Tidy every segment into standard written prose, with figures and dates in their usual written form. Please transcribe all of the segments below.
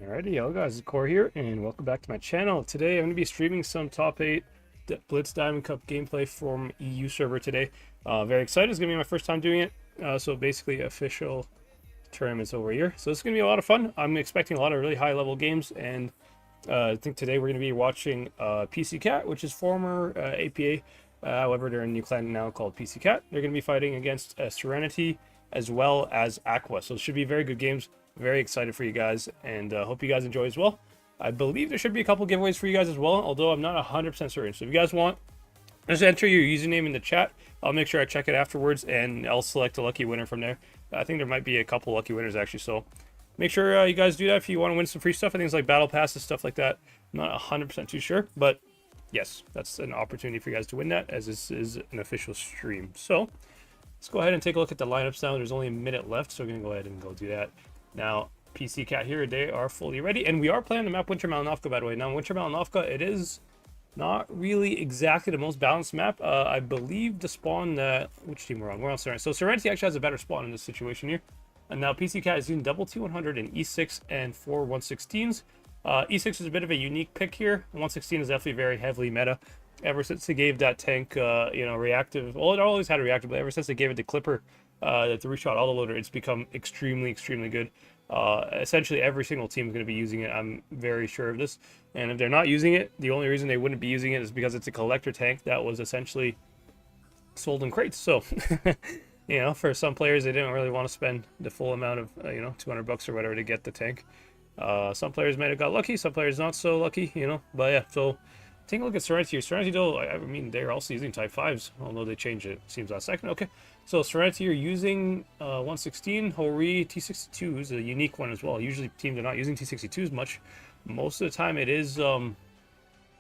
Alrighty, hello guys, it's Core here, and welcome back to my channel. Today I'm going to be streaming some top 8 Blitz Diamond Cup gameplay from EU server today. Very excited, it's going to be my first time doing it. So basically official tournaments over here. So this is going to be a lot of fun. I'm expecting a lot of really high level games, and I think today we're going to be watching PCCAT, which is former APA. However, they're a new clan now called PCCAT. They're going to be fighting against SNTY as well as AQVA. So it should be very good games. Very excited for you guys, and hope you guys enjoy as well. I believe there should be a couple giveaways for you guys as well, although I'm not 100% certain. So if you guys want, just enter your username in the chat. I'll make sure I check it afterwards, and I'll select a lucky winner from there. I think there might be a couple lucky winners actually, so make sure you guys do that if you want to win some free stuff. I think it's like battle passes, stuff like that. I'm not 100% too sure, but yes, that's an opportunity for you guys to win that, as this is an official stream. So let's go ahead and take a look at the lineups now. There's only a minute left, so we're going to go ahead and go do that. Now, PCCAT here, they are fully ready, and we are playing the map Winter Malinovka, by the way. Now, Winter Malinovka, it is not really exactly the most balanced map. I believe the spawn that... Which team we're on? We're on Serenity. So Serenity actually has a better spawn in this situation here. And now PCCAT is using double T100 and E6 and 4 116s. E6 is a bit of a unique pick here. 116 is definitely very heavily meta. Ever since they gave that tank, reactive... Well, it always had a reactive, but ever since they gave it the Clipper, the 3-shot autoloader, it's become extremely good. Essentially every single team is going to be using it. I'm very sure of this. And if they're not using it, the only reason they wouldn't be using it is because it's a collector tank that was essentially sold in crates. So for some players, they didn't really want to spend the full amount of 200 bucks or whatever to get the tank. Some players might have got lucky, some players not so lucky, but yeah. So take a look at Serenity here. Serenity, though, I mean, they're also using Type 5s, although they changed it, seems last second. Okay, so Serenity, you're using 116. Hori T62 is a unique one as well. Usually teams are not using T62s much. Most of the time it is the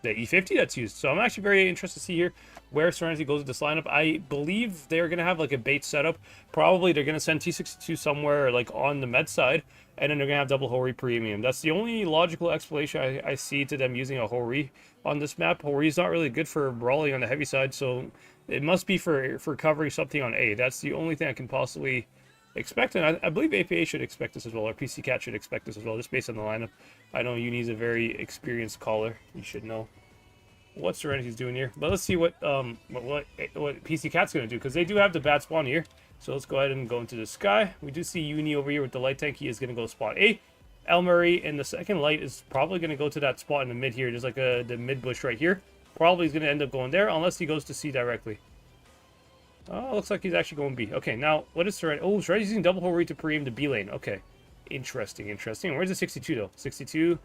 E50 that's used. So I'm actually very interested to see here where Serenity goes with this lineup. I believe they're going to have like a bait setup. Probably they're going to send T62 somewhere like on the med side, and then they're going to have double Hori premium. That's the only logical explanation I see to them using a Hori on this map. Hori is not really good for brawling on the heavy side, so it must be for covering something on A. That's the only thing I can possibly expect, and I believe APA should expect this as well, or PCCAT should expect this as well, just based on the lineup. I know Uni's a very experienced caller. You should know what Serenity's doing here. But let's see what PCCAT's going to do, because they do have the bad spawn here. So let's go ahead and go into the sky. We do see Uni over here with the light tank. He is going to go spot A. El Murray in the second light is probably going to go to that spot in the mid here. There's like the mid bush right here. Probably is going to end up going there, unless he goes to C directly. Oh, looks like he's actually going B. Okay, now, what is Serenity? Oh, Serenity's using double Hori to preem the B lane. Okay, interesting. Where's the 62, though? 62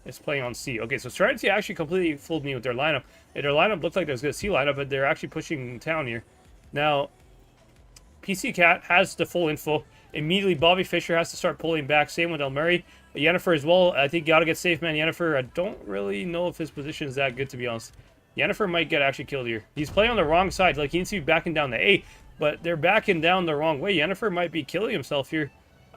is playing on C. Okay, so Serenity actually completely fooled me with their lineup. Their lineup looked like there was a C lineup, but they're actually pushing town here. Now, PCCAT has the full info. Immediately, Bobby Fischer has to start pulling back. Same with El Murray. Yennefer as well. I think you got to get safe, man. Yennefer, I don't really know if his position is that good, to be honest. Yennefer might get actually killed here. He's playing on the wrong side. Like, he needs to be backing down the A, but they're backing down the wrong way. Yennefer might be killing himself here.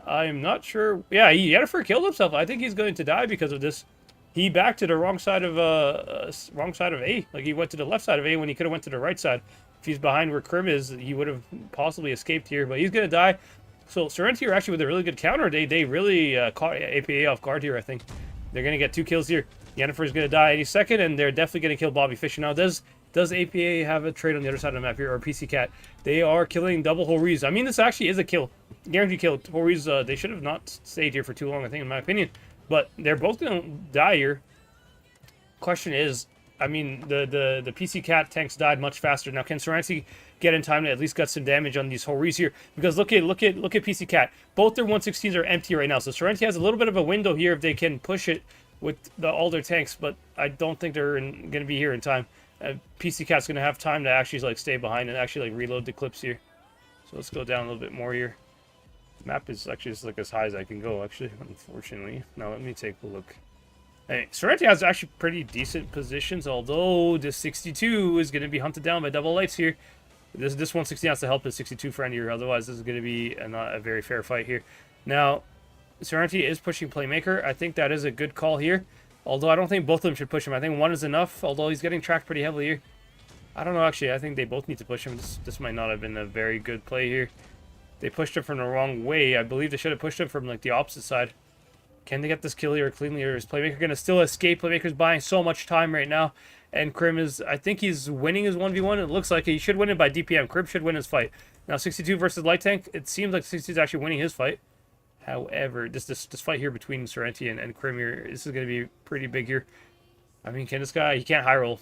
I'm not sure. Yeah, Yennefer killed himself. I think he's going to die because of this. He backed to the wrong side of A. Like, he went to the left side of A when he could have went to the right side. If he's behind where Krim is, he would have possibly escaped here, but he's going to die. So Serenity are actually with a really good counter. They really caught APA off guard here, I think. They're going to get 2 kills here. Yennefer's going to die any second, and they're definitely going to kill Bobby Fischer. Now, does APA have a trade on the other side of the map here, or PCCAT? They are killing double Hori's. I mean, this actually is a kill. Guaranteed kill. Hori's, they should have not stayed here for too long, I think, in my opinion. But they're both going to die here. Question is, I mean, the PCCAT tanks died much faster. Now, can Serenity get in time to at least get some damage on these Hori's here? Because look at PCCAT. Both their 116s are empty right now. So Serenity has a little bit of a window here if they can push it with all their tanks, but I don't think they're going to be here in time. PCCAT's going to have time to actually like stay behind and actually like reload the clips here. So let's go down a little bit more here. The map is actually just like as high as I can go, actually, unfortunately. Now let me take a look. Hey, Serenity has actually pretty decent positions, although this 62 is going to be hunted down by double lights here. This 116 has to help his 62 friend here, otherwise this is going to be not a very fair fight here. Now, Serenity is pushing Playmaker. I think that is a good call here, although I don't think both of them should push him. I think one is enough, although he's getting tracked pretty heavily here. I don't know, actually. I think they both need to push him. This might not have been a very good play here. They pushed him from the wrong way. I believe they should have pushed him from like the opposite side. Can they get this kill here cleanly, or is Playmaker going to still escape? Playmaker's buying so much time right now. And Krim is, I think he's winning his 1v1. It looks like he should win it by DPM. Krim should win his fight. Now 62 versus Light Tank. It seems like 62 is actually winning his fight. However, this fight here between SNTY and Krim here, this is going to be pretty big here. I mean, can this guy, he can't high roll.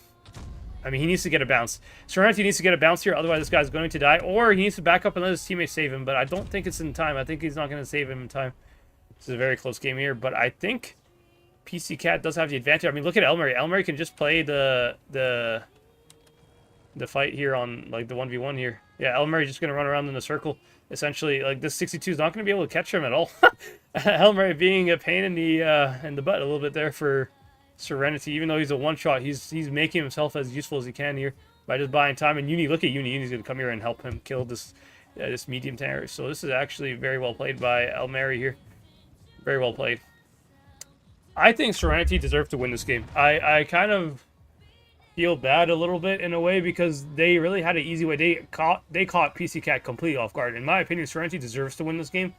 I mean, he needs to get a bounce. SNTY needs to get a bounce here, otherwise this guy's going to die. Or he needs to back up and let his teammate save him, but I don't think it's in time. I think he's not going to save him in time. This is a very close game here, but I think PCCAT does have the advantage. I mean, look at Elmary. Elmary can just play the fight here on, like, the 1v1 here. Yeah, Elmary just going to run around in a circle. Essentially, like, this 62 is not going to be able to catch him at all. Elmary being a pain in the butt a little bit there for SNTY. Even though he's a one-shot, he's making himself as useful as he can here by just buying time. And Uni, look at Uni. Uni's going to come here and help him kill this medium tanker. So this is actually very well played by Elmary here. Very well played. I think SNTY deserved to win this game. I kind of feel bad a little bit in a way because they really had an easy way. They caught PCCAT completely off guard. In my opinion, SNTY deserves to win this game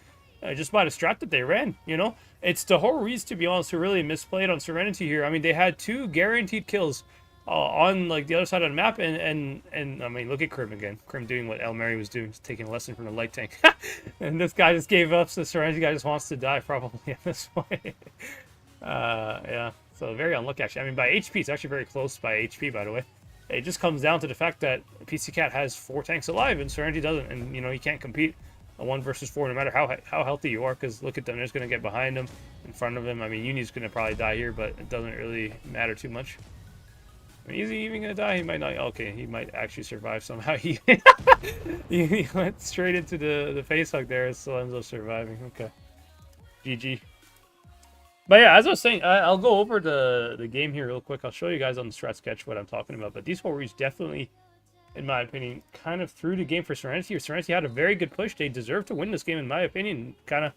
just by the strat that they ran. You know, it's the Horus, to be honest, who really misplayed on SNTY here. I mean, they had 2 guaranteed kills on like the other side of the map, and I mean, look at Krim again. Krim doing what Elmary was doing, taking a lesson from the Light Tank. And this guy just gave up, so the SNTY guy just wants to die probably at this point. Yeah, so very unlucky actually. I mean, by HP, it's actually very close by HP, by the way. It just comes down to the fact that PCCAT has 4 tanks alive and SNTY doesn't, and you know, you can't compete a 1 versus 4 no matter how healthy you are, because look at them, they're just going to get behind them, in front of him. I mean, Uni's going to probably die here, but it doesn't really matter too much. I mean, is he even going to die? He might not. Okay, he might actually survive somehow. He went straight into the face hug there, so ends up surviving. Okay. GG. But yeah, as I was saying, I'll go over the game here real quick. I'll show you guys on the strat sketch what I'm talking about. But these Horus definitely, in my opinion, kind of threw the game for SNTY. SNTY had a very good push. They deserve to win this game, in my opinion. Kind of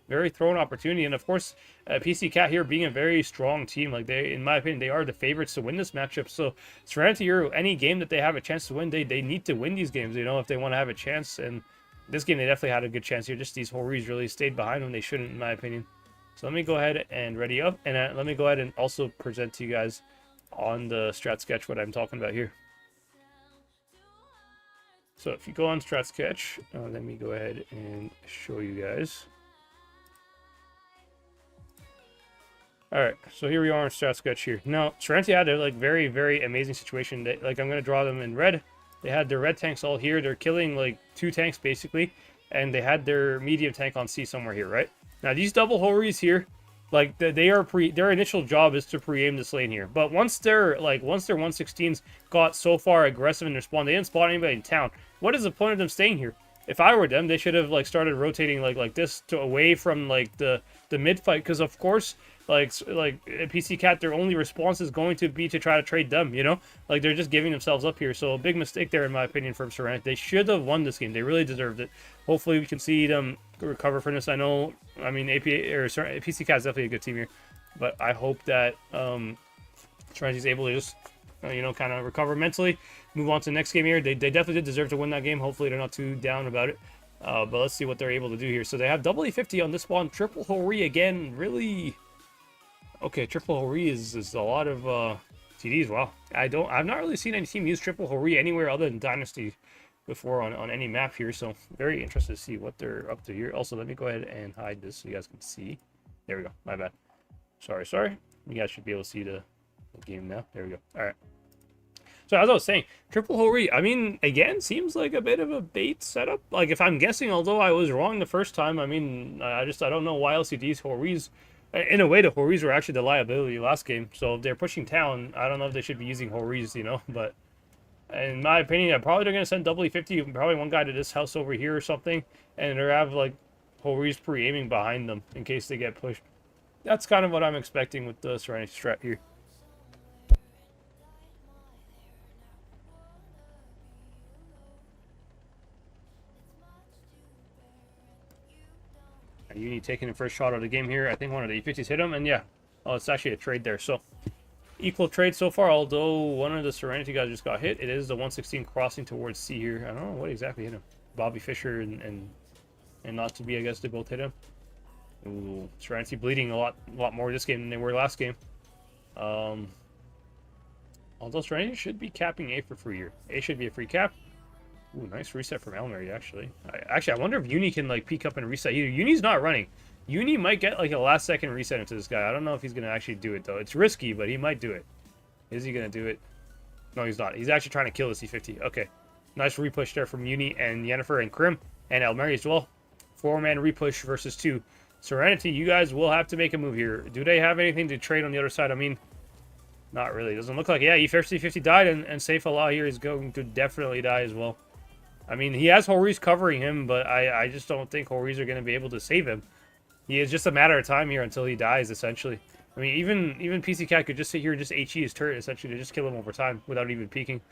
very thrown opportunity. And of course, PCCAT here being a very strong team. Like, they, in my opinion, they are the favorites to win this matchup. So SNTY, or any game that they have a chance to win, they need to win these games, you know, if they want to have a chance. And this game, they definitely had a good chance here. Just these Horus really stayed behind them. They shouldn't, in my opinion. So let me go ahead and ready up, and let me go ahead and also present to you guys on the strat sketch what I'm talking about here. So if you go on strat sketch, let me go ahead and show you guys. All right, so here we are on strat sketch here. Now, SNTY had a like very, very amazing situation. That, like, I'm going to draw them in red. They had their red tanks all here. They're killing like 2 tanks basically, and they had their medium tank on C somewhere here, right? Now these double Horus here, like their initial job is to pre-aim this lane here. But once their 116s got so far aggressive in their spawn, they didn't spawn anybody in town. What is the point of them staying here? If I were them, they should have like started rotating like this to away from like the mid fight, because of course like PCCAT, their only response is going to be to try to trade them, you know? Like, they're just giving themselves up here. So a big mistake there, in my opinion, from SNTY. They should have won this game. They really deserved it. Hopefully we can see them recover from this. I know, I mean, PCCAT is definitely a good team here, but I hope that SNTY is able to just you know, kind of recover mentally, move on to the next game here. They definitely did deserve to win that game. Hopefully they're not too down about it. But let's see what they're able to do here. So they have double E50 on this spawn. Triple Hori again. Really? Okay, triple Hori is a lot of TDs. Wow. I've not really seen any team use triple Hori anywhere other than Dynasty before on any map here. So very interested to see what they're up to here. Also, let me go ahead and hide this so you guys can see. There we go. My bad. Sorry. You guys should be able to see the game now. There we go. All right. So as I was saying, triple Hori, I mean, again, seems like a bit of a bait setup. Like, if I'm guessing, although I was wrong the first time, I mean, I don't know why LCD's Horis, in a way, the Horis were actually the liability last game. So if they're pushing town, I don't know if they should be using Horis, you know, but in my opinion, probably they're going to send double E50, probably one guy to this house over here or something, and they'll have, like, Horis pre-aiming behind them in case they get pushed. That's kind of what I'm expecting with the SNTY strat here. Uni taking the first shot of the game here. I think one of the E50s hit him, and yeah. Oh, it's actually a trade there. So, equal trade so far, although one of the SNTY guys just got hit. It is the 116 crossing towards C here. I don't know what exactly hit him. Bobby Fischer and not to be, I guess, they both hit him. Ooh, Serenity bleeding a lot more this game than they were last game. Although Serenity should be capping A for free here. A should be a free cap. Ooh, nice reset from Elmary, actually. I wonder if Uni can, like, peek up and reset here. Uni's not running. Uni might get, like, a last-second reset into this guy. I don't know if he's going to actually do it, though. It's risky, but he might do it. Is he going to do it? No, he's not. He's actually trying to kill the C50. Okay. Nice repush there from Uni and Yennefer and Krim and Elmary as well. 4-man repush versus 2. Serenity, you guys will have to make a move here. Do they have anything to trade on the other side? I mean, not really. Doesn't look like. Yeah, first C50 died, and Safe Allah here is going to definitely die as well. I mean, he has Horiz covering him, but I just don't think Horiz are going to be able to save him. He is just a matter of time here until he dies, essentially. I mean, even PCCAT could just sit here and just HE his turret, essentially, to just kill him over time without even peeking.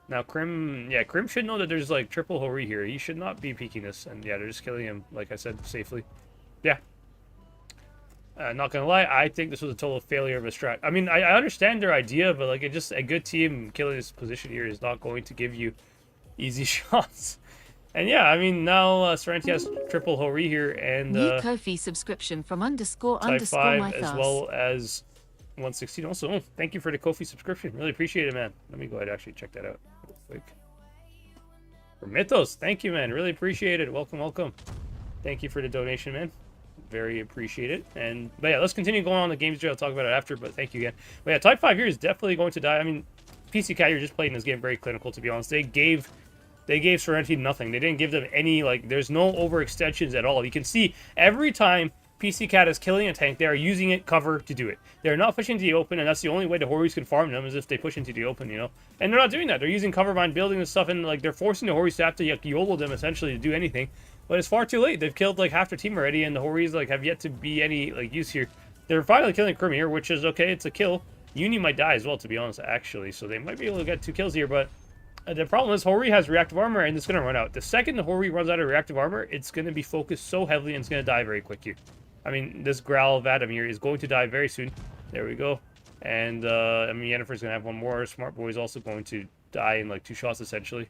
Now, Krim should know that there's, like, triple Hori here. He should not be peeking this, and yeah, they're just killing him, like I said, safely. Yeah. Not gonna lie, I think this was a total failure of a strat. I mean, I understand their idea, but, like, a good team killing this position here is not going to give you easy shots. And yeah, I mean, now Serenity has triple Hori here, and new Ko-fi subscription from __ Type 5 my as well as 116 also. Oh, thank you for the Ko-fi subscription. Really appreciate it, man. Let me go ahead and actually check that out real quick. For Mythos, thank you, man. Really appreciate it. Welcome, welcome. Thank you for the donation, man. Very appreciate it. But yeah, let's continue going on the games. I'll talk about it after, but thank you again. But yeah, Type 5 here is definitely going to die. I mean, PCCAT, you're just playing this game very clinical, to be honest. They gave Serenity nothing. They didn't give them any, like, there's no overextensions at all. You can see every time PCCAT is killing a tank, they are using it cover to do it. They're not pushing to the open, and that's the only way the Horis can farm them, is if they push into the open, you know? And they're not doing that. They're using cover bind, building this stuff, and, like, they're forcing the Horis to have to, like, YOLO them, essentially, to do anything. But it's far too late. They've killed, like, half their team already, and the Horis, like, have yet to be any, like, use here. They're finally killing Krim here, which is okay. It's a kill. Uni might die as well, to be honest, actually. So they might be able to get 2 kills here, but the problem is Hori has reactive armor, and it's going to run out. The second the Hori runs out of reactive armor, it's going to be focused so heavily, and it's going to die very quick here. I mean, this Growl of Adam here is going to die very soon. There we go. And, I mean, Yennefer's going to have one more. Smart Boy is also going to die in, like, 2 shots, essentially.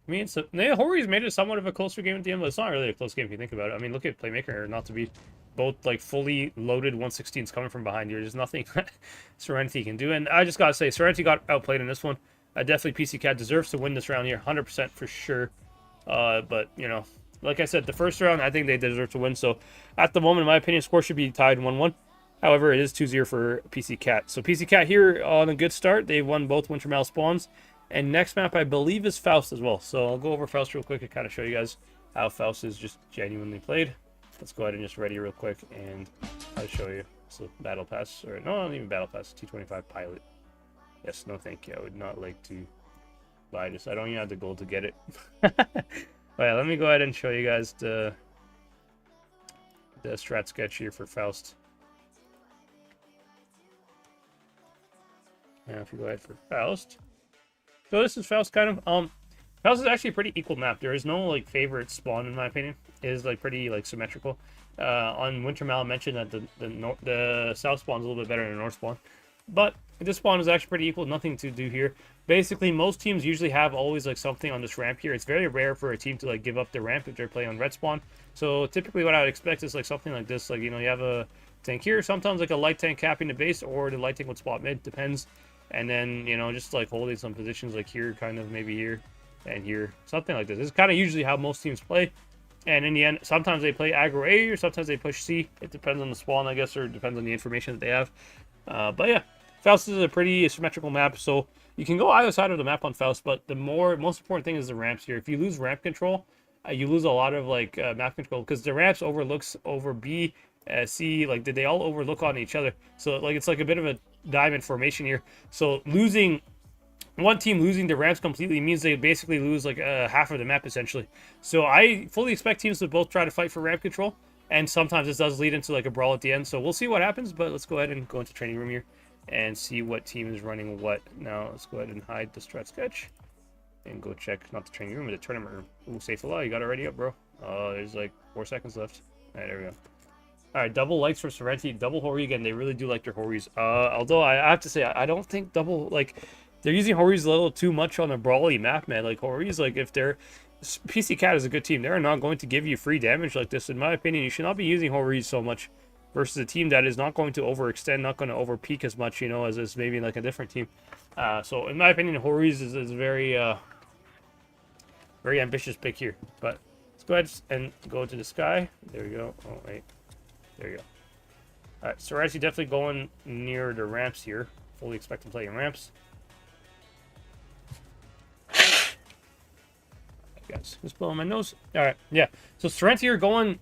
I mean, Hori's made it somewhat of a closer game at the end, but it's not really a close game if you think about it. I mean, look at Playmaker, not to be both, like, fully loaded 116s coming from behind here. There's nothing Serenity can do. And I just got to say, Serenity got outplayed in this one. Definitely PCCAT deserves to win this round here, 100% for sure. But, you know, like I said, the first round, I think they deserve to win. So, at the moment, in my opinion, score should be tied 1-1. However, it is 2-0 for PCCAT. So, PCCAT here on a good start. They won both Wintermale spawns. And next map, I believe, is Faust as well. So, I'll go over Faust real quick and kind of show you guys how Faust is just genuinely played. Let's go ahead and just ready real quick, and I'll show you. So, Battle Pass, or no, not even Battle Pass, T25 Pilot. Yes, no thank you. I would not like to buy this. I don't even have the gold to get it. But yeah, let me go ahead and show you guys the strat sketch here for Faust. Now, if you go ahead for Faust. So this is Faust, kind of. Faust is actually a pretty equal map. There is no, like, favorite spawn, in my opinion. It is, like, pretty, like, symmetrical. On Wintermale, I mentioned that the south spawn is a little bit better than the north spawn. But this spawn is actually pretty equal. Nothing to do here. Basically, most teams usually have always, like, something on this ramp here. It's very rare for a team to, like, give up the ramp if they're playing on red spawn. So typically what I would expect is, like, something like this. Like, you know, you have a tank here. Sometimes, like, a light tank capping the base, or the light tank would spot mid. Depends. And then, you know, just, like, holding some positions, like here, kind of, maybe here, and here. Something like this. This is kind of usually how most teams play. And in the end, sometimes they play aggro A, or sometimes they push C. It depends on the spawn, I guess, or it depends on the information that they have. But yeah, Faust is a pretty symmetrical map, so you can go either side of the map on Faust, but the most important thing is the ramps here. If you lose ramp control, you lose a lot of, like, map control, because the ramps overlooks over B, C, like, they all overlook on each other. So, like, it's like a bit of a diamond formation here. So one team losing the ramps completely means they basically lose, like, half of the map, essentially. So I fully expect teams to both try to fight for ramp control, and sometimes this does lead into, like, a brawl at the end. So we'll see what happens, but let's go ahead and go into training room here and see what team is running what. Now let's go ahead and hide the strat sketch and go check, not the training room, but the tournament room. Ooh, safe Allah, you got it ready up, bro. There's like 4 seconds left. All right, there we go. All right, double lights for Serenity, double Hori again. They really do like their Horis. Although I have to say, I don't think double, like, they're using Horis a little too much on a brawly map, man. Like, Horis, like, if they're, PCCAT is a good team. They're not going to give you free damage like this. In my opinion, you should not be using Hori so much versus a team that is not going to overextend, not going to overpeak as much, you know, as maybe like a different team. So in my opinion, Hori's is very very ambitious pick here. But let's go ahead and go to the sky. There we go. Oh wait, there you go. All right, so we're actually definitely going near the ramps here. Fully expect to play in ramps. Guys, just blowing my nose. All right, yeah. So SNTY are going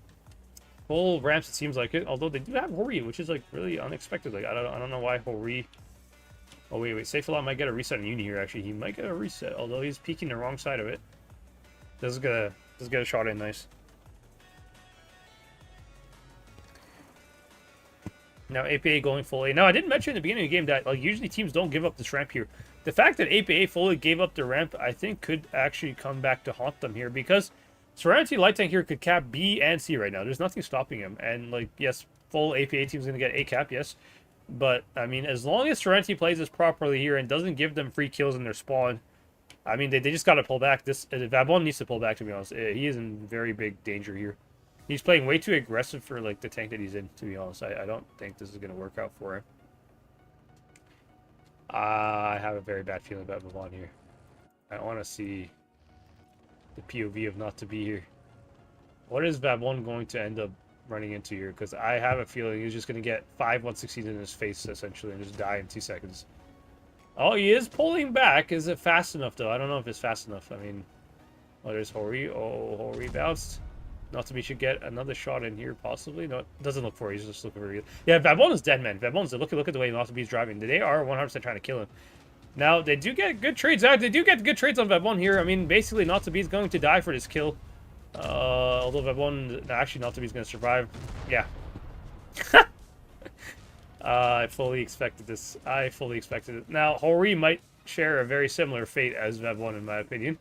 full ramps. It seems like it. Although they do have Hori, which is like really unexpected. Like I don't know why Hori. Oh wait, Safelot might get a reset on Uni here. Actually, he might get a reset. Although he's peeking the wrong side of it. Does get a shot in nice. Now APA going full A. Now I didn't mention in the beginning of the game that like usually teams don't give up this ramp here. The fact that APA fully gave up the ramp, I think, could actually come back to haunt them here because Serenity Light Tank here could cap B and C right now. There's nothing stopping him. And like yes, full APA team's gonna get A cap, yes. But I mean, as long as Serenity plays this properly here and doesn't give them free kills in their spawn, I mean they just gotta pull back. This Vabon needs to pull back, to be honest. He is in very big danger here. He's playing way too aggressive for like the tank that he's in, to be honest. I don't think this is going to work out for him. I have a very bad feeling about Vabon here. I want to see the POV of not to be here. What is Vabon going to end up running into here? Because I have a feeling he's just going to get 5 116s in his face, essentially, and just die in 2 seconds. Oh, he is pulling back. Is it fast enough, though? I don't know if it's fast enough. I mean, oh, there's Hori. Oh, Hori bounced. Not to be should get another shot in here, possibly. No, it doesn't look for it. He's just looking for it. Yeah, Vabon is dead, man. Vabon's dead. Look at the way Not to be's driving. They are 100% trying to kill him. Now, they do get good trades. They do get good trades on Vabon here. I mean, basically, Not to be's going to die for this kill. Although Vabon, actually, Not to be's going to survive. Yeah. I fully expected this. I fully expected it. Now, Hori might share a very similar fate as Vabon, in my opinion.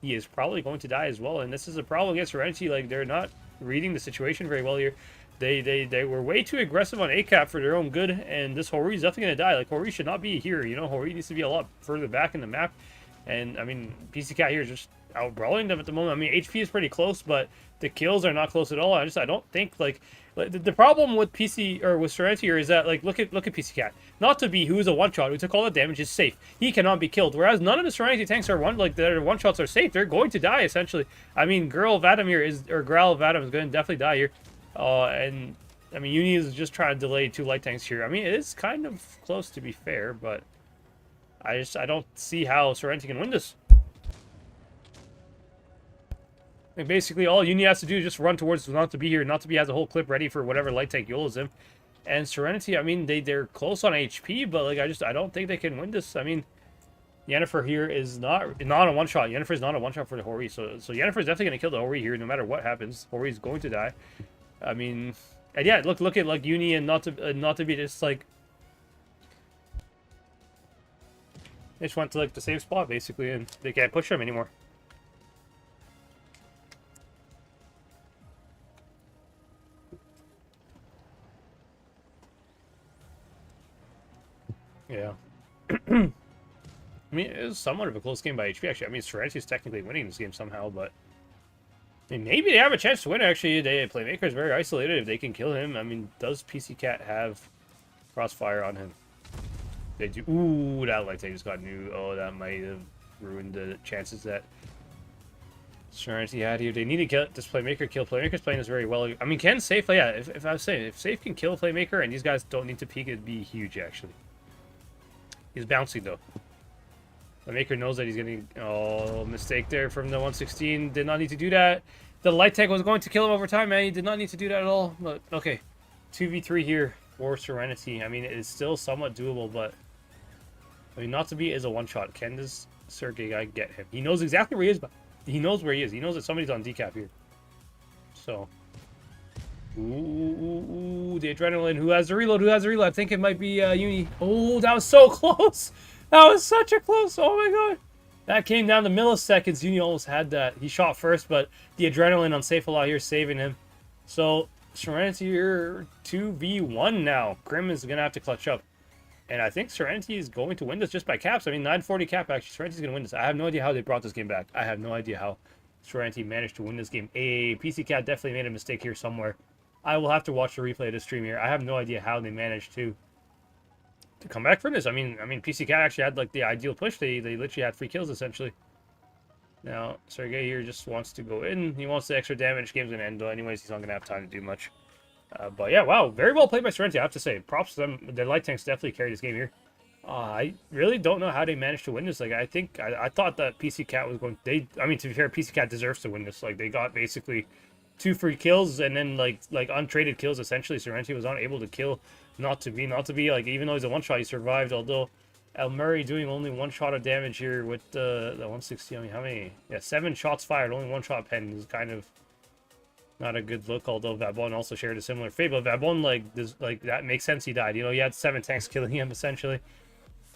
He is probably going to die as well, and this is a problem against Serenity. Like, they're not reading the situation very well here. They were way too aggressive on ACAP for their own good, and this Hori is definitely going to die. Like, Hori should not be here, you know? Hori needs to be a lot further back in the map, and, I mean, PCCAT here is just out-brawling them at the moment. I mean, HP is pretty close, but the kills are not close at all. I don't think, like the problem with with Serenity here is that, like, look at PCCAT. Not to be who's a one-shot, who took all the damage, is safe. He cannot be killed. Whereas none of the Serenity tanks are their one-shots are safe. They're going to die, essentially. I mean, Graal Vadam is going to definitely die here. And, I mean, Uni is just trying to delay 2 light tanks here. I mean, it is kind of close, to be fair, but I don't see how Serenity can win this. And basically, all Uni has to do is just run towards Not to be here. Not to be has a whole clip ready for whatever light tank YOLOs him. And Serenity, I mean, they're close on HP, but like I don't think they can win this. I mean, Yennefer here is not a one shot. Yennefer is not a one shot for the Hori, so Yennefer is definitely gonna kill the Hori here, no matter what happens. Hori is going to die. I mean, and yeah, look at like Uni and not to be just like they just went to like the same spot basically, and they can't push him anymore. Yeah. I mean, it was somewhat of a close game by HP, actually. I mean, Serenity is technically winning this game somehow, but I mean, maybe they have a chance to win, actually. Playmaker is very isolated if they can kill him. I mean, does PCCAT have Crossfire on him? They do. Ooh, that light tank just got new. Oh, that might have ruined the chances that Serenity had here. They need to get this Playmaker kill. Playmaker's playing this very well. I mean, can Safe, yeah, if I was saying, if Safe can kill Playmaker and these guys don't need to peek, it'd be huge, actually. He's bouncing, though. The Maker knows that he's getting... Oh, mistake there from the 116. Did not need to do that. The light tank was going to kill him over time, man. He did not need to do that at all. But, okay. 2v3 here for Serenity. I mean, it is still somewhat doable, but... I mean, Not to be is a one-shot. Can this Sergey guy get him? He knows exactly where he is, but he knows where he is. He knows that somebody's on decap here. So... Ooh, the adrenaline. Who has the reload? Who has the reload? I think it might be Uni. Oh, that was so close. That was such a close. Oh my god. That came down to milliseconds. Uni almost had that. He shot first, but the adrenaline on Safelot here saving him. So, Serenity here 2v1 now. Grim is going to have to clutch up. And I think Serenity is going to win this just by caps. I mean, 940 cap, actually. Serenity's going to win this. I have no idea how they brought this game back. I have no idea how. Serenity managed to win this game. PCCAT definitely made a mistake here somewhere. I will have to watch the replay of the stream here. I have no idea how they managed to come back from this. I mean, PCCAT actually had like the ideal push. They literally had 3 kills essentially. Now, Sergey here just wants to go in. He wants the extra damage. Game's gonna end though. Anyways, he's not gonna have time to do much. But yeah, wow, very well played by Serenity. I have to say, props to them. Their light tanks definitely carried this game here. I really don't know how they managed to win this. Like, I thought that PCCAT was going. I mean, to be fair, PCCAT deserves to win this. Like, they got basically 2 free kills and then like untraded kills. Essentially, Serenity was unable to kill. Not to be like, even though he's a one shot, he survived. Although El Murray doing only 1 shot of damage here with the 160. I mean, how many? Yeah, 7 shots fired, only 1 shot penned is kind of not a good look. Although Vabon also shared a similar fate, but Vabon like that makes sense. He died. You know, he had 7 tanks killing him essentially.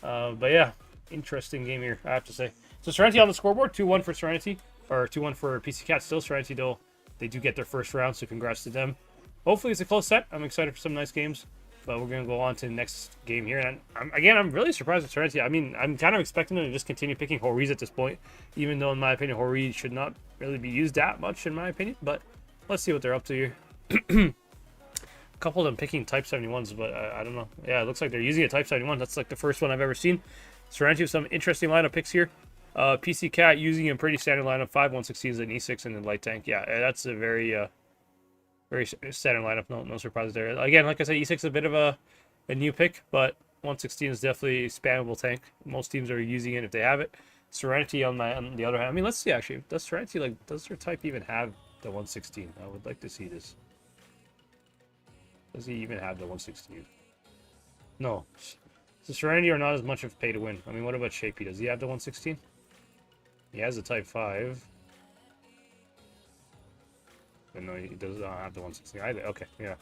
But yeah, interesting game here, I have to say. So Serenity on the scoreboard, 2-1 for Serenity, or 2-1 for PCCAT. Still Serenity though, they do get their first round, so congrats to them. Hopefully it's a close set. I'm excited for some nice games, but we're gonna go on to the next game here. And I'm really surprised with Serenity. I mean, I'm kind of expecting them to just continue picking Horis at this point, even though in my opinion Horis should not really be used that much in my opinion. But let's see what they're up to here. A couple of them picking Type 71s, but I don't know. Yeah, it looks like they're using a Type 71. That's like the first one I've ever seen. Serenity with some interesting lineup picks here. PCCAT using a pretty standard lineup, 5 116s, an E6, and a light tank. Yeah, that's a very standard lineup. No surprises there. Again, like I said, E6 is a bit of a new pick, but 116 is definitely a spammable tank. Most teams are using it if they have it. Serenity on the other hand. I mean, let's see actually. Does Serenity does their type even have the 116? I would like to see this. Does he even have the 116? No. So Serenity are not as much of pay to win. I mean, what about Shapey? Does he have the 116? He has the Type 5. But no, he does not have the 116 either. Okay, yeah.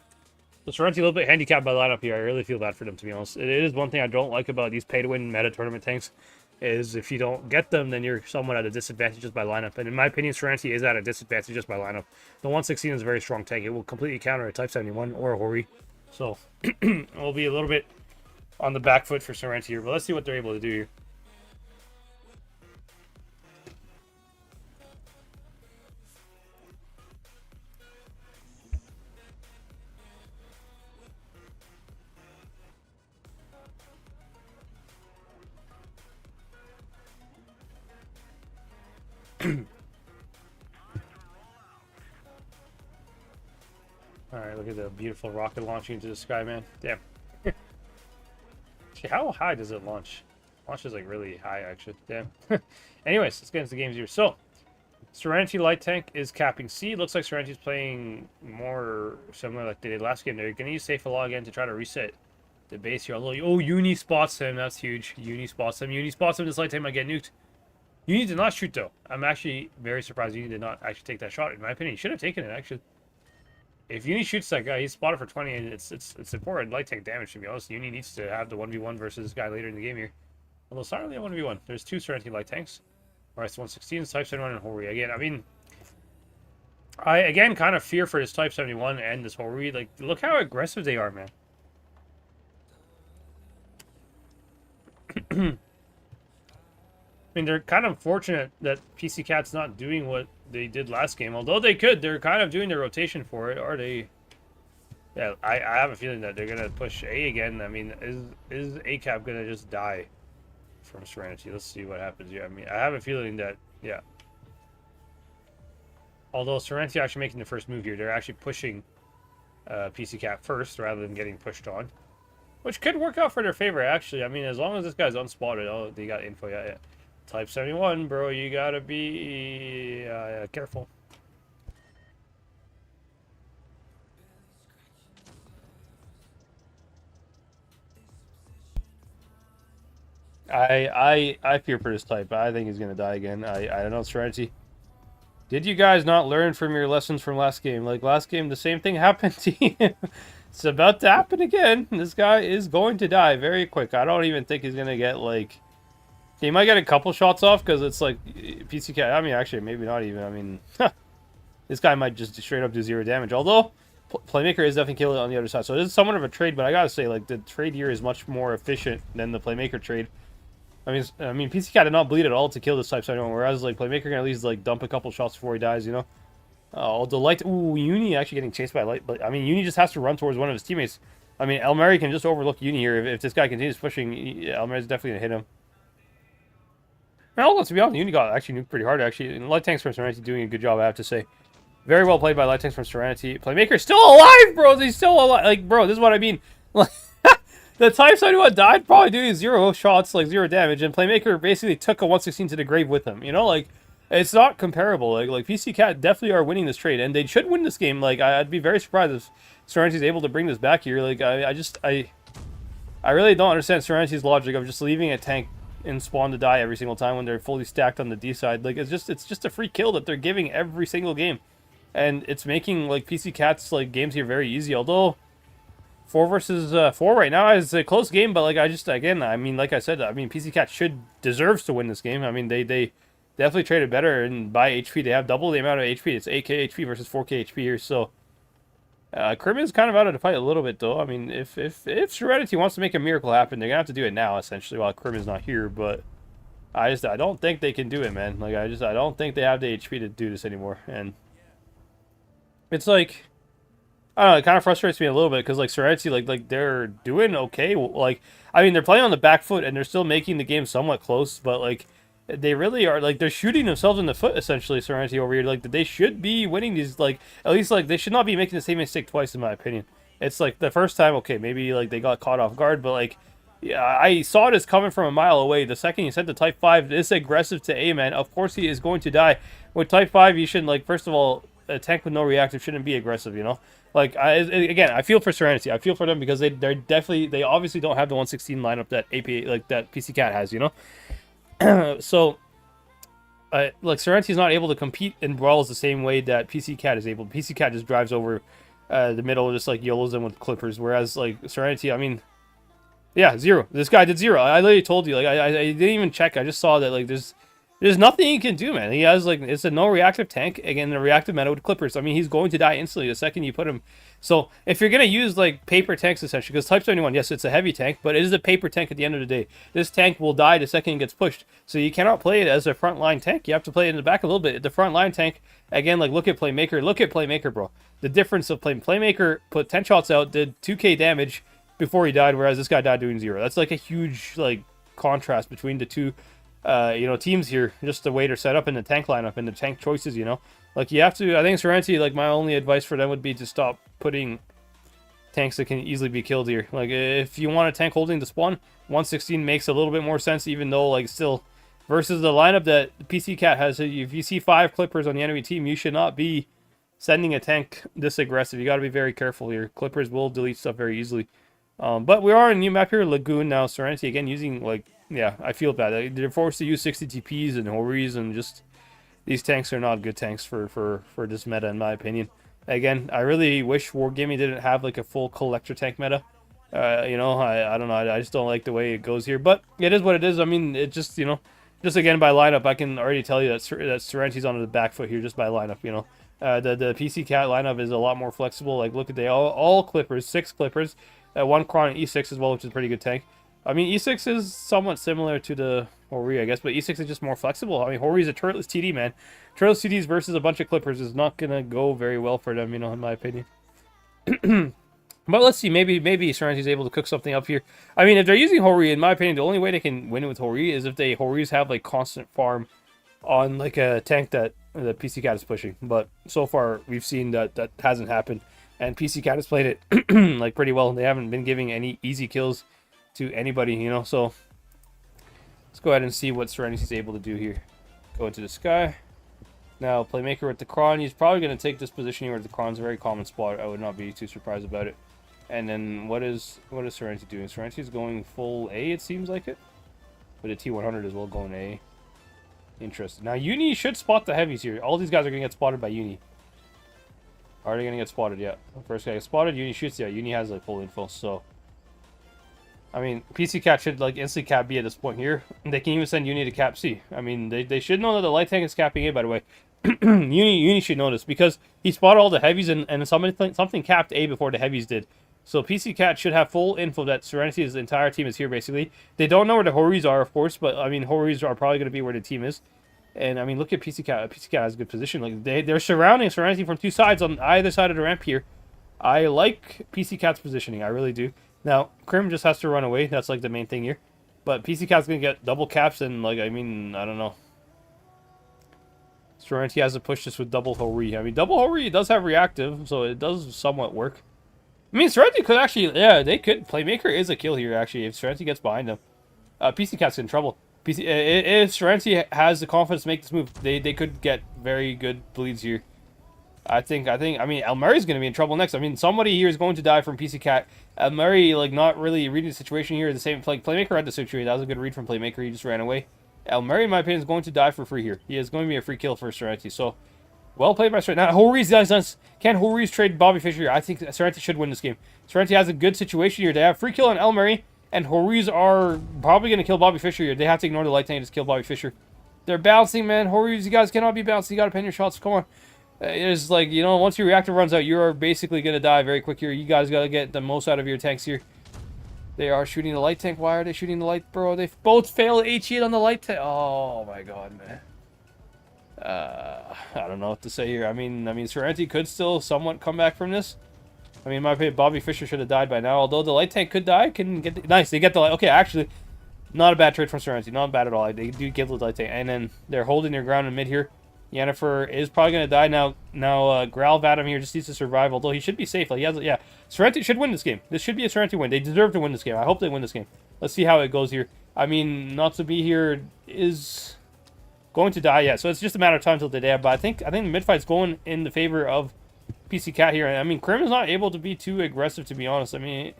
So Serenity a little bit handicapped by lineup here. I really feel bad for them, to be honest. It is one thing I don't like about these pay to win meta tournament tanks, is if you don't get them, then you're somewhat at a disadvantage just by lineup. And in my opinion, Serenity is at a disadvantage just by lineup. The 116 is a very strong tank. It will completely counter a Type 71 or a Hori. So, it will be a little bit on the back foot for Serenity here. But let's see what they're able to do here. Alright, look at the beautiful rocket launching into the sky, man. Damn. How high does it launch? Launches like really high, actually. Damn. Anyways, let's get into the games here. So, Serenity Light Tank is capping C. Looks like Serenity's playing more similar like they did last game. They're going to use Safe Law again to try to reset the base here. Although, oh, Uni spots him. That's huge. Uni spots him. Uni spots him. This Light Tank might get nuked. Uni did not shoot, though. I'm actually very surprised Uni did not actually take that shot. In my opinion, he should have taken it, actually. If Uni shoots that guy, he's spotted for 20, and it's important light tank damage, to be honest. Uni needs to have the 1v1 versus this guy later in the game here. Although it's not really a 1v1. There's 2 Serenity light tanks. Alright, so 116, Type 71, and Hori. Again, I mean, I, again, kind of fear for this Type 71 and this Hori. Like, look how aggressive they are, man. I mean, they're kind of fortunate that PCCAT's not doing what they did last game. Although they could. They're kind of doing their rotation for it. Are they? Yeah, I have a feeling that they're going to push A again. I mean, is AQVA going to just die from Serenity? Let's see what happens here. I mean, I have a feeling that, yeah. Although Serenity actually making the first move here, they're actually pushing PCCAT first rather than getting pushed on. Which could work out for their favor, actually. I mean, as long as this guy's unspotted. Oh, they got info. Yeah, yeah. Type 71, bro. You gotta be careful. I fear for this type. I think he's gonna die again. I don't know, Serenity. Did you guys not learn from your lessons from last game? Like last game, the same thing happened to him. It's about to happen again. This guy is going to die very quick. I don't even think he's gonna get like. He might get a couple shots off because it's like PCCAT. I mean, actually, maybe not even. I mean, this guy might just straight up do 0 damage. Although, Playmaker is definitely killing it on the other side. So it is somewhat of a trade, but I gotta say, like, the trade here is much more efficient than the Playmaker trade. I mean, PCCAT did not bleed at all to kill this Type 71, whereas like Playmaker can at least like dump a couple shots before he dies, you know. Although Light, ooh, Uni actually getting chased by Light, but I mean, Uni just has to run towards one of his teammates. I mean, Elmeri can just overlook Uni here. If this guy continues pushing, Elmeri's definitely gonna hit him. And although, to be honest, Uni got actually nuked pretty hard, actually. And Light Tanks from Serenity doing a good job, I have to say. Very well played by Light Tanks from Serenity. Playmaker's still alive, bro! He's still alive! Like, bro, this is what I mean. Like, the Type 71 died probably doing 0 shots, like 0 damage, and Playmaker basically took a 116 to the grave with him. You know, like, it's not comparable. Like PCCAT definitely are winning this trade, and they should win this game. Like, I'd be very surprised if Serenity's able to bring this back here. Like, I really don't understand Serenity's logic of just leaving a tank in spawn to die every single time when they're fully stacked on the D side. Like, it's just a free kill that they're giving every single game, and it's making like PCCAT's like games here very easy. Although 4 versus 4 right now is a close game, but like I mean, like I said, I mean PCCAT deserves to win this game. I mean they definitely traded better, and by HP they have double the amount of HP. It's 8k HP versus 4k HP here, so. Krim is kind of out of the fight a little bit, though. I mean, if Serenity wants to make a miracle happen, they're gonna have to do it now, essentially, while Krim is not here. But I don't think they can do it, man. Like, I don't think they have the HP to do this anymore. And it's like, I don't know, it kind of frustrates me a little bit because like Serenity, like they're doing okay. Like, I mean, they're playing on the back foot and they're still making the game somewhat close, but like. They really are, like, they're shooting themselves in the foot, essentially, Serenity over here. Like, they should be winning these, like, at least, like, they should not be making the same mistake twice, in my opinion. It's, like, the first time, okay, maybe, like, they got caught off guard, but, like, yeah, I saw this coming from a mile away. The second you said the Type 5 is aggressive to A, man, of course he is going to die. With Type 5, you shouldn't, like, first of all, a tank with no reactive shouldn't be aggressive, you know? Like, again, I feel for Serenity. I feel for them because they obviously don't have the 116 lineup that that PCCAT has, you know? So, like, Serenity's not able to compete in brawls the same way that PCCAT is able. PCCAT just drives over the middle, just, like, YOLOs them with clippers, whereas, like, Serenity, I mean, yeah, 0. This guy did 0. I literally told you, like, I didn't even check. I just saw that, like, there's nothing he can do, man. He has, like, it's a no-reactive tank, again, a reactive meta with clippers. I mean, he's going to die instantly the second you put him. So, if you're going to use, like, paper tanks, essentially, because Type 71, yes, it's a heavy tank, but it is a paper tank at the end of the day. This tank will die the second it gets pushed. So, you cannot play it as a frontline tank. You have to play it in the back a little bit. The frontline tank, again, like, look at Playmaker. Look at Playmaker, bro. The difference of Playmaker put 10 shots out, did 2k damage before he died, whereas this guy died doing 0. That's, like, a huge, like, contrast between the two teams here, just the way they're set up in the tank lineup and the tank choices, you know. Like, you have to, I think Serenity, like, my only advice for them would be to stop putting tanks that can easily be killed here. Like, if you want a tank holding the spawn, 116 makes a little bit more sense, even though, like, still, versus the lineup that PCCAT has, if you see 5 clippers on the enemy team, you should not be sending a tank this aggressive. You got to be very careful here. Clippers will delete stuff very easily. But we are in a new map here, Lagoon now. Serenity, again, using, like, yeah, I feel bad. They're forced to use 60 TPs and Horis, and just these tanks are not good tanks for this meta, in my opinion. Again, I really wish Wargaming didn't have like a full collector tank meta. You know, I don't know. I just don't like the way it goes here, but it is what it is. I mean, it just, you know, just again by lineup, I can already tell you that Serenity's on the back foot here just by lineup. You know, the PCCAT lineup is a lot more flexible. Like, look at all clippers, 6 clippers, 1 Kron and E6 as well, which is a pretty good tank. I mean, E6 is somewhat similar to the Hori, I guess, but E6 is just more flexible. I mean, Hori is a turretless TD, man. Turretless TDs versus a bunch of clippers is not going to go very well for them, you know, in my opinion. But let's see, maybe Serenity's able to cook something up here. I mean, if they're using Hori, in my opinion, the only way they can win with Hori is if they Horis have, like, constant farm on, like, a tank that the PCCAT is pushing. But so far, we've seen that hasn't happened. And PCCAT has played it, like, pretty well. They haven't been giving any easy kills to anybody, you know, so let's go ahead and see what Serenity's able to do here. Go into the sky. Now, Playmaker with the Kron. He's probably going to take this position here with the Kron's a very common spot. I would not be too surprised about it. And then what is Serenity doing? Serenity's going full A, it seems like it. But a T100 as well going A. Interesting. Now, Uni should spot the heavies here. All these guys are going to get spotted by Uni. Are they going to get spotted? Yeah. First guy gets spotted, Uni shoots. Yeah, Uni has, like, full info, so I mean, PCCAT should, like, instantly cap B at this point here. They can even send Uni to cap C. I mean, they should know that the light tank is capping A, by the way. Uni should know this, because he spotted all the heavies and something capped A before the heavies did. So PCCAT should have full info that Serenity's entire team is here, basically. They don't know where the Horis are, of course, but, I mean, Horis are probably going to be where the team is. And, I mean, look at PCCAT. PCCAT has a good position. Like, they're surrounding Serenity from two sides on either side of the ramp here. I like PCCAT's positioning. I really do. Now, Crim just has to run away. That's, like, the main thing here. But PCCAT's going to get double caps and, like, I mean, I don't know. Serenity has to push this with double Hori. I mean, double Hori does have reactive, so it does somewhat work. I mean, Serenity could actually, yeah, they could. Playmaker is a kill here, actually, if Serenity gets behind them. PCCAT's in trouble. If Serenity has the confidence to make this move, they could get very good bleeds here. I mean, Elmeri's going to be in trouble next. I mean, somebody here is going to die from PCCAT. Elmeri, like, not really reading the situation here. The same, like, Playmaker had the situation. That was a good read from Playmaker. He just ran away. Elmeri, in my opinion, is going to die for free here. He is going to be a free kill for Serenity, so... Well played by Serenity. Now, Hori's does. Can Hori's trade Bobby Fischer here? I think Serenity should win this game. Serenity has a good situation here. They have free kill on Elmeri, and Hori's are probably going to kill Bobby Fischer here. They have to ignore the light tank and just kill Bobby Fischer. They're bouncing, man. Hori's, you guys cannot be bouncing. You got to pen your shots. Come on. It's like, you know, once your reactor runs out, you're basically going to die very quick here. You guys got to get the most out of your tanks here. They are shooting the light tank. Why are they shooting the light, bro? They both failed HE on the light tank. Oh, my God, man. I don't know what to say here. I mean, Serenity could still somewhat come back from this. I mean, in my opinion, Bobby Fischer should have died by now. Although the light tank could die, nice. They get the light. Okay, actually, not a bad trade from Serenity. Not bad at all. They do give the light tank, and then they're holding their ground in mid here. Yennefer is probably gonna die now. Growl Vadim here just needs to survive. Although he should be safe. Like yeah. Serenity should win this game. This should be a Serenity win. They deserve to win this game. I hope they win this game. Let's see how it goes here. I mean, not to be here is going to die, yeah. So it's just a matter of time until they die. But I think the mid fight's going in the favor of PCCAT here. I mean, Crim is not able to be too aggressive, to be honest. I mean,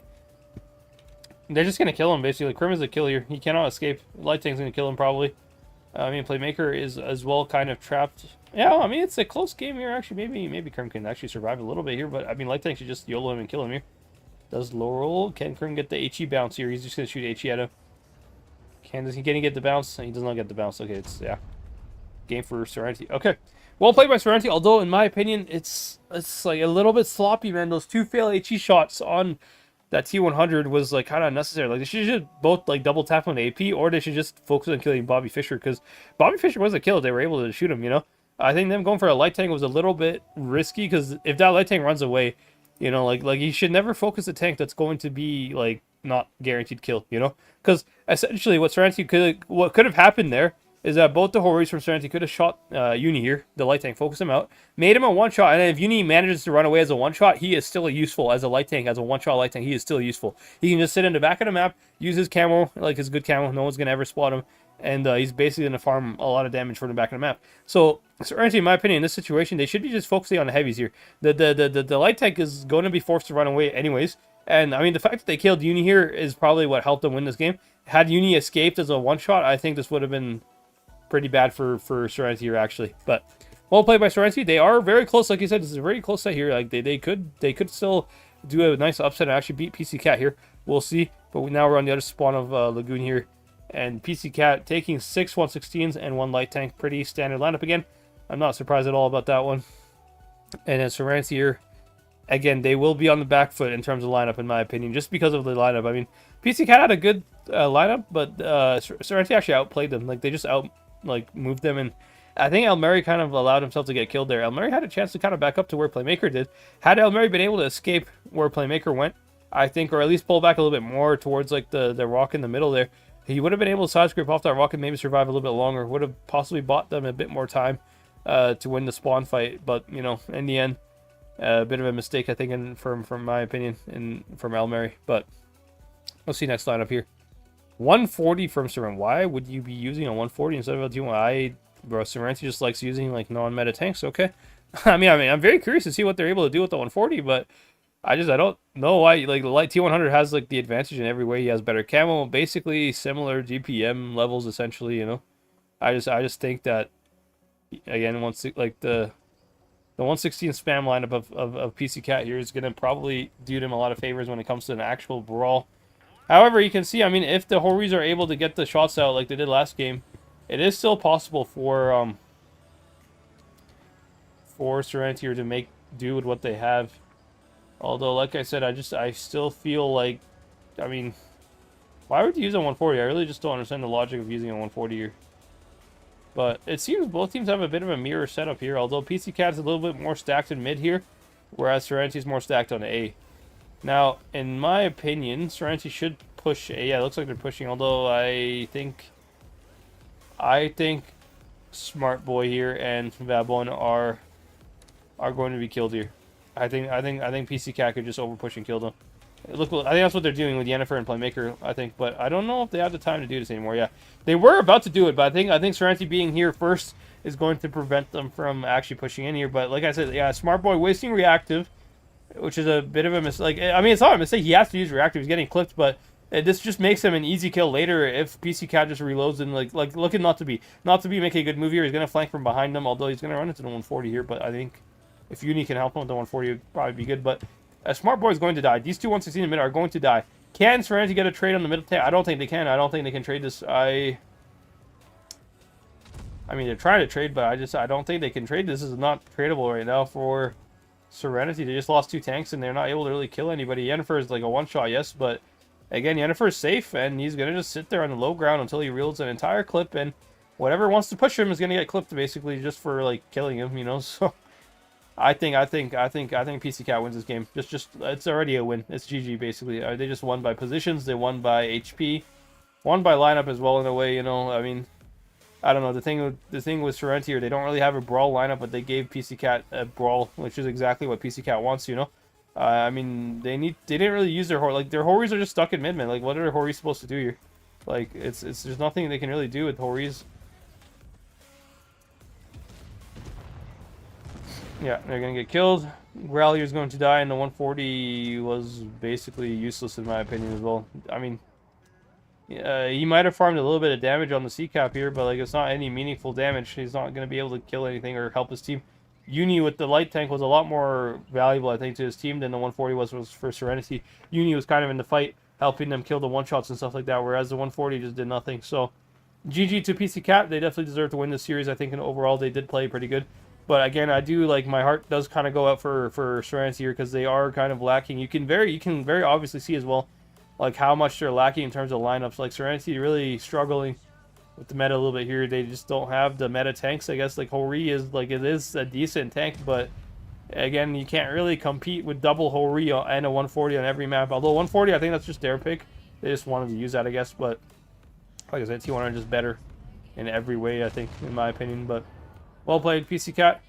they're just gonna kill him basically. Crim is a kill here. He cannot escape. Light Tank's gonna kill him probably. I mean, Playmaker is as well kind of trapped. Yeah, I mean, it's a close game here. Actually, maybe Crim can actually survive a little bit here. But I mean, Light Tank should just YOLO him and kill him here. Does Laurel? Can Crim get the HE bounce here? He's just gonna shoot HE at him. Does he get the bounce? He does not get the bounce. Okay, it's yeah. Game for Serenity. Okay. Well played by Serenity, although in my opinion it's like a little bit sloppy, man. Those two fail HE shots on that T100 was like kind of unnecessary. Like they should just both like double tap on the AP, or they should just focus on killing Bobby Fischer, because Bobby Fischer was a kill. They were able to shoot him, you know. I think them going for a light tank was a little bit risky, because if that light tank runs away, you know, like you should never focus a tank that's going to be like not guaranteed kill, you know, because essentially what could have happened there is that both the Horis from Serenity could have shot Uni here, the light tank, focus him out, made him a one-shot, and then if Uni manages to run away as a one-shot, he is still useful as a light tank, as a one-shot light tank, he is still useful. He can just sit in the back of the map, use his camo, like his good camo, no one's going to ever spot him, and he's basically going to farm a lot of damage from the back of the map. So, Serenity, in my opinion, in this situation, they should be just focusing on the heavies here. The light tank is going to be forced to run away anyways, and I mean, the fact that they killed Uni here is probably what helped them win this game. Had Uni escaped as a one-shot, I think this would have been pretty bad for Serenity here, actually. But well played by Serenity. They are very close, like you said. This is a very close set here. Like they could still do a nice upset and actually beat PCCAT here. We'll see. But now we're on the other spawn of Lagoon here, and PCCAT taking 6 116s and 1 light tank. Pretty standard lineup again. I'm not surprised at all about that one. And then Serenity here, again, they will be on the back foot in terms of lineup, in my opinion, just because of the lineup. I mean, PCCAT had a good lineup, but Serenity actually outplayed them. Like they just moved them, and I think Elmeri kind of allowed himself to get killed there. Elmeri had a chance to kind of back up to where Playmaker did. Had Elmeri been able to escape where Playmaker went, I think, or at least pull back a little bit more towards like the rock in the middle there, he would have been able to side scrape off that rock and maybe survive a little bit longer. Would have possibly bought them a bit more time to win the spawn fight. But you know, in the end, a bit of a mistake, I think, from my opinion, from Elmeri. But let's see next lineup here. 140 from Seren. Why would you be using a 140 instead of a T1? Bro, Serenity just likes using like non-meta tanks. Okay, I mean, I'm very curious to see what they're able to do with the 140, but I don't know why. Like the light T100 has like the advantage in every way. He has better camo, basically similar GPM levels, essentially. You know, I just think that again, once like the 116 spam lineup of PCCAT here is gonna probably do them a lot of favors when it comes to an actual brawl. However, you can see, I mean, if the Horis are able to get the shots out like they did last game, it is still possible for Serenity to make do with what they have. Although, like I said, I still feel like, I mean, why would you use a 140? I really just don't understand the logic of using a 140 here. But it seems both teams have a bit of a mirror setup here, although PCCAT is a little bit more stacked in mid here, whereas Serenity is more stacked on A. Now, in my opinion, Serenity should push A. Yeah, it looks like they're pushing, although I think Smart Boy here and Vabon are going to be killed here. I think PCCAT could just over push and kill them. Look, I think that's what they're doing with Yennefer and Playmaker, I think, but I don't know if they have the time to do this anymore. Yeah, they were about to do it, but I think Serenity being here first is going to prevent them from actually pushing in here. But like I said, yeah, Smart Boy wasting reactive, which is a bit of a mistake. Like, I mean, it's not a mistake. He has to use reactive. He's getting clipped, but this just makes him an easy kill later if PCCAT just reloads and like looking not to be making a good move here. He's gonna flank from behind them, although he's gonna run into the 140 here. But I think if Uni can help him with the 140, it'd probably be good. But Smart Boy is going to die. These two 116 in mid are going to die. Can Serenity get a trade on the middle tank? I don't think they can. I don't think they can trade this. I mean, they're trying to trade, but I don't think they can trade. This is not tradable right now for Serenity. They just lost two tanks, and they're not able to really kill anybody. Yennefer is like a one-shot, yes, but again, Yennefer is safe, and he's going to just sit there on the low ground until he reels an entire clip, and whatever wants to push him is going to get clipped, basically, just for, like, killing him, you know, so I think PCCAT wins this game. Just it's already a win. It's GG, basically. They just won by positions, they won by HP, won by lineup as well, in a way, you know. I mean, I don't know, the thing with Serenity here, they don't really have a brawl lineup, but they gave PCCAT a brawl, which is exactly what PCCAT wants, you know. I mean, they didn't really use their their Horis are just stuck in mid, man. Like, what are their Horis supposed to do here? Like, there's nothing they can really do with Horis. Yeah, they're gonna get killed. Growlier's is going to die, and the 140 was basically useless in my opinion as well. I mean, he might have farmed a little bit of damage on the C cap here, but like, it's not any meaningful damage. He's not gonna be able to kill anything or help his team. Uni with the light tank was a lot more valuable, I think, to his team than the 140 was for Serenity. Uni was kind of in the fight, helping them kill the one-shots and stuff like that, whereas the 140 just did nothing. So, GG to PCCAT. They definitely deserve to win this series. I think, and overall, they did play pretty good. But again, I do, like, my heart does kind of go out for Serenity here, because they are kind of lacking. You can very obviously see as well, like, how much they're lacking in terms of lineups. Like, Serenity really struggling with the meta a little bit here. They just don't have the meta tanks, I guess. Like, Hori is, like, it is a decent tank, but again, you can't really compete with double Hori and a 140 on every map. Although 140, I think that's just their pick. They just wanted to use that, I guess. But like I said, T1 are just better in every way, I think, in my opinion. But well played, PCCAT.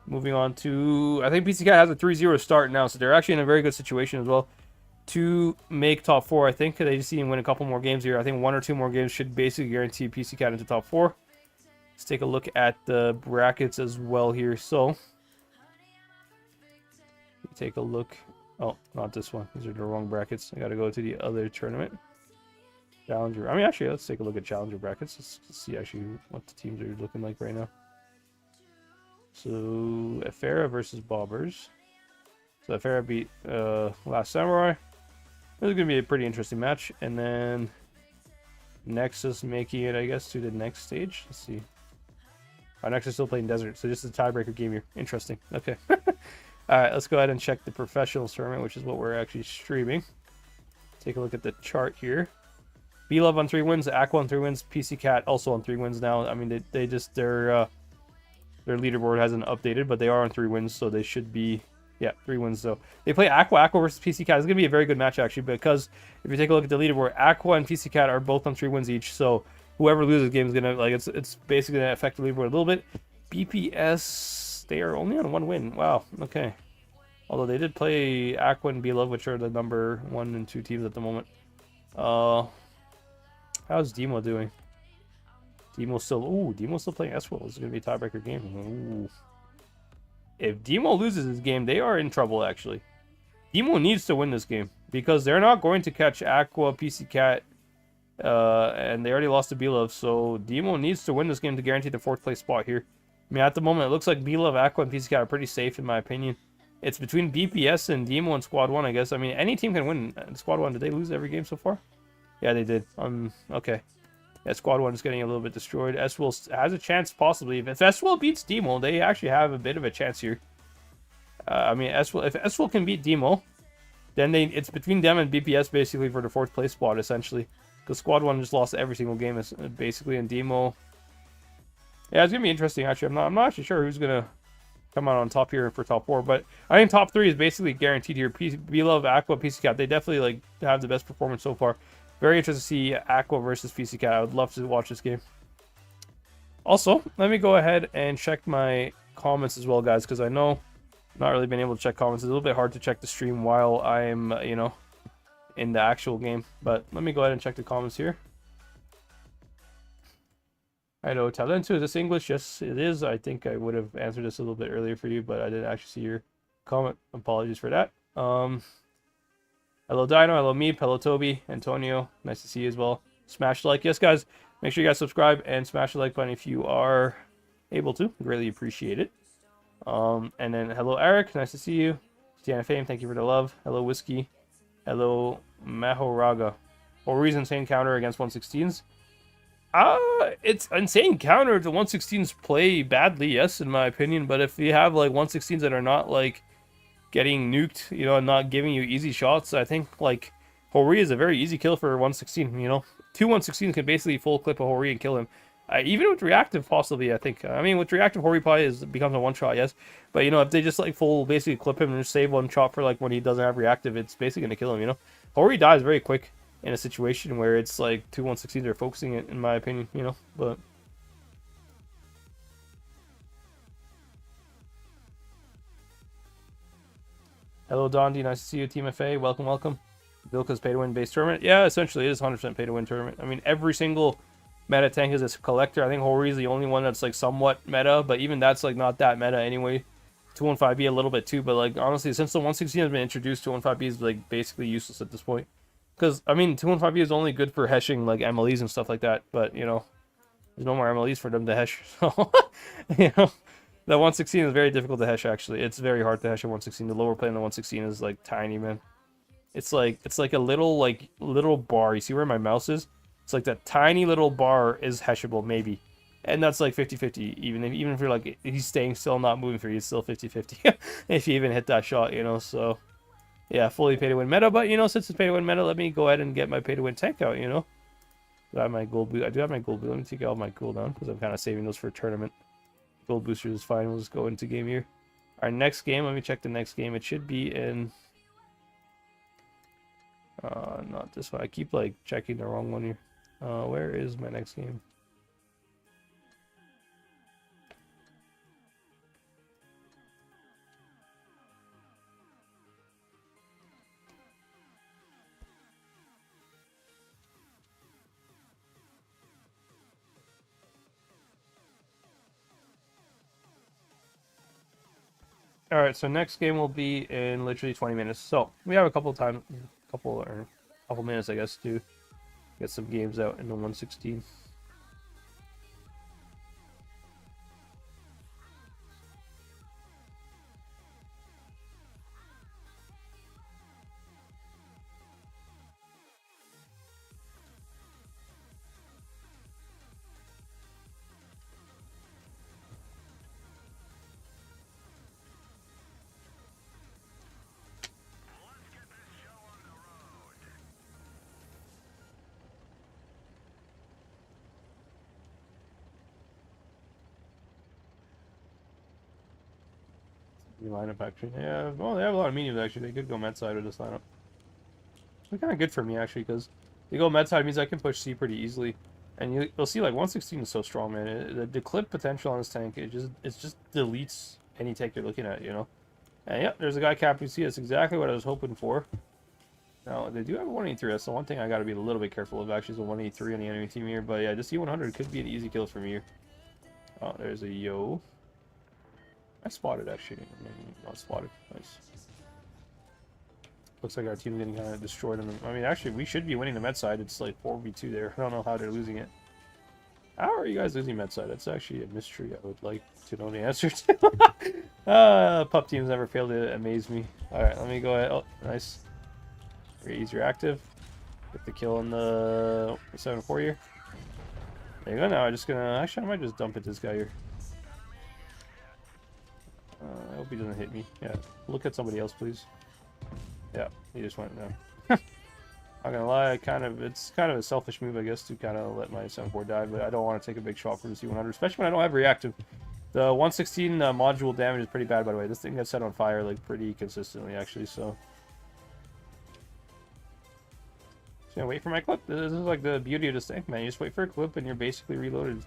Moving on to, I think PCCAT has a 3-0 start now, so they're actually in a very good situation as well to make top 4. I think they just need to win a couple more games here. I think 1 or 2 more games should basically guarantee PCCAT into top 4. Let's take a look at the brackets as well here. So, take a look. Oh, not this one. These are the wrong brackets. I got to go to the other tournament. Challenger. I mean, actually, let's take a look at Challenger brackets. Let's see actually what the teams are looking like right now. So, Afera versus Bobbers. So, Afera beat Last Samurai. This is going to be a pretty interesting match. And then Nexus making it, I guess, to the next stage. Let's see. Oh, Nexus still playing Desert, so just a tiebreaker game here. Interesting. Okay. Alright, let's go ahead and check the Professionals tournament, which is what we're actually streaming. Take a look at the chart here. B-Love on 3 wins, AQVA on 3 wins, PCCAT also on 3 wins now. I mean, they just, their leaderboard hasn't updated, but they are on 3 wins, so they should be, yeah, 3 wins. So they play AQVA versus PCCAT. It's going to be a very good match, actually, because if you take a look at the leaderboard, AQVA and PCCAT are both on 3 wins each, so whoever loses the game is going to, like, it's basically going to affect the leaderboard a little bit. BPS, they are only on 1 win. Wow, okay. Although they did play AQVA and B-Love, which are the number 1 and 2 teams at the moment. How's Demo doing? Demo's still playing S-Will. This is going to be a tiebreaker game. Ooh. If Demo loses this game, they are in trouble, actually. Demo needs to win this game, because they're not going to catch AQVA, PCCAT, and they already lost to B-Love, so Demo needs to win this game to guarantee the 4th place spot here. I mean, at the moment, it looks like B-Love, AQVA, and PCCAT are pretty safe, in my opinion. It's between BPS and Demo and Squad 1, I guess. I mean, any team can win. Squad 1, did they lose every game so far? Yeah, they did. Okay. Yeah, Squad 1 is getting a little bit destroyed. S-Will has a chance, possibly. If S-Will beats Demo, they actually have a bit of a chance here. I mean, if S-Will can beat Demo, then it's between them and BPS basically for the 4th place spot essentially. Because Squad 1 just lost every single game basically, and Demo. Yeah, it's gonna be interesting actually. I'm not actually sure who's gonna come out on top here for top 4, but I think top 3 is basically guaranteed here. B-Love, AQVA, PCCAT, they definitely like have the best performance so far. Very interested to see AQVA versus PCCAT. I would love to watch this game. Also, let me go ahead and check my comments as well, guys, because I know I've not really been able to check comments. It's a little bit hard to check the stream while I'm, you know, in the actual game. But let me go ahead and check the comments here. I know Talento, is this English? Yes, it is. I think I would have answered this a little bit earlier for you, but I didn't actually see your comment. Apologies for that. Hello Dino, hello Meep, hello Toby, Antonio. Nice to see you as well. Smash the like. Yes, guys, make sure you guys subscribe and smash the like button if you are able to. Greatly appreciate it. And then hello Eric, nice to see you. Stiana Fame, thank you for the love. Hello Whiskey. Hello Mahoraga. Hori's insane counter against 116s. It's insane counter. The 116s play badly, yes, in my opinion. But if you have like 116s that are not like getting nuked, you know, and not giving you easy shots, I think like Hori is a very easy kill for 116. You know, 2 116s can basically full clip a Hori and kill him. Even with reactive, possibly, I think. I mean, with reactive, Hori probably becomes a one shot, yes. But you know, if they just like full basically clip him and just save one shot for like when he doesn't have reactive, it's basically gonna kill him. You know, Hori dies very quick in a situation where it's like 2 116s are focusing it, in my opinion, you know, but hello Dondi, nice to see you. Team FA, welcome. Vilka's pay to win base tournament. Yeah, essentially it is 100% pay to win tournament. I mean, every single meta tank is a collector. I think Hori is the only one that's like somewhat meta, but even that's like not that meta anyway. 215B a little bit too, but like honestly, since the 116 has been introduced, 215B is like basically useless at this point. Because, I mean, 215B is only good for heshing, like, MLEs and stuff like that. But, you know, there's no more MLEs for them to hesh. So, you know, the 116 is very difficult to hesh, actually. It's very hard to hesh a 116. The lower plane of the 116 is, like, tiny, man. It's like a little bar. You see where my mouse is? It's like that tiny little bar is heshable, maybe. And that's, like, 50-50. Even if you're, like, he's staying still, not moving for you, it's still 50-50. If you even hit that shot, you know, so... Yeah, fully pay to win meta, but you know, since it's pay to win meta, let me go ahead and get my pay to win tank out, you know. I have my gold boot. I do have my gold boot. Let me take out my cooldown because I'm kind of saving those for a tournament. Gold boosters is fine. We'll just go into game here. Our next game, let me check the next game. It should be in not this one. I keep like checking the wrong one here. Where is my next game? All right, so next game will be in literally 20 minutes. So we have a couple minutes, I guess, to get some games out in the 116. Lineup actually, yeah. Well, they have a lot of mediums actually. They could go med side with this lineup. It's kind of good for me actually because they go med side means I can push C pretty easily, and you'll see like 116 is so strong, man. The clip potential on this tank it just deletes any tank you're looking at, you know. And yeah, there's a guy capping C. That's exactly what I was hoping for. Now they do have a 183. That's the one thing I got to be a little bit careful of. Actually, is a 183 on the enemy team here. But yeah, the C100 could be an easy kill for me here. Oh, there's a yo. I spotted actually. Not spotted. Nice. Looks like our team's getting kind of destroyed. I mean, actually, we should be winning the med side. It's like 4v2 there. I don't know how they're losing it. How are you guys losing med side? That's actually a mystery I would like to know the answer to. Pup teams never fail to amaze me. Alright, let me go ahead. Oh, nice. Very easy active. Get the kill on the 7-4 here. There you go. Now I'm just gonna... Actually, I might just dump it this guy here. I hope he doesn't hit me. Yeah, look at somebody else, please. Yeah, he just went down. Not gonna lie, it's kind of a selfish move, I guess, to kind of let my 7-4 die, but I don't want to take a big shot for the C100, especially when I don't have reactive. The 116 module damage is pretty bad, by the way. This thing gets set on fire like pretty consistently, actually. So, just gonna wait for my clip. This is like the beauty of this thing, man. You just wait for a clip, and you're basically reloaded.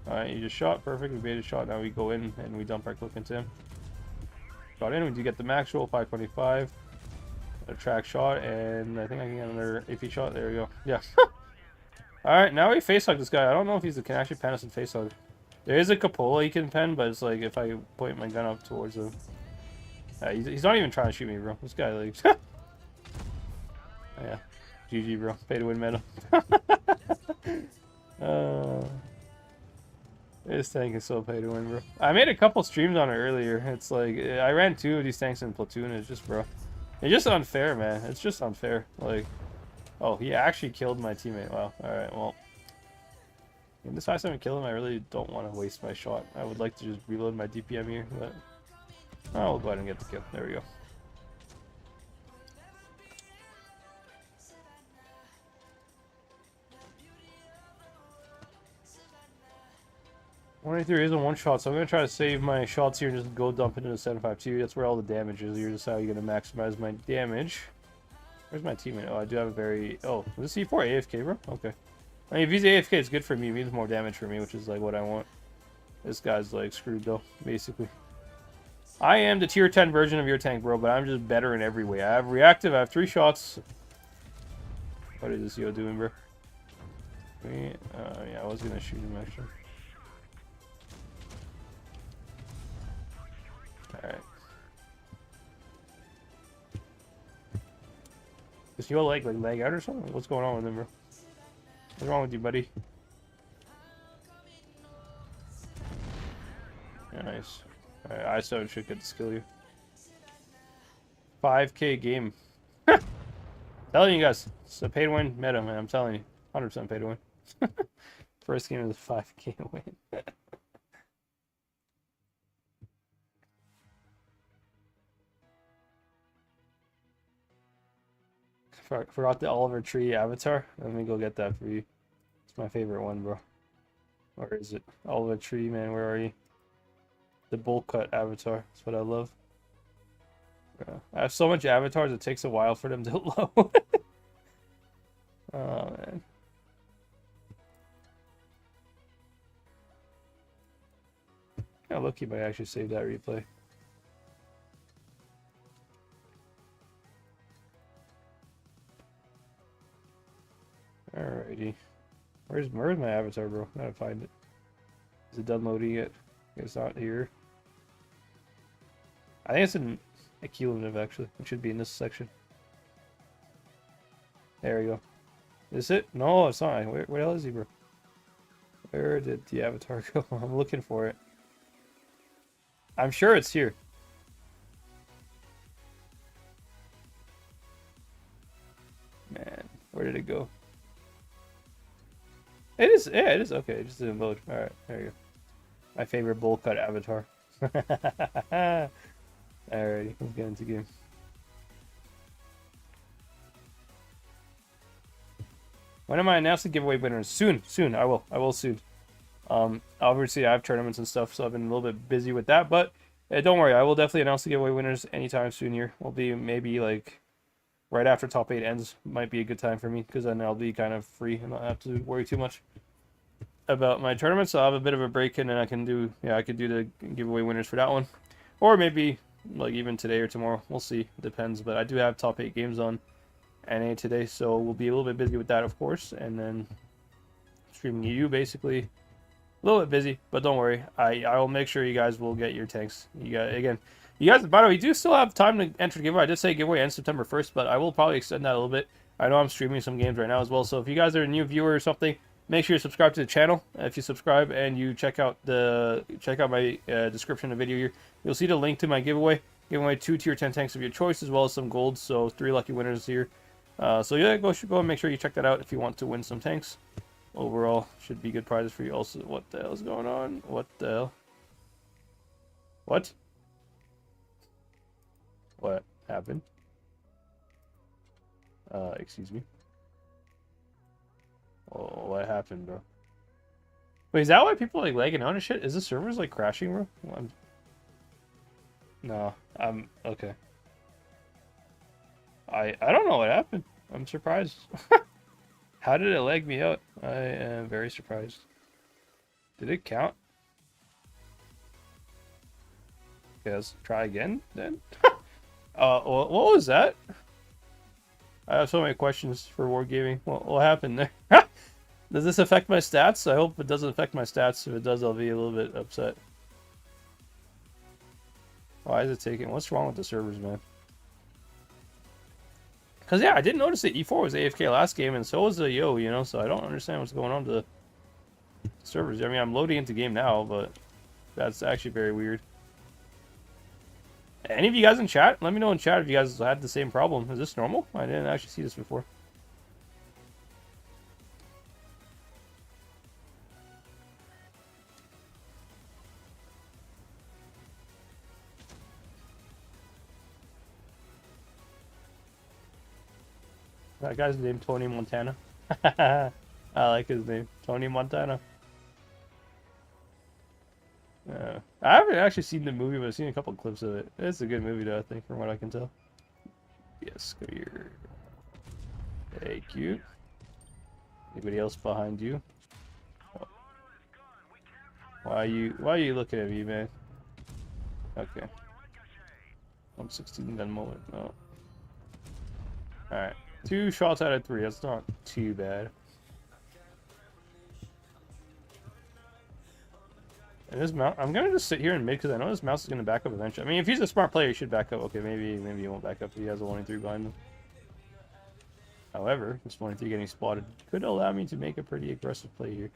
All right, you just shot, perfect. We made a shot. Now we go in and we dump our clip into him. Shot in. We do get the max roll, 525. A track shot, and I think I can get another AP shot. There we go. Yeah. Alright, now we face hug this guy. I don't know if he can actually pen us and face hug. There is a cupola he can pen, but it's like if I point my gun up towards him. He's not even trying to shoot me, bro. This guy, like. Yeah. GG, bro. Pay to win medal. This tank is so pay to win, bro. I made a couple streams on it earlier. It's like, I ran 2 of these tanks in platoon. It's just, bro. It's just unfair, man. It's just unfair. Like, oh, he actually killed my teammate. Wow. Alright, well. In this 5-7 kill him, I really don't want to waste my shot. I would like to just reload my DPM here, but... Oh, we'll go ahead and get the kill. There we go. .183 is a one-shot, so I'm going to try to save my shots here and just go dump into the 7.52. That's where all the damage is. Here's just how you're going to maximize my damage. Where's my teammate? Oh, I do have a very... Oh, is this C4 AFK, bro? Okay. I mean, if he's AFK, it's good for me. It means more damage for me, which is, like, what I want. This guy's, like, screwed, though, basically. I am the tier 10 version of your tank, bro, but I'm just better in every way. I have reactive. I have 3 shots. What is this yo doing, bro? Yeah, I was going to shoot him, actually. Alright. Does your leg like lag out or something? What's going on with him, bro? What's wrong with you, buddy? Yeah, nice. Alright, I7 should get to skill you. 5K game. Telling you guys, it's a pay to win meta, man. I'm telling you. 100% pay to win. First game is a 5K win. Forgot the Oliver Tree avatar. Let me go get that for you. It's my favorite one, bro. Where is it? Oliver Tree, man. Where are you? The bowl cut avatar. That's what I love. Bro, I have so much avatars. It takes a while for them to load. Oh man. Yeah, lucky might actually save that replay. Alrighty. Where's my avatar, bro? I gotta find it. Is it done loading yet? It's not here. I think it's in AQVA, actually. It should be in this section. There we go. Is it? No, it's not. Where the hell is he, bro? Where did the avatar go? I'm looking for it. I'm sure it's here. Man, where did it go? It is, yeah, it is. Okay, it just didn't load. Alright, there you go. My favorite bowl cut avatar. Alrighty, let's get into game. When am I announcing giveaway winners? Soon, soon. I will soon. Obviously I have tournaments and stuff, so I've been a little bit busy with that, but don't worry, I will definitely announce the giveaway winners anytime soon here. Will be maybe like right after top 8 ends. Might be a good time for me, because then I'll be kind of free and not have to worry too much about my tournament. So I'll have a bit of a break, and then I can do, I could do the giveaway winners for that one, or maybe like even today or tomorrow. We'll see. It depends. But I do have top 8 games on NA today, so we'll be a little bit busy with that, of course, and then streaming EU basically. A little bit busy, but don't worry. I will make sure you guys will get your tanks. You guys, by the way, you do still have time to enter the giveaway. I did say giveaway ends September 1st, but I will probably extend that a little bit. I know I'm streaming some games right now as well, so if you guys are a new viewer or something, make sure you subscribe to the channel. If you subscribe and you check out my description of the video here, you'll see the link to my giveaway. Giving away 2 tier 10 tanks of your choice, as well as some golds, so 3 lucky winners here. So yeah, go and make sure you check that out if you want to win some tanks. Overall, should be good prizes for you. Also, what the hell is going on? What the hell? What? What? happened? Excuse me. Oh, what happened, bro? Wait, is that why people like lagging out and shit? Is the servers like crashing, bro? No, I'm okay. I don't know what happened. I'm surprised. How did it lag me out? I am very surprised. Did it count? Okay, let's try again then. What was that? I have so many questions for Wargaming. What happened there? Does this affect my stats? I hope it doesn't affect my stats. If it does, I'll be a little bit upset. Why is it taking? What's wrong with the servers, man? Because, yeah, I didn't notice that E4 was AFK last game, and so was the Yo, you know, so I don't understand what's going on to the servers. I mean, I'm loading into game now, but that's actually very weird. Any of you guys in chat? Let me know in chat if you guys had the same problem. Is this normal? I didn't actually see this before. That guy's named Tony Montana. I like his name, Tony Montana. I haven't actually seen the movie, but I've seen a couple clips of it. It's a good movie, though, I think, from what I can tell. Yes, go here. Hey, cute. Anybody else behind you? Oh. Why are you looking at me, man? Okay. I'm 16 gun moment. No. Alright. 2 shots out of 3. That's not too bad. And this mount, I'm gonna just sit here in mid because I know this mouse is gonna back up eventually. I mean, if he's a smart player, he should back up. Okay, maybe he won't back up if he has a 1-3 behind him. However, this 1-3 getting spotted could allow me to make a pretty aggressive play here.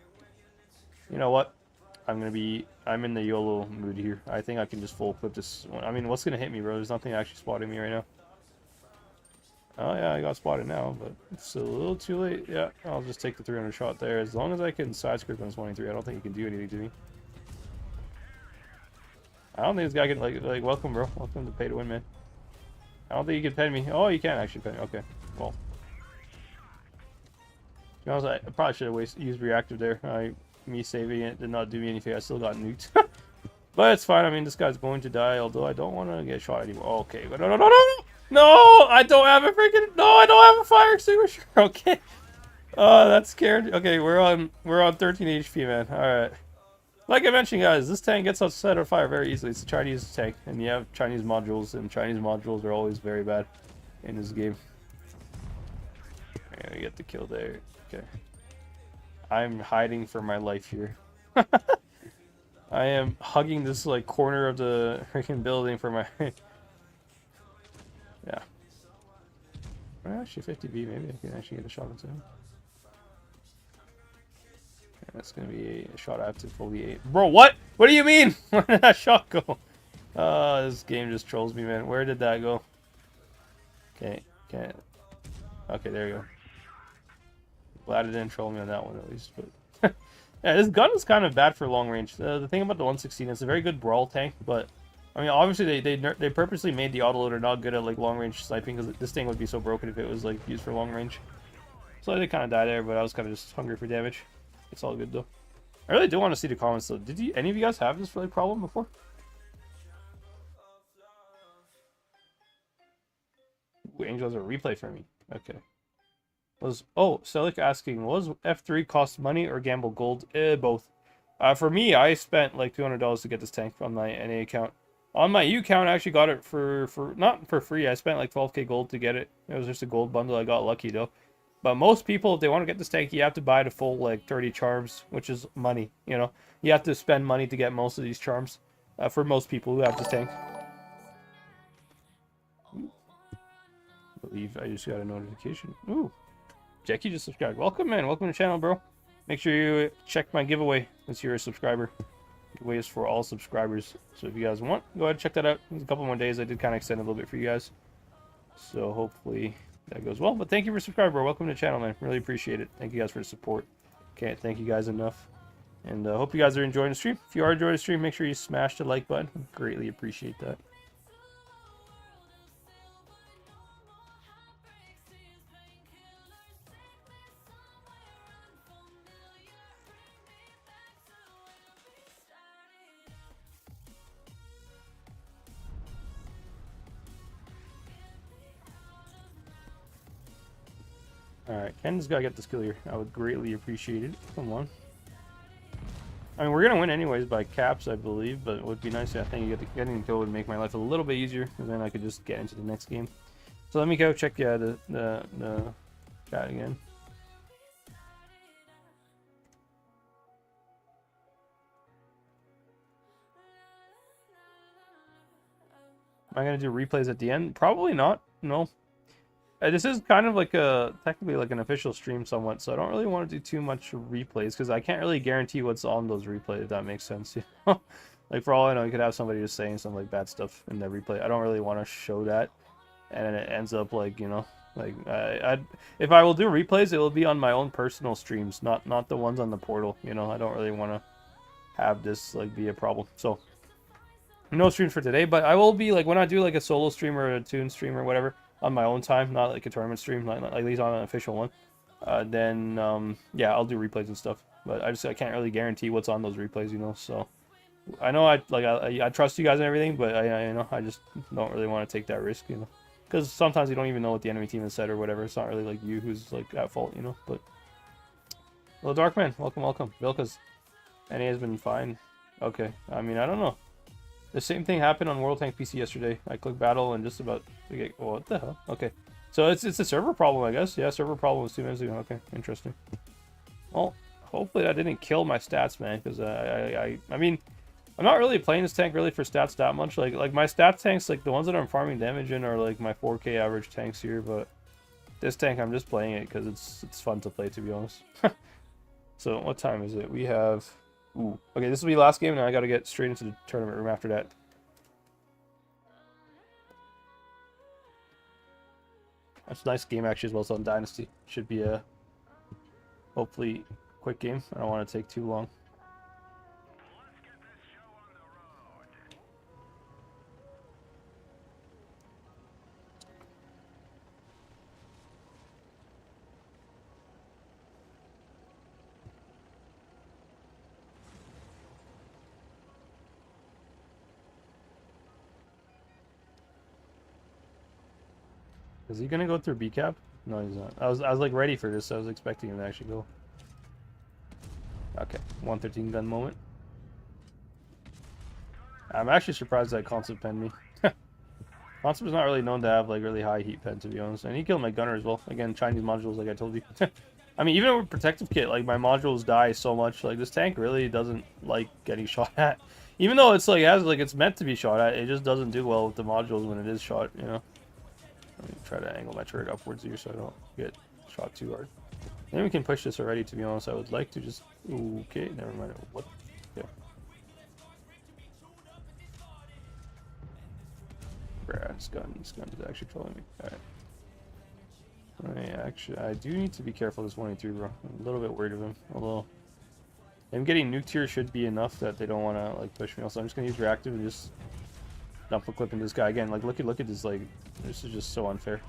You know what? I'm in the YOLO mood here. I think I can just full clip this one. I mean, what's gonna hit me, bro? There's nothing actually spotting me right now. Oh yeah, I got spotted now, but it's a little too late. Yeah, I'll just take the 300 shot there. As long as I can side script on this 1-3, I don't think he can do anything to me. I don't think this guy can like welcome, bro. Welcome to pay to win, man. I don't think he can pen me. Oh, you can actually pen me. Okay, well. To be honest, I probably should have used reactive there. Me saving it did not do me anything. I still got nuked. But it's fine. I mean, this guy's going to die, although I don't want to get shot anymore. Okay, but no. No, I don't have a freaking. No, I don't have a fire extinguisher. Okay. Oh, that's scared. Okay, we're on 13 HP, man. All right. Like I mentioned, guys, this tank gets set on fire very easily. It's a Chinese tank, and you have Chinese modules, and Chinese modules are always very bad in this game. And we get the kill there. Okay. I'm hiding for my life here. I am hugging this like corner of the freaking building for my. Yeah. Well, actually, 50B. Maybe I can actually get a shot into him. And that's gonna be a shot I have to fully aim. Bro, what? What do you mean? Where did that shot go? This game just trolls me, man. Where did that go? Okay. Okay, there you go. Glad it didn't troll me on that one at least, but yeah, this gun is kind of bad for long range. The thing about the 116, it's a very good brawl tank, but I mean, obviously they purposely made the autoloader not good at like long range sniping because this thing would be so broken if it was like used for long range. So I did kind of die there, but I was kind of just hungry for damage. It's all good though. I really do want to see the comments though. Did any of you guys have this really problem before? Ooh, Angel has a replay for me. Okay. Selic asking, was F3 cost money or gamble gold? Both. For me, I spent like $200 to get this tank on my NA account. On my U account, I actually got it for not for free. I spent like 12k gold to get it. It was just a gold bundle. I got lucky though. But most people, if they want to get this tank, you have to buy the full like 30 charms, which is money. You know, you have to spend money to get most of these charms. For most people who have this tank. I believe I just got a notification. Ooh. Jackie just subscribed. Welcome, man. Welcome to the channel, bro. Make sure you check my giveaway since you're a subscriber. Giveaway is for all subscribers. So if you guys want, go ahead and check that out. There's a couple more days. I did kind of extend a little bit for you guys. So hopefully that goes well. But thank you for subscribing, bro. Welcome to the channel, man. Really appreciate it. Thank you guys for the support. Can't thank you guys enough. And hope you guys are enjoying the stream. If you are enjoying the stream, make sure you smash the like button. Greatly appreciate that. Alright, Ken's gotta get this kill here. I would greatly appreciate it. Come on. I mean, we're gonna win anyways by caps, I believe, but it would be nice. I think getting the kill would make my life a little bit easier, and then I could just get into the next game. So let me go check the chat again. Am I gonna do replays at the end? Probably not. No. This is kind of like technically like an official stream somewhat, so I don't really want to do too much replays because I can't really guarantee what's on those replays, if that makes sense. You know? Like for all I know, you could have somebody just saying some like bad stuff in the replay. I don't really want to show that, and then it ends up like, you know, like if I will do replays, it will be on my own personal streams, not the ones on the portal. You know, I don't really want to have this like be a problem. So no streams for today, but I will be like when I do like a solo stream or a tune stream or whatever on my own time, not like a tournament stream, not at least on an official one. Then yeah, I'll do replays and stuff. But I can't really guarantee what's on those replays, you know. So I know I trust you guys and everything, but you know, I just don't really want to take that risk, you know, because sometimes you don't even know what the enemy team has said or whatever. It's not really like you who's like at fault, you know. But hello, Darkman, welcome. Vilka's NA has been fine. Okay, I mean, I don't know. The same thing happened on World Tank PC yesterday. I clicked battle and just about to get... Oh, what the hell? Okay. So it's a server problem, I guess. Yeah, server problem was 2 minutes ago. Okay, interesting. Well, hopefully that didn't kill my stats, man. Because I mean, I'm not really playing this tank really for stats that much. Like my stat tanks, like the ones that I'm farming damage in are like my 4K average tanks here. But this tank, I'm just playing it because it's fun to play, to be honest. So what time is it? We have... Ooh. Okay, this will be the last game, and I gotta get straight into the tournament room after that. That's a nice game actually as well. It's on Dynasty. Should be a hopefully quick game. I don't want to take too long. Is he gonna go through B cap? No, he's not. I was like ready for this. I was expecting him to actually go. Okay, 113 gun moment. I'm actually surprised that Concept penned me. Concept is not really known to have like really high heat pen, to be honest. And he killed my gunner as well. Again, Chinese modules, like I told you. I mean, even with protective kit, like my modules die so much. Like this tank really doesn't like getting shot at. Even though it's like it's meant to be shot at, it just doesn't do well with the modules when it is shot. You know. Let me try to angle my turret upwards here so I don't get shot too hard. Then we can push this already, to be honest. I would like to just... Okay, never mind. What? Okay. Bruh, this gun is actually trolling me. Alright. I do need to be careful this 183, bro. I'm a little bit worried of him. Although, him getting nuked here should be enough that they don't want to like push me. Also, I'm just going to use reactive and just dump a clip into this guy again. Like, look at this, like... This is just so unfair.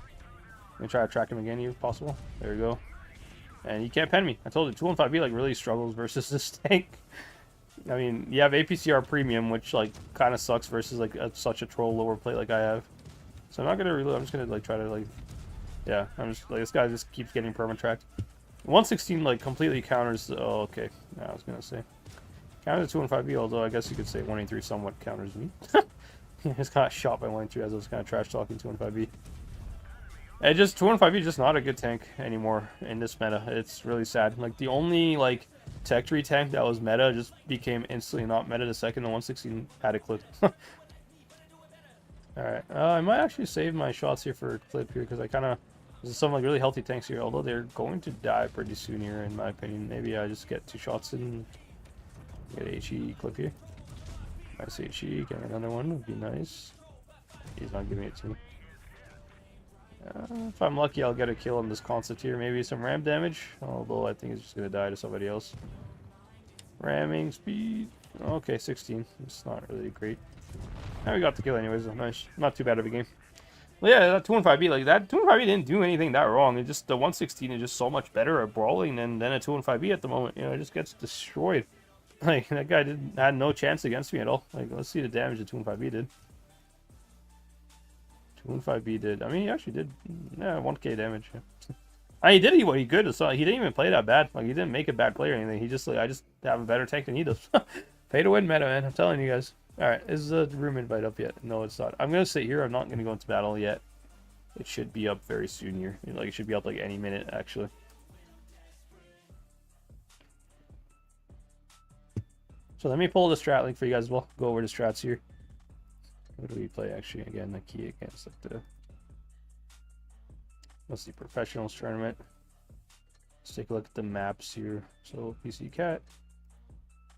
Let me try to track him again if possible. There we go. And he can't pen me. I told you, 215B like really struggles versus this tank. I mean, you have APCR premium, which like kind of sucks versus like such a troll lower plate like I have. So I'm not gonna reload. I'm just gonna like try to like, yeah. I'm just like this guy just keeps getting perma-tracked. 116 like completely counters. Oh, okay. Yeah, I was gonna say counters 215B. Although I guess you could say 183 somewhat counters me. He just got shot by 183 as I was kind of trash talking 215B. It just 215B is just not a good tank anymore in this meta. It's really sad. Like the only like tech tree tank that was meta just became instantly not meta the second the 116 had a clip. Alright, I might actually save my shots here for a clip here because I kind of there's some like really healthy tanks here, although they're going to die pretty soon here in my opinion. Maybe I just get 2 shots and get a HE clip here. Nice HE, get another one would be nice. He's not giving it to me. If I'm lucky, I'll get a kill on this Concept here. Maybe some ram damage, although I think it's just going to die to somebody else. Ramming speed. Okay, 16. It's not really great. Now we got the kill anyways. Nice. Not too bad of a game. Well, yeah, that 215B, like that 215B didn't do anything that wrong. It just the 116 is just so much better at brawling than a 215B at the moment. You know, it just gets destroyed. Like that guy had no chance against me at all. Like let's see the damage that 215B did. 215B did. I mean, he actually did. Yeah, 1k damage. Yeah. He did what he could. So he didn't even play that bad. Like he didn't make a bad play or anything. He just like I just have a better tank than he does. Pay to win meta, man. I'm telling you guys. All right, is the room invite up yet? No, it's not. I'm gonna sit here. I'm not gonna go into battle yet. It should be up very soon here. Like it should be up like any minute actually. So let me pull the strat link for you guys as well. Go over the strats here. What do we play actually again? The key against like the what's the professionals tournament? Let's take a look at the maps here. So PCCAT.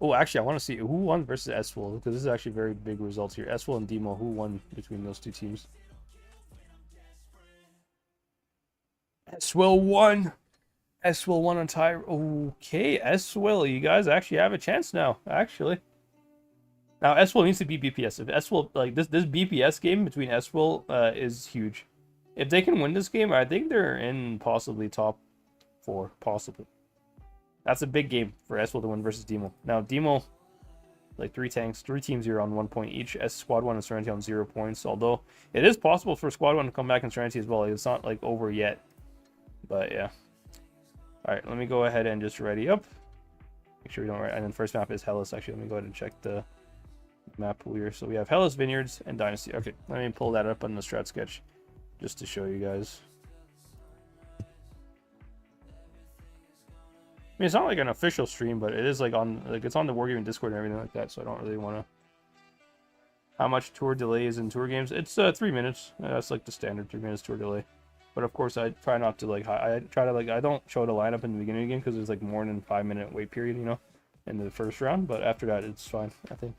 Oh, actually, I want to see who won versus SWL because this is actually very big results here. SWL and Demo, who won between those two teams? SWL won. SWL won on tie. Okay, SWL, you guys actually have a chance now. Actually, now SWL needs to beat BPS. If SWL like this BPS game between SWL is huge. If they can win this game, I think they're in possibly top 4, possibly. That's a big game for SWL to win versus Demo. Now Demo, like 3 tanks, 3 teams here on 1 point each. Squad 1 and Serenity on 0 points. Although it is possible for Squad 1 to come back in Serenity as well. Like, it's not like over yet. But yeah. All right, let me go ahead and just ready up. Make sure we don't write. And then first map is Hellas. Actually, let me go ahead and check the map pool here. So we have Hellas, Vineyards, and Dynasty. Okay, let me pull that up on the strat sketch just to show you guys. I mean, it's not like an official stream, but it is like on it's on the Wargaming Discord and everything like that. So I don't really want to. How much tour delay is in tour games? It's 3 minutes. That's like the standard 3 minutes tour delay. But of course, I try not to like. I try to like. I don't show the lineup in the beginning of the game because there's like more than 5-minute wait period, you know, in the first round. But after that, it's fine, I think.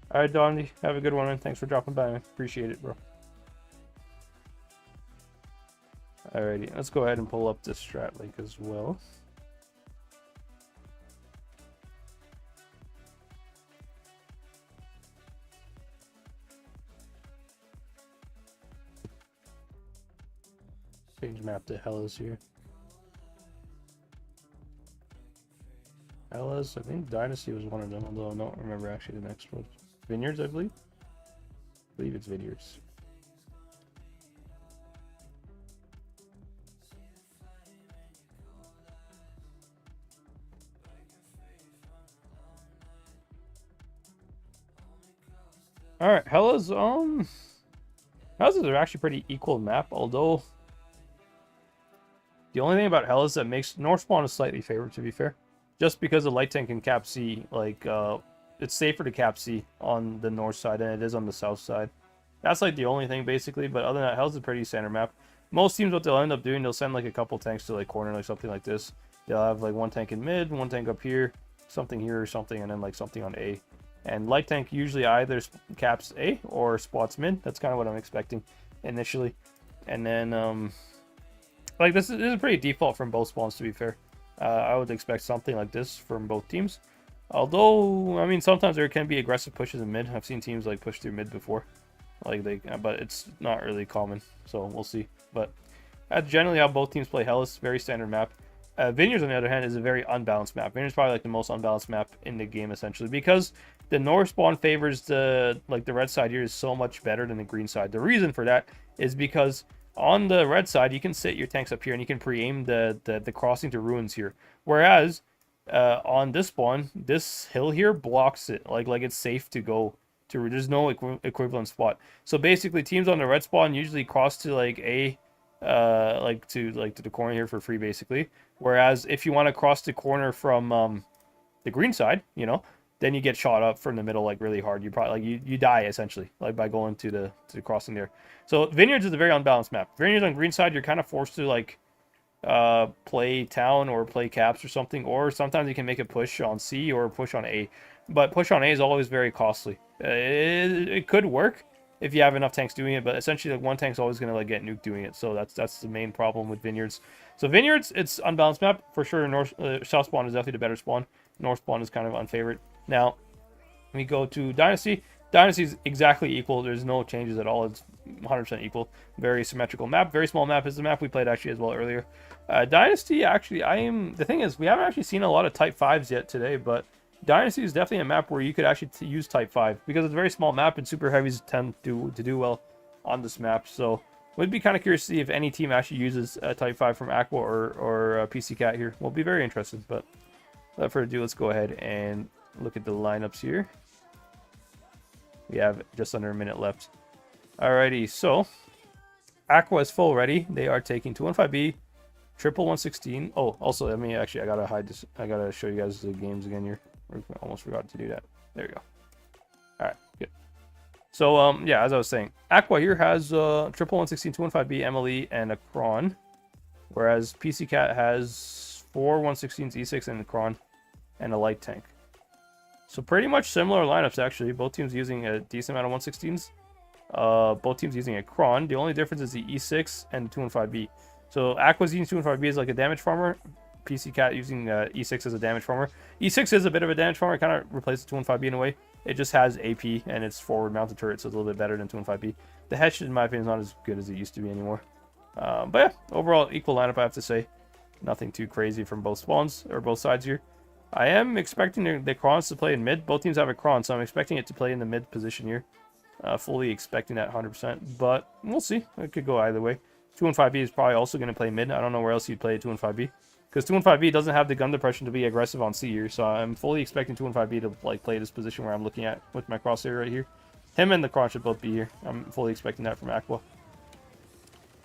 All right, Donnie, have a good one, man. Thanks for dropping by, man. Appreciate it, bro. Alrighty, let's go ahead and pull up this strat link as well. Change map to Hellas here. Hellas, I think Dynasty was one of them, although I don't remember actually the next one. Vineyards, I believe. I believe it's Vineyards. All right, Hellas. Hellas is actually pretty equal map, although the only thing about Hellas that makes North Spawn is slightly favored, to be fair, just because the light tank can cap C. Like, it's safer to cap C on the north side than it is on the south side. That's like the only thing basically. But other than that, Hellas is a pretty standard map. Most teams, what they'll end up doing, they'll send like a couple tanks to like corner, like something like this. They'll have like 1 tank in mid, 1 tank up here, something here or something, and then like something on A. And light tank usually either caps A or spots mid. That's kind of what I'm expecting initially. And then like this is pretty default from both spawns, to be fair. I would expect something like this from both teams. Although, I mean, sometimes there can be aggressive pushes in mid. I've seen teams like push through mid before, like but it's not really common. So we'll see. But that's generally how both teams play Hellas. Very standard map. Vineyards, on the other hand, is a very unbalanced map. Vineyards is probably like the most unbalanced map in the game, essentially, because the north spawn favors the red side here is so much better than the green side. The reason for that is because on the red side, you can sit your tanks up here and you can pre-aim the crossing to ruins here. Whereas on this spawn, this hill here blocks it. Like it's safe to go to. There's no equivalent spot. So basically, teams on the red spawn usually cross to like A, to the corner here for free, basically. Whereas if you want to cross the corner from the green side, you know, then you get shot up from the middle like really hard. You probably you die essentially like by going to the crossing there. So Vineyards is a very unbalanced map. Vineyards on green side, you're kind of forced to like play town or play caps or something, or sometimes you can make a push on C or push on A. But push on A is always very costly. It could work if you have enough tanks doing it, but essentially like 1 tank's always gonna like get nuked doing it. So that's the main problem with Vineyards. So Vineyards, it's unbalanced map for sure. South spawn is definitely the better spawn. North spawn is kind of unfavored. Now we go to Dynasty. Dynasty is exactly equal. There's no changes at all. It's 100% equal. Very symmetrical map. Very small map. Is the map we played actually as well earlier. Dynasty, actually, the thing is, we haven't actually seen a lot of Type 5s yet today, but Dynasty is definitely a map where you could actually use Type 5 because it's a very small map and super heavies tend to do well on this map. So we'd be kind of curious to see if any team actually uses Type 5 from AQVA or PCCAT here. We'll be very interested. But without further ado, let's go ahead and look at the lineups here. We have just under a minute left. Alrighty, so AQVA is full ready. They are taking 215B, triple 116. Oh, also, I gotta hide this. I gotta show you guys the games again here. I almost forgot to do that. There we go. All right, good. So, yeah, as I was saying, AQVA here has triple 116, 215B, MLE, and a Kron, whereas PCCAT has 4 116s, E6, and a Kron, and a light tank. So pretty much similar lineups actually. Both teams using a decent amount of 116s. Both teams using a Kron. The only difference is the E6 and the 215B. So AQVA's using 215B as like a damage farmer. PCCAT using E6 as a damage farmer. E6 is a bit of a damage farmer. It kind of replaces 215B in a way. It just has AP and it's forward mounted turret, so it's a little bit better than 215B. The head, in my opinion, is not as good as it used to be anymore. But yeah, overall equal lineup, I have to say. Nothing too crazy from both spawns or both sides here. I am expecting the Krons to play in mid. Both teams have a Kron, so I'm expecting it to play in the mid position here. Fully expecting that 100%, but we'll see. It could go either way. 215B is probably also going to play mid. I don't know where else you'd play 215B, because 215B doesn't have the gun depression to be aggressive on C here, so I'm fully expecting 215B to like play this position where I'm looking at with my crosshair right here. Him and the Kron should both be here. I'm fully expecting that from AQVA.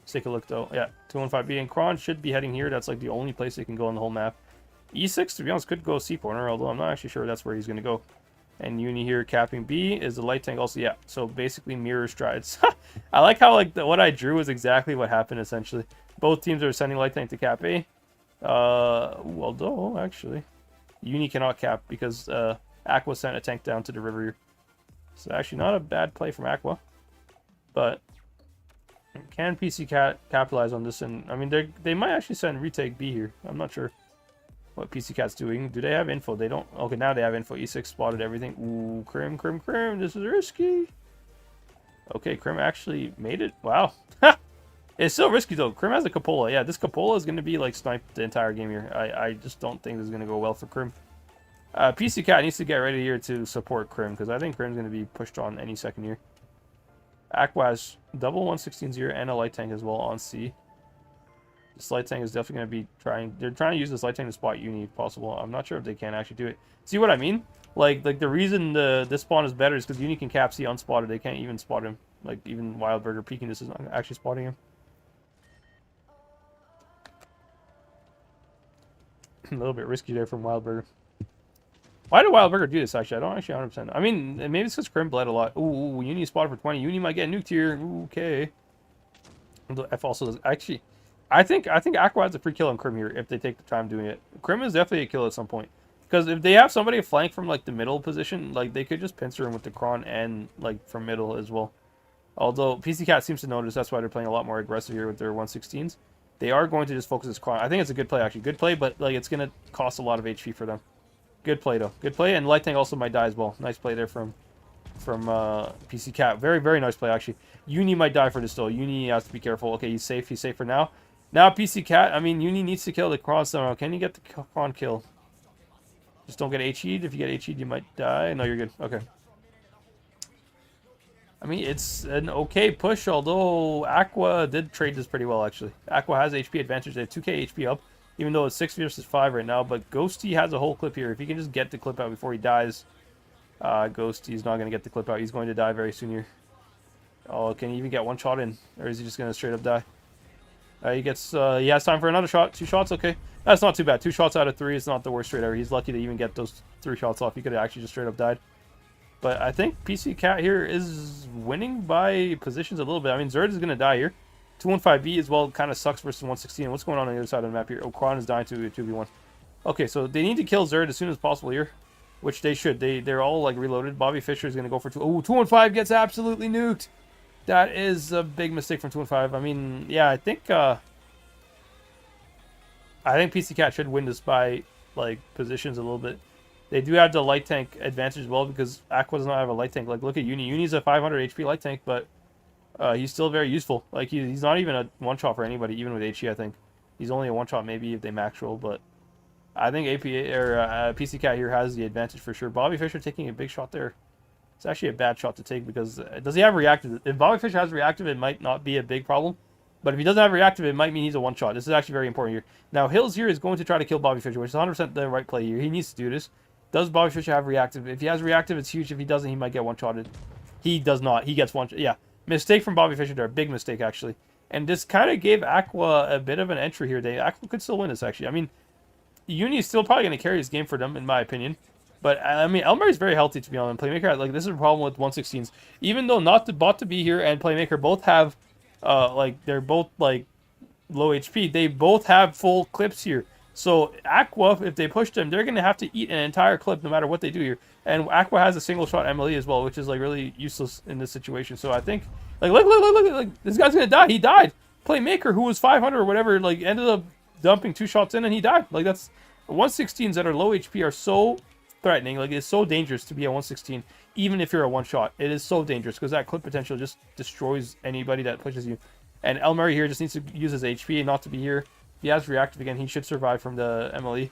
Let's take a look though. Yeah, 215B and Kron should be heading here. That's like the only place they can go on the whole map. E6, to be honest, could go C corner, although I'm not actually sure that's where he's going to go. And Uni here capping B is the light tank also. Yeah, so basically mirror strides. I like how like what I drew is exactly what happened essentially. Both teams are sending light tank to cap A. Although actually, Uni cannot cap because AQVA sent a tank down to the river here. So actually not a bad play from AQVA. But can PCCAT capitalize on this? And I mean, they might actually send retake B here. I'm not sure what PCCAT's doing. Do they have info? They don't. Okay, now they have info. E6 spotted everything. Ooh, Crim. This is risky. Okay, Crim actually made it. Wow. It's still risky though. Crim has a Cupola. Yeah, this Cupola is going to be like sniped the entire game here. I just don't think this is going to go well for Crim. PCCAT needs to get ready here to support Crim, because I think Crim's going to be pushed on any second here. AQVA has double 116s here and a light tank as well on C. This light tank is definitely going to be trying. They're trying to use this light tank to spot Uni if possible. I'm not sure if they can actually do it. See what I mean? Like the reason this spawn is better is because Uni can cap C unspotted. They can't even spot him. Like even Wildburger peeking this is not actually spotting him. A little bit risky there from Wildburger. Why did Wildburger do this actually? I don't actually 100%. I mean, maybe it's because Crim bled a lot. Ooh, Uni spotted for 20. Uni might get nuked here. Ooh, okay. F also does actually. I think AQVA has a free kill on Crim here if they take the time doing it. Crim is definitely a kill at some point, because if they have somebody flank from like the middle position, like they could just pincer him with the Kron and like from middle as well. Although PCCAT seems to notice, that's why they're playing a lot more aggressive here with their 116s. They are going to just focus this Kron. I think it's a good play actually. Good play, but like it's gonna cost a lot of HP for them. Good play though. Good play, and light tank also might die as well. Nice play there from PCCAT. Very nice play actually. Uni might die for this though. Uni has to be careful. Okay, he's safe. He's safe for now. Now PCCAT, I mean, Uni needs to kill the Kron somehow. Can you get the Kron kill? Just don't get HE'd. If you get HE'd, you might die. No, you're good. Okay. I mean, it's an okay push, although AQVA did trade this pretty well, actually. AQVA has HP advantage. They have 2k HP up, even though it's 6 versus 5 right now. But Ghosty has a whole clip here. If he can just get the clip out before he dies, Ghosty's not going to get the clip out. He's going to die very soon here. Oh, can he even get one shot in? Or is he just going to straight up die? He has time for another shot. 2 shots, okay. That's not too bad. 2 shots out of 3 is not the worst trade ever. He's lucky to even get those 3 shots off. He could have actually just straight up died. But I think PCCAT here is winning by positions a little bit. I mean, Zerd is going to die here. 215B as well kind of sucks versus 116. What's going on the other side of the map here? Oh, Kron is dying to 2v1. Okay, so they need to kill Zerd as soon as possible here, which they should. They're all like reloaded. Bobby Fischer is going to go for 2. Oh, 215 gets absolutely nuked. That is a big mistake from 215. I mean, yeah, I think PCCAT should win this by like positions a little bit. They do have the light tank advantage as well, because AQVA does not have a light tank. Like, look at Uni. Uni's a 500 HP light tank, but he's still very useful. Like, he's not even a one-shot for anybody, even with HE, I think. He's only a one-shot maybe if they max roll, but I think APA or PCCAT here has the advantage for sure. Bobby Fischer taking a big shot there. It's actually a bad shot to take because does he have reactive? If Bobby Fischer has reactive, it might not be a big problem. But if he doesn't have reactive, it might mean he's a one shot. This is actually very important here. Now, Hills here is going to try to kill Bobby Fischer, which is 100% the right play here. He needs to do this. Does Bobby Fischer have reactive? If he has reactive, it's huge. If he doesn't, he might get one shotted. He does not. He gets one. Yeah. Mistake from Bobby Fischer there. Big mistake, actually. And this kind of gave AQVA a bit of an entry here. AQVA could still win this, actually. I mean, Uni is still probably going to carry this game for them, in my opinion. But, I mean, Elmer is very healthy, to be honest. Playmaker, like, this is a problem with 116s. Even though not the bot to be here and Playmaker both have, like, they're both, like, low HP, they both have full clips here. So, AQVA, if they push them, they're going to have to eat an entire clip no matter what they do here. And AQVA has a single shot MLE as well, which is, like, really useless in this situation. So, I think, like, look, this guy's going to die. He died. Playmaker, who was 500 or whatever, like, ended up dumping 2 shots in and he died. Like, that's 116s that are low HP are so threatening. Like, it's so dangerous to be a 116, even if you're a one shot. It is so dangerous because that clip potential just destroys anybody that pushes you. And El Murray here just needs to use his HP and not to be here. If he has reactive again, he should survive from the MLE.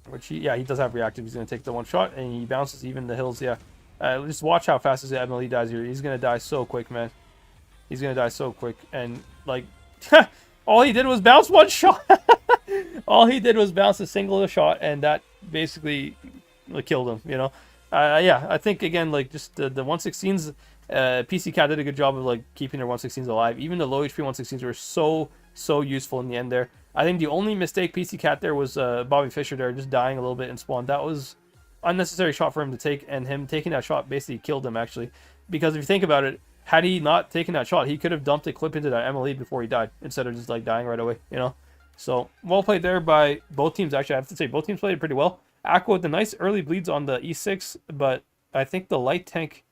Which he does have reactive. He's going to take the one shot and he bounces even the hills. Yeah, just watch how fast his MLE dies here. He's going to die so quick, man. He's going to die so quick. And like, all he did was bounce one shot. All he did was bounce a single shot, and that basically killed him, you know. Yeah, I think, again, like, just the 116s, PCCAT did a good job of, like, keeping their 116s alive. Even the low HP 116s were so useful in the end there. I think the only mistake PCCAT there was Bobby Fischer there, just dying a little bit in spawn. That was unnecessary shot for him to take, and him taking that shot basically killed him, actually. Because if you think about it, had he not taken that shot, he could have dumped a clip into that MLE before he died, instead of just, like, dying right away, you know. So, well played there by both teams. Actually, I have to say, both teams played pretty well. AQVA with the nice early bleeds on the E6, but I think the light tank,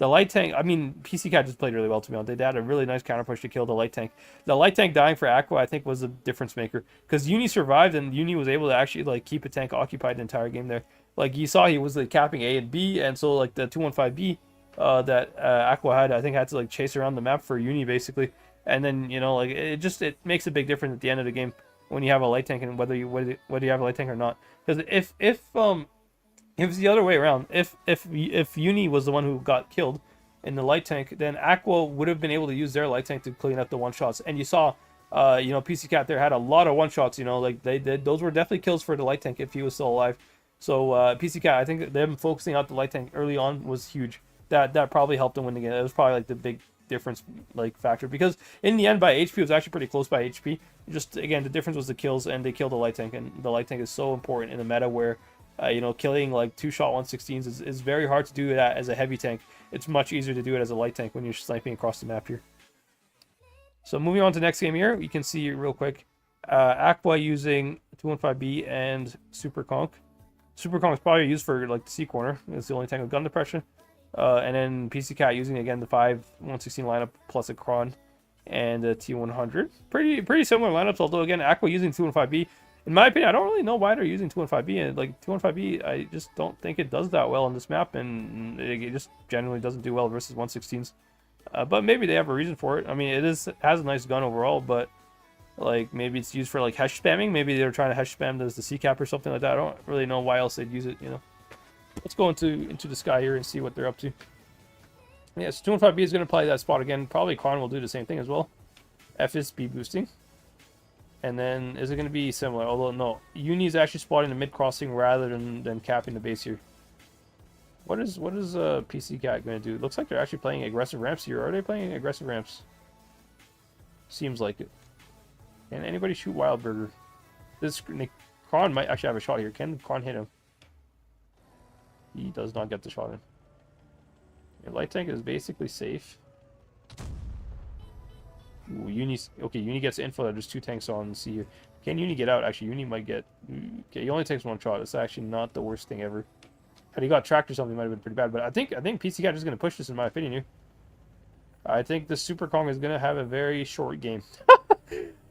I mean, PCCAT just played really well, to be honest. They had a really nice counter push to kill the light tank. The light tank dying for AQVA, I think, was a difference maker. Because Uni survived, and Uni was able to actually, like, keep a tank occupied the entire game there. Like, you saw he was, like, capping A and B, and so, like, the 215B that AQVA had, I think, had to, like, chase around the map for Uni, basically. And then, you know, like, it makes a big difference at the end of the game when you have a light tank and whether you have a light tank or not. Because if it's the other way around, if Uni was the one who got killed in the light tank, then AQVA would have been able to use their light tank to clean up the one shots. And you saw, you know, PCCAT there had a lot of one shots. You know, like they did. Those were definitely kills for the light tank if he was still alive. So PCCAT, I think them focusing out the light tank early on was huge. That probably helped them win the game. It was probably like the big difference, like, factor, because in the end by HP it was actually pretty close by HP. Just again, the difference was the kills, and they killed the light tank, and the light tank is so important in a meta where you know, killing like 2-shot 116s is very hard to do that as a heavy tank. It's much easier to do it as a light tank when you're sniping across the map here. So moving on to the next game here, you can see real quick AQVA using 215B and Super Conk. Super Conk is probably used for like the C corner. It's the only tank with gun depression. And then PCCAT using again the 5-116 lineup plus a Kron and a T100. Pretty similar lineups, although again AQVA using 215B. In my opinion, I don't really know why they're using 215B. And like 215B, I just don't think it does that well on this map, and it just generally doesn't do well versus 116s. But maybe they have a reason for it. I mean, has a nice gun overall, but like maybe it's used for like hesh spamming. Maybe they're trying to hesh spam as the C-cap or something like that. I don't really know why else they'd use it, you know. Let's go into the sky here and see what they're up to. Yeah, so 215B is going to play that spot again. Probably Kron will do the same thing as well. F is speed boosting. And then, is it going to be similar? Although, no. Uni is actually spotting the mid-crossing rather than capping the base here. What is PCCAT going to do? It looks like they're actually playing aggressive ramps here. Are they playing aggressive ramps? Seems like it. Can anybody shoot Wildburger? Kron might actually have a shot here. Can Kron hit him? He does not get the shot in. Your light tank is basically safe. Ooh, Uni gets info. There's 2 tanks on C here. Can Uni get out? Actually, Uni might get... Okay, he only takes 1 shot. It's actually not the worst thing ever. Had he got tracked or something, it might have been pretty bad. But I think PCCAT is going to push this, in my opinion here. I think the Super Kong is going to have a very short game.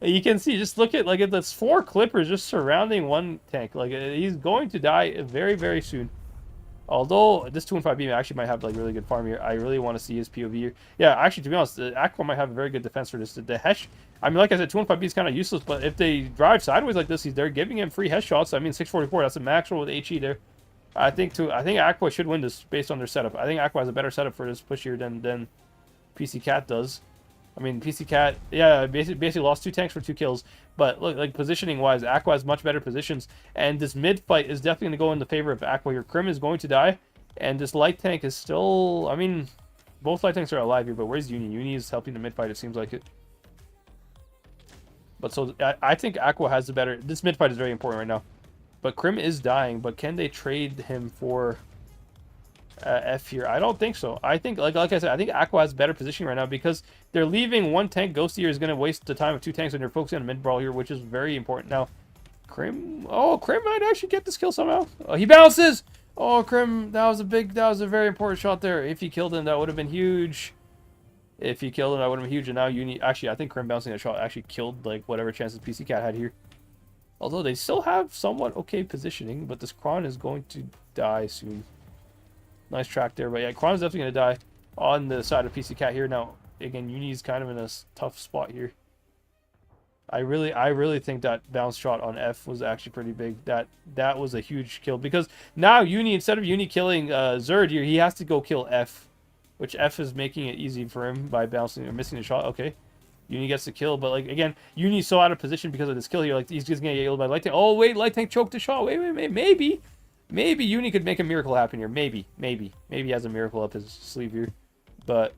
You can see, just look at, like, there's 4 clippers just surrounding 1 tank. Like, he's going to die very, very soon. Although this 2-5B actually might have like really good farm here. I really want to see his POV here. Yeah, actually, to be honest, the AQVA might have a very good defense for this. The Hesh, I mean, like I said, 2-5B is kind of useless, but if they drive sideways like this, they're giving him free Hesh shots. I mean, 644, that's a max roll with HE there. I think AQVA should win this based on their setup. I think AQVA has a better setup for this push here than PCCAT does. I mean, PCCAT, yeah, basically lost 2 tanks for 2 kills. But look, like positioning-wise, AQVA has much better positions. And this mid fight is definitely going to go in the favor of AQVA here. Krim is going to die. And this light tank is still, I mean, both light tanks are alive here. But where's Uni? Uni is helping the mid fight, it seems like it. But so, I think AQVA has the better, this mid fight is very important right now. But Krim is dying. But can they trade him for F here? I don't think so. I think, like I said, I think AQVA has better position right now because they're leaving 1 tank. Ghosty here is going to waste the time of 2 tanks when they're focusing on mid brawl here, which is very important. Now, Krim, oh, Krim might actually get this kill somehow. Oh, he bounces. Oh, Krim, that was a very important shot there. If he killed him, that would have been huge. If he killed him, that would have been huge. And now Uni, actually, I think Krim bouncing that shot actually killed like whatever chances PCCAT had here. Although they still have somewhat okay positioning, but this Kron is going to die soon. Nice track there, but yeah, Kron is definitely going to die on the side of PCCAT here. Now, again, Uni's kind of in a tough spot here. I really think that bounce shot on F was actually pretty big. That was a huge kill because now Uni, instead of Uni killing Zerd here, he has to go kill F, which F is making it easy for him by bouncing or missing the shot. Okay, Uni gets the kill, but like again, Uni's so out of position because of this kill here. Like he's just gonna get yelled by Light Tank. Oh wait, Light Tank choked the shot. Wait, maybe Uni could make a miracle happen here. Maybe he has a miracle up his sleeve here, but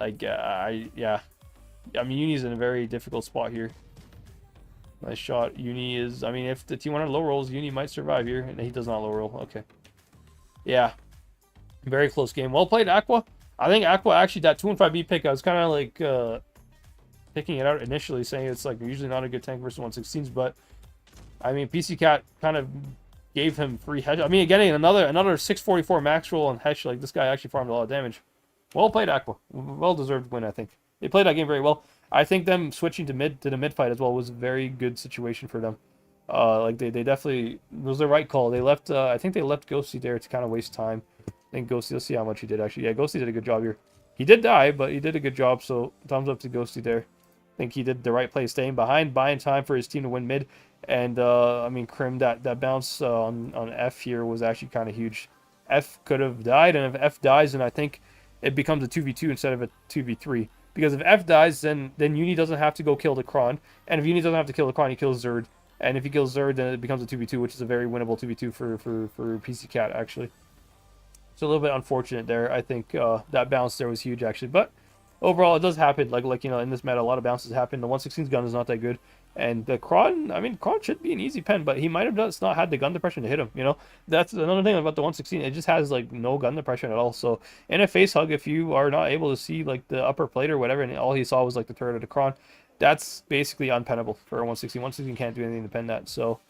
like yeah. I mean, Uni's in a very difficult spot here. Nice shot. Uni is, I mean, if the T100 low rolls, Uni might survive here. And he does not low roll. Okay. Yeah. Very close game. Well played, AQVA. I think AQVA actually, that 2-5B pick, I was kind of like picking it out initially, saying it's like usually not a good tank versus 116s. But, I mean, PCCAT kind of gave him free Hesh. I mean, getting another 644 max roll on Hesh. Like, this guy actually farmed a lot of damage. Well played, AQVA. Well-deserved win, I think. They played that game very well. I think them switching to the mid fight as well was a very good situation for them. Like they definitely, it was the right call. They left. I think they left Ghosty there to kind of waste time. I think Ghosty. Let's see how much he did actually. Yeah, Ghosty did a good job here. He did die, but he did a good job. So thumbs up to Ghosty there. I think he did the right play, staying behind, buying time for his team to win mid. And I mean, Krim, that bounce on F here was actually kind of huge. F could have died, and if F dies, then I think it becomes a 2v2 instead of a 2v3. Because if F dies, then Uni doesn't have to go kill the Kron. And if Uni doesn't have to kill the Kron, he kills Zerd. And if he kills Zerd, then it becomes a 2v2, which is a very winnable 2v2 for PCCAT, actually. It's a little bit unfortunate there. I think that bounce there was huge, actually. But overall, it does happen. Like you know, in this meta, a lot of bounces happen. The 116's gun is not that good. And the Kron, I mean, Kron should be an easy pen, but he might have just not had the gun depression to hit him, you know? That's another thing about the 116. It just has, like, no gun depression at all. So, in a face hug, if you are not able to see, like, the upper plate or whatever, and all he saw was, like, the turret of the Kron, that's basically unpennable for a 116. 116 can't do anything to pen that. So,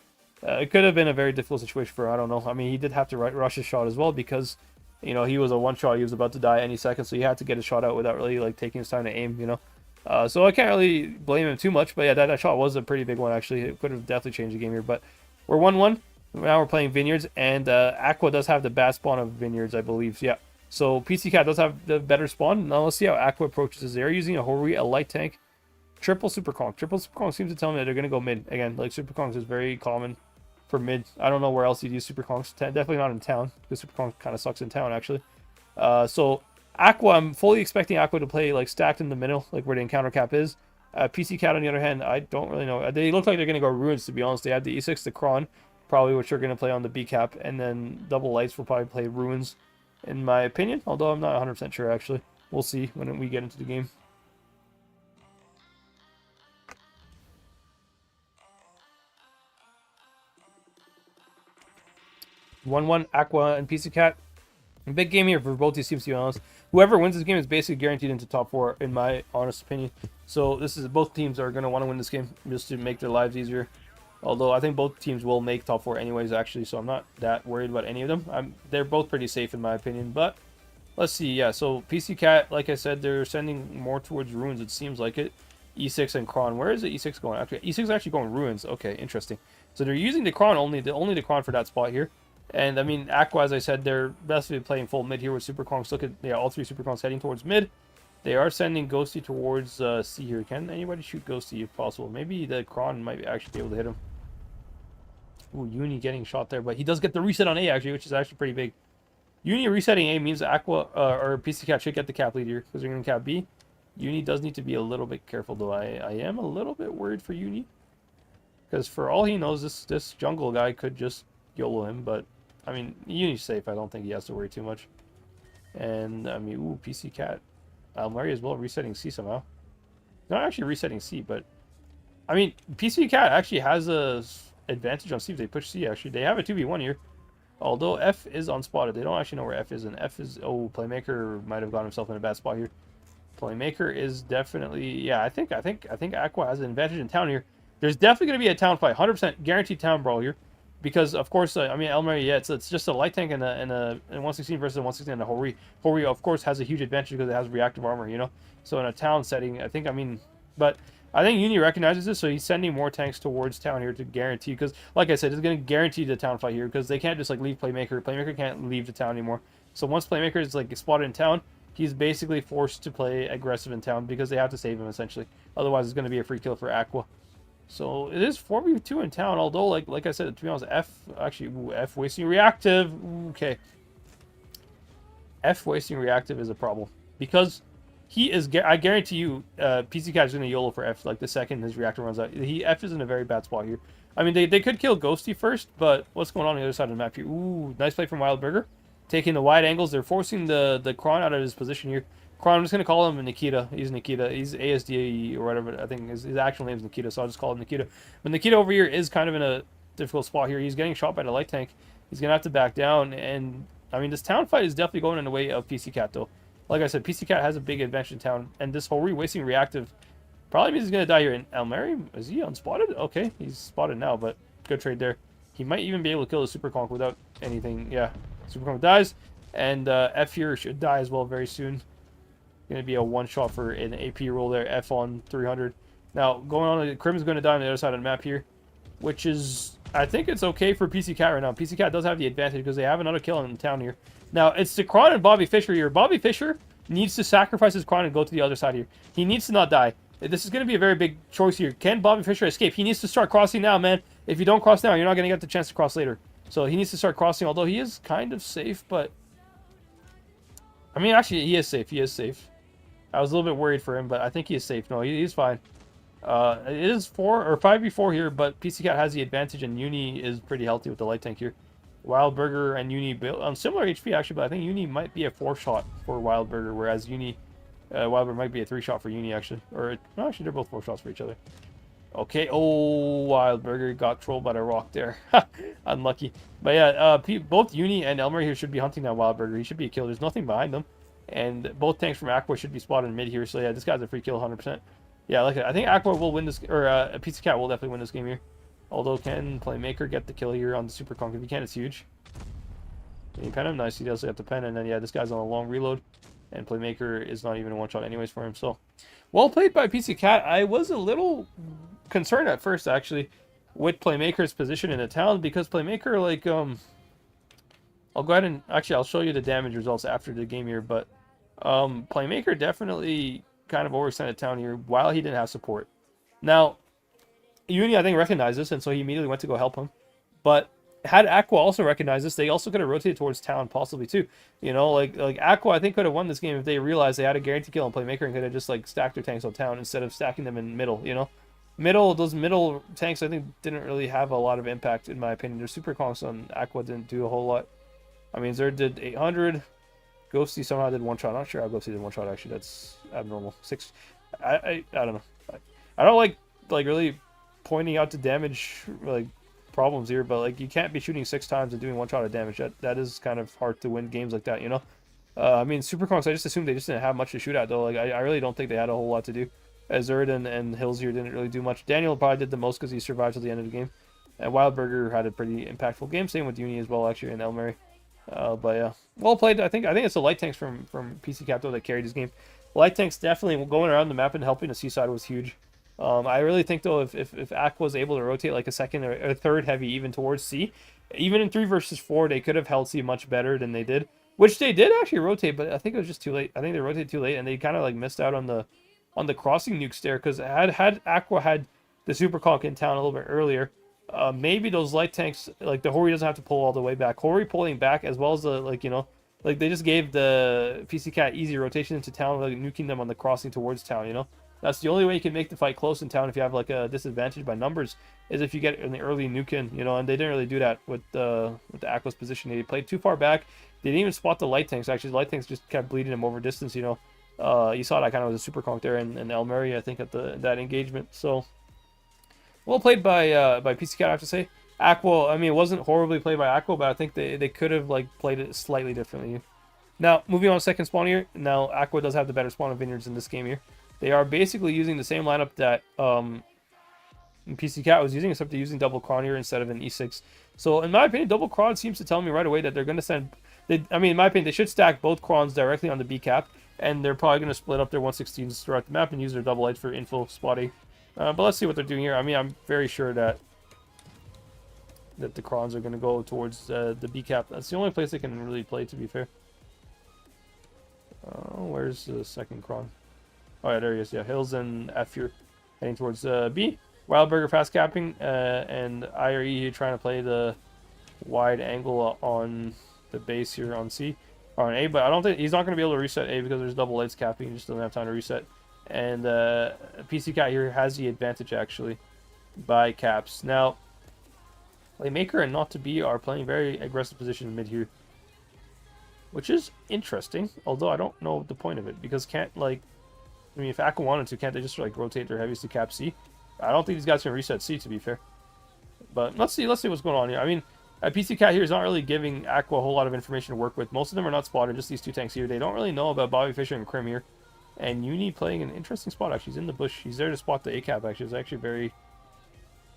it could have been a very difficult situation for, I don't know. I mean, he did have to rush his shot as well because, you know, he was a one-shot. He was about to die any second, so he had to get his shot out without really, like, taking his time to aim, you know? So I can't really blame him too much, but yeah, that shot was a pretty big one, actually. It could have definitely changed the game here, but we're 1-1. Now we're playing Vineyards, and AQVA does have the bad spawn of Vineyards, I believe. Yeah, so PCCAT does have the better spawn. Now let's see how AQVA approaches this. They're using a Hori, a light tank, triple Super Kong. Triple Super Kong seems to tell me that they're going to go mid. Again, like Super Kongs is very common for mid. I don't know where else you'd use Super Kongs. Definitely not in town, because Super Kong kind of sucks in town, actually. So AQVA, I'm fully expecting AQVA to play like stacked in the middle, like where the encounter cap is. PCCAT, on the other hand, I don't really know. They look like they're going to go Ruins, to be honest. They have the E6, the Kron, probably, which are going to play on the B cap, and then Double Lights will probably play Ruins, in my opinion, although I'm not 100% sure, actually. We'll see when we get into the game. (1-1) AQVA and PCCAT. A big game here for both these teams, to be honest. Whoever wins this game is basically guaranteed into top 4, in my honest opinion. So this is, both teams are going to want to win this game just to make their lives easier. Although I think both teams will make top 4 anyways, actually. So I'm not that worried about any of them. They're both pretty safe, in my opinion. But let's see. Yeah, so PCCAT, like I said, they're sending more towards Ruins. It seems like it. E6 and Kron. Where is the E6 going? Actually, E6 is actually going Ruins. Okay, interesting. So they're using the Kron only the Kron for that spot here. And I mean, AQVA, as I said, they're basically playing full mid here with Super Kongs. Look at, yeah, all three Super Kongs heading towards mid. They are sending Ghosty towards C here. Can anybody shoot Ghosty if possible? Maybe the Kron might actually be able to hit him. Ooh, Uni getting shot there, but he does get the reset on A actually, which is actually pretty big. Uni resetting A means AQVA or PCCAT should get the cap lead here because they're going to cap B. Uni does need to be a little bit careful though. I am a little bit worried for Uni because for all he knows, this jungle guy could just YOLO him. But I mean, Uni's safe. I don't think he has to worry too much. And I mean, ooh, PCCAT. Almari as well resetting C somehow. Not actually resetting C, but I mean, PCCAT actually has a advantage on C if they push C. Actually, they have a 2v1 here. Although F is unspotted, they don't actually know where F is, and F is, oh, Playmaker might have got himself in a bad spot here. Playmaker is definitely, yeah, I think AQVA has an advantage in town here. There's definitely going to be a town fight, 100% guaranteed town brawl here, because of course, I mean, Elmer, yeah, it's just a light tank and a 116 versus a 116 and a Hori. Hori, of course, has a huge advantage because it has reactive armor, you know. So in a town setting, I think, I mean, but I think Uni recognizes this, so he's sending more tanks towards town here to guarantee, because, like I said, it's going to guarantee the town fight here, because they can't just, like, leave Playmaker. Playmaker can't leave the town anymore. So once Playmaker is, like, spotted in town, he's basically forced to play aggressive in town, because they have to save him, essentially. Otherwise, it's going to be a free kill for AQVA. So it is 4v2 in town, although, like I said, to be honest, F wasting reactive. Ooh, okay. F wasting reactive is a problem, because he is, I guarantee you, PCCAT is going to YOLO for F, like, the second his reactor runs out. F is in a very bad spot here. I mean, they could kill Ghosty first, but what's going on the other side of the map here? Ooh, nice play from Wildburger. Taking the wide angles. They're forcing the Kron out of his position here. Kron, I'm just going to call him Nikita. He's Nikita. He's ASD or whatever. I think his actual name is Nikita, so I'll just call him Nikita. But Nikita over here is kind of in a difficult spot here. He's getting shot by the light tank. He's going to have to back down, and, I mean, this town fight is definitely going in the way of PCCAT, though. Like I said, PCCAT has a big advantage in town, and this whole wasting reactive probably means he's going to die here. And Almari, is he unspotted? Okay, he's spotted now, but good trade there. He might even be able to kill the Super Conk without anything. Yeah, Super Conk dies, and F here should die as well very soon. Going to be a one-shot for an AP roll there, F on 300. Now, going on, Crim's going to die on the other side of the map here, which is, I think it's okay for PCCAT right now. PCCAT does have the advantage because they have another kill in town here. Now, it's the Kron and Bobby Fischer here. Bobby Fischer needs to sacrifice his Kron and go to the other side here. He needs to not die. This is going to be a very big choice here. Can Bobby Fischer escape? He needs to start crossing now, man. If you don't cross now, you're not going to get the chance to cross later. So he needs to start crossing, although he is kind of safe, but... I mean, actually, he is safe. He is safe. I was a little bit worried for him, but I think he is safe. No, he's fine. It is 5v4 here, but PCCAT has the advantage, and Uni is pretty healthy with the light tank here. Wildburger and Uni build on similar HP actually, but I think Uni might be a 4-shot for Wildburger, whereas Wildburger might be a 3-shot for Uni actually. Or no, actually they're both 4 shots for each other. Okay, oh, Wildburger got trolled by the rock there. Unlucky. But yeah, both Uni and Elmer here should be hunting that Wildburger. He should be a kill. There's nothing behind them. And both tanks from AQVA should be spotted in mid here. So yeah, this guy's a free kill 100%. Yeah, like I think AQVA will win this, or PCCAT will definitely win this game here. Although, can Playmaker get the kill here on the Super Conk? If he can, it's huge. Can you pen him? Nice, he does have to pen. And then, yeah, this guy's on a long reload. And Playmaker is not even a one-shot anyways for him. So, well played by PCCAT. I was a little concerned at first, actually, with Playmaker's position in the town. Because Playmaker, like, I'll go ahead and... Actually, I'll show you the damage results after the game here. But, Playmaker definitely kind of overextended town here while he didn't have support. Now... Uni, I think, recognized this, and so he immediately went to go help him. But had AQVA also recognized this, they also could have rotated towards town, possibly, too. You know, like AQVA, I think, could have won this game if they realized they had a guarantee kill on Playmaker and could have just, like, stacked their tanks on town instead of stacking them in middle, you know? Those middle tanks, I think, didn't really have a lot of impact, in my opinion. Their Super Conks on AQVA didn't do a whole lot. I mean, Zerd did 800. Ghosty somehow did one shot. I'm not sure how Ghosty did one shot, actually. That's abnormal. 6... I don't know. I don't like really... pointing out the damage like problems here, but like you can't be shooting 6 times and doing 1 shot of damage. That is kind of hard to win games like that, you know. I mean, Super Conks, I just assumed they just didn't have much to shoot at though. Like I really don't think they had a whole lot to do. Zerd and Hills here didn't really do much. Daniel probably did the most because he survived till the end of the game. And Wildburger had a pretty impactful game. Same with Uni as well, actually, and Elmary. But yeah, well played. I think it's the light tanks from PCCAT though that carried this game. Light tanks definitely going around the map and helping the seaside was huge. I really think though if Aqua was able to rotate like a second or a third heavy even towards C, even in 3 versus 4, they could have held C much better than they did. Which they did actually rotate, but I think it was just too late. I think they rotated too late, and they kind of like missed out on the crossing nukes there. Because had Aqua had the super conk in town a little bit earlier, maybe those light tanks, like the Hori doesn't have to pull all the way back. Hori pulling back as well as the like they just gave the PCCAT easy rotation into town, like nuking them on the crossing towards town. That's the only way you can make the fight close in town if you have like a disadvantage by numbers, is if you get in the early nuke in, and they didn't really do that with the Aqua's position. They played too far back. They didn't even spot the light tanks. Actually, the light tanks just kept bleeding them over distance. You saw that kind of was a super conk there and El Mary, I think, at that engagement. So well played by PCCAT, I have to say. Aqua, I mean, it wasn't horribly played by Aqua, but I think they could have like played it slightly differently. Now, moving on to second spawn here. Now, Aqua does have the better spawn of Vineyards in this game here. They are basically using the same lineup that PCCAT was using, except they're using double Kron here instead of an E6. So, in my opinion, double Kron seems to tell me right away that they're going to send... in my opinion, they should stack both Krons directly on the B cap, and they're probably going to split up their 116s throughout the map and use their double lights for info spotting. But let's see what they're doing here. I mean, I'm very sure that the Krons are going to go towards the B cap. That's the only place they can really play, to be fair. Where's the second Kron? Oh, yeah, there he is. Yeah, Hills and F here heading towards B. Wildburger fast capping, and IRE here trying to play the wide angle on the base here on C, or on A, but I don't think he's not going to be able to reset A because there's double lights capping. He just doesn't have time to reset. And PCCAT here has the advantage actually by caps. Now, Playmaker and Not to Be are playing very aggressive position mid here, which is interesting. Although I don't know the point of it, because if Aqua wanted to, can't they just like rotate their heavies to cap C? I don't think these guys can reset C, to be fair. But let's see what's going on here. I mean, PCCAT here is not really giving Aqua a whole lot of information to work with. Most of them are not spotted, just these two tanks here. They don't really know about Bobby Fischer and Krim here. And Uni playing an interesting spot, actually. He's in the bush. He's there to spot the A cap, actually. It's actually very,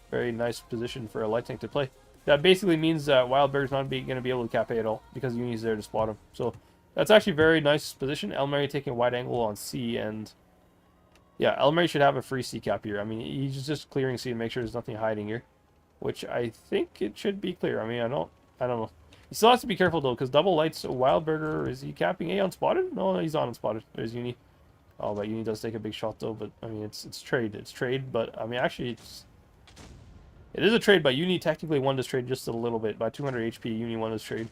very nice position for a light tank to play. That basically means that Wildberg's not going to be able to cap A at all, because Uni's there to spot him. So that's actually a very nice position. El Mary taking a wide angle on C, and yeah, El Mary should have a free C cap here. I mean, he's just clearing C to make sure there's nothing hiding here, which I think it should be clear. I mean, I don't know. He still has to be careful though, because double lights. Wildberger, is he capping A unspotted? No, he's on unspotted. There's Uni. Oh, but Uni does take a big shot though. But I mean, it's trade. It's trade. But I mean, actually, it is a trade. But Uni technically won this trade just a little bit by 200 HP. Uni won this trade.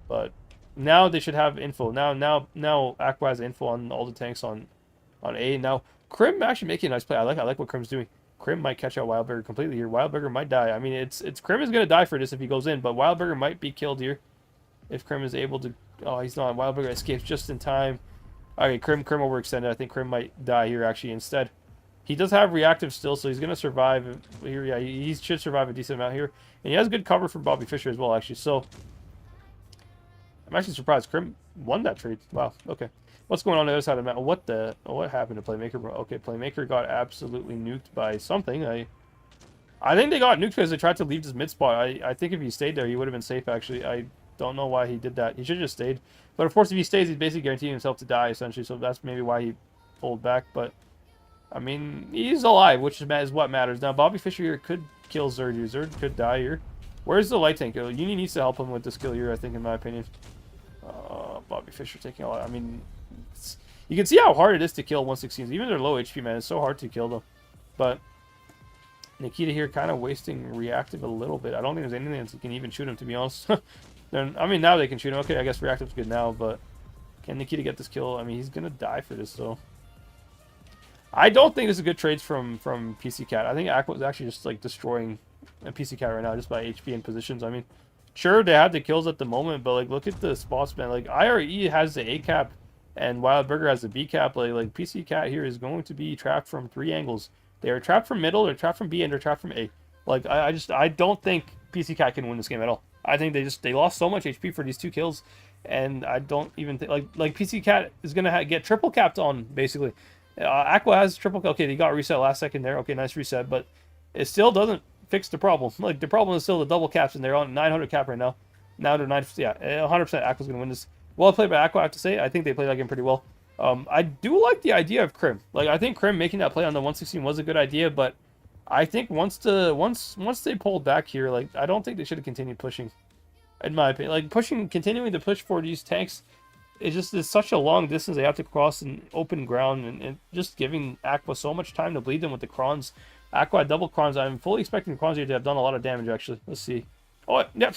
But now they should have info. Now Aqua has info on all the tanks on A. Now Krim actually making a nice play. I like what Krim's doing. Krim might catch out Wildberger completely here. Wildberger might die. I mean, it's Krim is gonna die for this if he goes in, but Wildberger might be killed here if Krim is able to. Oh, he's not. Wildberger escapes just in time. Okay, Krim overextended. I think Krim might die here actually instead. He does have reactive still, so he's gonna survive here. Yeah, he should survive a decent amount here, and he has good cover from Bobby Fischer as well, actually. So I'm actually surprised Krim won that trade. Wow. Okay. What's going on the other side of the map? What happened to Playmaker, bro? Okay, Playmaker got absolutely nuked by something. I think they got nuked because they tried to leave this mid spot. I think if he stayed there, he would have been safe, actually. I don't know why he did that. He should have just stayed. But of course, if he stays, he's basically guaranteeing himself to die, essentially. So that's maybe why he pulled back. But, I mean, he's alive, which is what matters. Now, Bobby Fischer here could kill Zerd here. Zerd could die here. Where's the light tank? Uni needs to help him with this kill here, I think, in my opinion. Bobby Fischer taking a lot. I mean, you can see how hard it is to kill 116s. Even their low HP, man. It's so hard to kill them. But Nikita here kind of wasting reactive a little bit. I don't think there's anything that can even shoot him, to be honest. I mean, now they can shoot him. Okay, I guess reactive's good now, but can Nikita get this kill? I mean, he's going to die for this, though. I don't think this is good trades from PCCAT. I think Aqua is actually just, like, destroying PCCAT right now just by HP and positions. I mean, sure, they have the kills at the moment, but, like, look at the spots, man. Like, IRE has the A cap, and Wildburger has the B cap. Like PCCAT here is going to be trapped from 3 angles. They are trapped from middle, they're trapped from B, and they're trapped from A. Like, I don't think PCCAT can win this game at all. I think they lost so much HP for these 2 kills, and I don't even think like PCCAT is gonna get triple capped on basically. Aqua has triple. Okay, they got reset last second there. Okay, nice reset, but it still doesn't fix the problem. Like, the problem is still the double caps, and they're on 900 cap right now. Now they're 9. Yeah, 100% Aqua's gonna win this. Well played by Aqua, I have to say. I think they played that game pretty well. I do like the idea of Krim. Like, I think Krim making that play on the 116 was a good idea, but I think once they pulled back here, like, I don't think they should have continued pushing. In my opinion, like continuing to push for these tanks, it's such a long distance they have to cross in open ground, and just giving AQVA so much time to bleed them with the Krons. AQVA had double Krons. I'm fully expecting the Krons here to have done a lot of damage, actually. Let's see. Oh, yeah.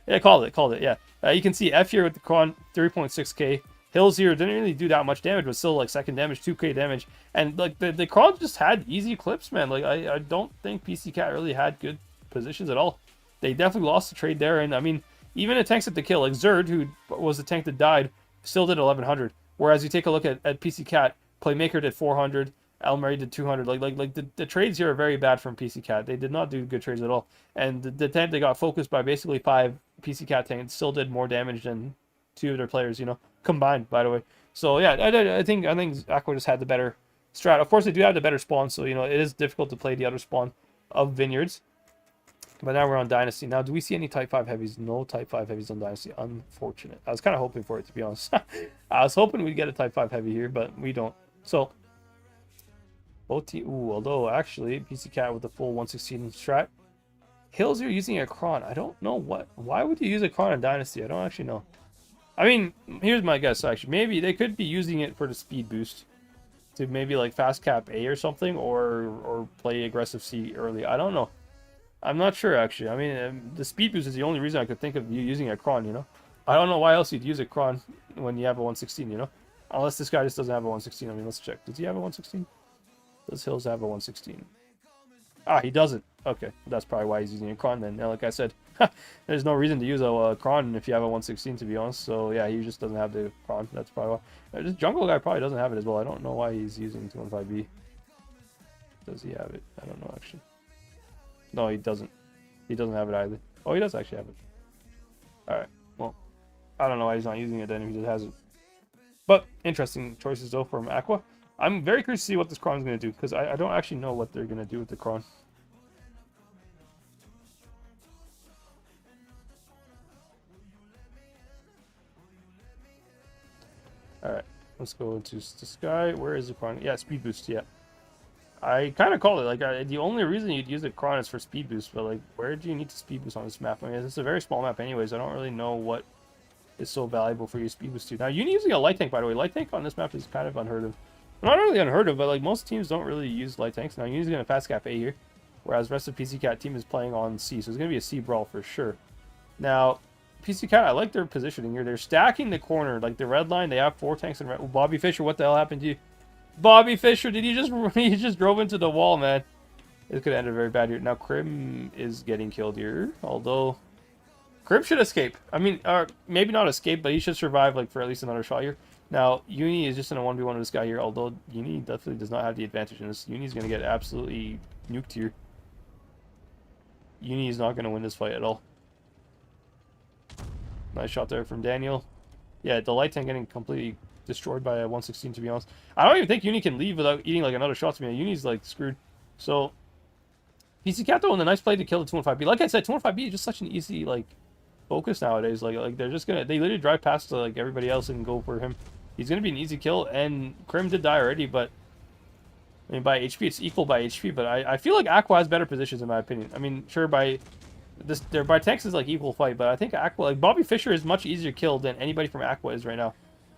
Yeah, called it, yeah. You can see F here with the Kron, 3.6k. Hills here didn't really do that much damage, but still, like, second damage, 2k damage. And, like, the Krons just had easy clips, man. Like, I don't think PCCAT really had good positions at all. They definitely lost the trade there, and, I mean, even the tanks at the kill, like Zerd, who was the tank that died, still did 1100. Whereas you take a look at PCCAT, Playmaker did 400, Elmary did 200. Like the trades here are very bad from PCCAT. They did not do good trades at all. And the tank they got focused by basically 5 PCCAT tanks still did more damage than 2 of their players, you know, combined, by the way. So yeah, I think AQVA just had the better strat. Of course, they do have the better spawn, so you know it is difficult to play the other spawn of Vineyards. But now we're on Dynasty. Now, do we see any Type 5 heavies? No Type 5 heavies on Dynasty. Unfortunate. I was kind of hoping for it, to be honest. I was hoping we'd get a Type 5 heavy here, but we don't. So, although, actually, PCCAT with the full 116 strat. Hills, you're using a Kron. I don't know what. Why would you use a Kron in Dynasty? I don't actually know. I mean, here's my guess, actually. Maybe they could be using it for the speed boost. To maybe, like, fast cap A or something, or play aggressive C early. I don't know. I'm not sure, actually. I mean, the speed boost is the only reason I could think of you using a Kron, you know? I don't know why else you'd use a Kron when you have a 116, you know? Unless this guy just doesn't have a 116. I mean, let's check. Does he have a 116? Does Hills have a 116? Ah, he doesn't. Okay, that's probably why he's using a Kron then. Now, like I said, there's no reason to use a Kron if you have a 116, to be honest. So, yeah, he just doesn't have the Kron. That's probably why. This jungle guy probably doesn't have it as well. I don't know why he's using 215B. Does he have it? I don't know, actually. No, he doesn't. He doesn't have it either. Oh, he does actually have it. Alright, well, I don't know why he's not using it then if he just has it. But, interesting choices though from AQVA. I'm very curious to see what this Kron's going to do, because I don't actually know what they're going to do with the Kron. Alright, let's go into the sky. Where is the Kron? Yeah, speed boost, yeah. I kind of called it. Like, the only reason you'd use the Kron is for speed boost, but, like, where do you need to speed boost on this map? I mean, it's a very small map anyways. I don't really know what is so valuable for you speed boost to. Now, Uni using a light tank, by the way. Light tank on this map is kind of unheard of. Not really unheard of, but, like, most teams don't really use light tanks. Now, Uni's going to fast cap A here, whereas the rest of PCCAT team is playing on C, so it's going to be a C brawl for sure. Now, PCCAT, I like their positioning here. They're stacking the corner. Like, the red line, they have 4 tanks in red. Oh, Bobby Fischer, what the hell happened to you? Bobby Fischer, did he just drove into the wall, man. It could have ended very bad here. Now, Krim is getting killed here, although Krim should escape. I mean, maybe not escape, but he should survive, like, for at least another shot here. Now, Uni is just in a 1v1 with this guy here, although Uni definitely does not have the advantage in this. Uni's going to get absolutely nuked here. Uni is not going to win this fight at all. Nice shot there from Daniel. Yeah, the light tank getting completely destroyed by a 116, to be honest. I don't even think Uni can leave without eating, like, another shot to me. Uni's, like, screwed. So, PCCAT, though, and a nice play to kill the 215B. Like I said, 215B is just such an easy, like, focus nowadays. Like they're just gonna, they literally drive past, like, everybody else and go for him. He's gonna be an easy kill, and Krim did die already, but, I mean, by HP, it's equal by HP, but I feel like AQVA has better positions, in my opinion. I mean, sure, by tanks is, like, equal fight, but I think AQVA, like, Bobby Fischer is much easier killed than anybody from AQVA is right now.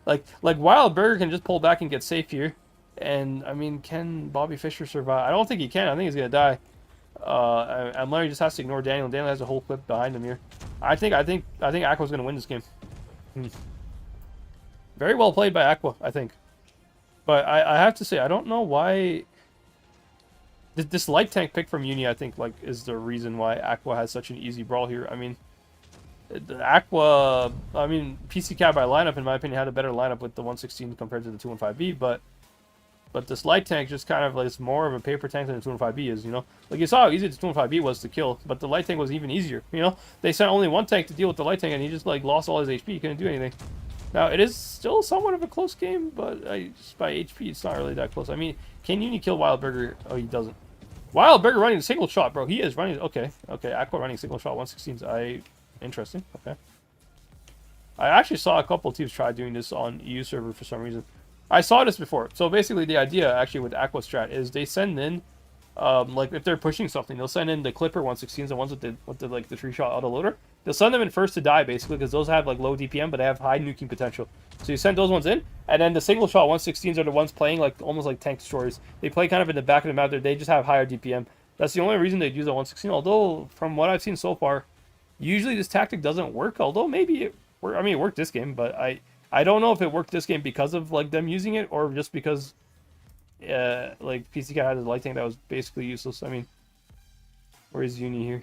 Like Wild Burger can just pull back and get safe here. And, I mean, can Bobby Fischer survive? I don't think he can. I think he's going to die. And Larry just has to ignore Daniel. Daniel has a whole clip behind him here. I think AQVA's going to win this game. Very well played by AQVA, I think. But I have to say, I don't know why... This light tank pick from Uni, I think, like, is the reason why AQVA has such an easy brawl here. I mean... The AQVA, I mean, PCCAT by lineup, in my opinion, had a better lineup with the 116 compared to the 215B, but this light tank just kind of, like, is more of a paper tank than the 215B is, you know? Like, you saw how easy the 215B was to kill, but the light tank was even easier, you know? They sent only 1 tank to deal with the light tank, and he just, like, lost all his HP. He couldn't do anything. Now, it is still somewhat of a close game, but just by HP, it's not really that close. I mean, can Uni kill Wild Burger? Oh, he doesn't. Wild Burger running a single shot, bro. He is running... Okay, AQVA running a single shot, 116s. Interesting. Okay. I actually saw a couple of teams try doing this on EU server for some reason. I saw this before. So basically the idea actually with AQVA strat is they send in, like if they're pushing something, they'll send in the Clipper 116s, the ones with the like the 3-shot autoloader. They'll send them in first to die basically because those have like low DPM but they have high nuking potential. So you send those ones in, and then the single shot 116s are the ones playing like almost like tank destroyers. They play kind of in the back of the map. They just have higher DPM. That's the only reason they'd use a 116. Although from what I've seen so far, usually this tactic doesn't work. Although maybe it worked. I mean, it worked this game, but I don't know if it worked this game because of like them using it or just because like PCCAT had a light tank that was basically useless. I mean, where's Uni here?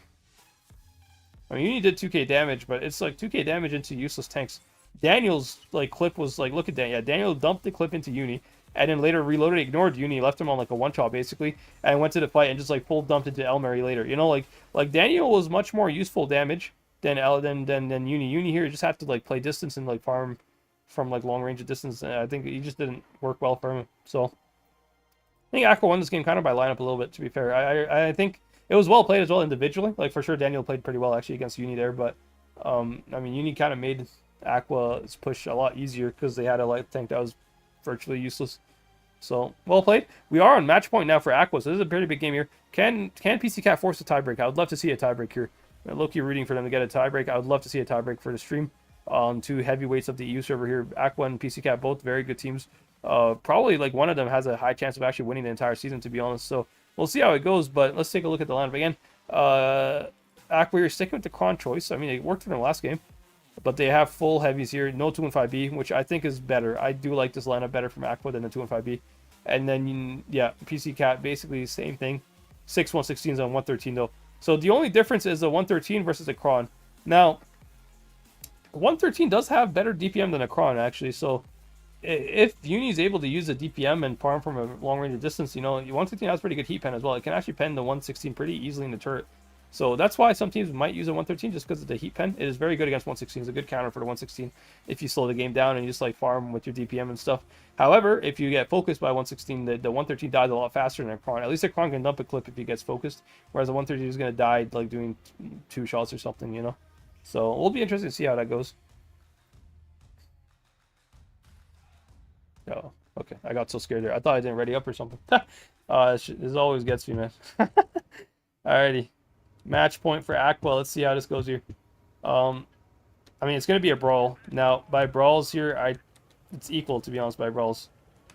I mean, Uni did 2k damage, but it's like 2k damage into useless tanks. Daniel's like clip was like, look at that. Yeah, Daniel dumped the clip into Uni, and then later reloaded, ignored Uni, left him on like a one-shot basically, and went to the fight and just like full dumped into Elmary later. You know, like Daniel was much more useful damage than Uni. Uni here just had to like play distance and like farm from like long range of distance. And I think he just didn't work well for him. So I think AQVA won this game kind of by lineup a little bit. To be fair, I think it was well played as well individually. Like for sure, Daniel played pretty well actually against Uni there, but I mean Uni kind of made AQVA's push a lot easier because they had a light tank that was virtually useless. So well played. We are on match point now for AQVA, so this is a pretty big game here. Can PCCAT force a tiebreak? I would love to see a tiebreak here. Low-key rooting for them to get a tiebreak. I would love to see a tiebreak for the stream. Two heavyweights of the EU server here. AQVA and PCCAT, both very good teams. Probably like one of them has a high chance of actually winning the entire season, to be honest. So we'll see how it goes, but let's take a look at the lineup again. AQVA here sticking with the Kron choice. I mean, it worked for them last game, but they have full heavies here. No 215B, which I think is better. I do like this lineup better from AQVA than the 215B. And then, yeah, PCCAT, basically the same thing. 6 116s on 113, though. So the only difference is the 113 versus the Kron. Now, 113 does have better DPM than a Kron, actually. So if Uni is able to use the DPM and farm from a long range of distance, you know, 113 has pretty good heat pen as well. It can actually pen the 116 pretty easily in the turret. So that's why some teams might use a 113 just because of the heat pen. It is very good against 116. It's a good counter for the 116 if you slow the game down and you just like farm with your DPM and stuff. However, if you get focused by 116, the 113 dies a lot faster than a Kron. At least a Kron can dump a clip if he gets focused, whereas a 113 is going to die like doing 2 shots or something, you know. So it'll be interesting to see how that goes. Oh, okay. I got so scared there. I thought I didn't ready up or something. This always gets me, man. Alrighty. Match point for AQVA. Let's see how this goes here. I mean, it's going to be a brawl. Now, by brawls here, it's equal, to be honest, by brawls.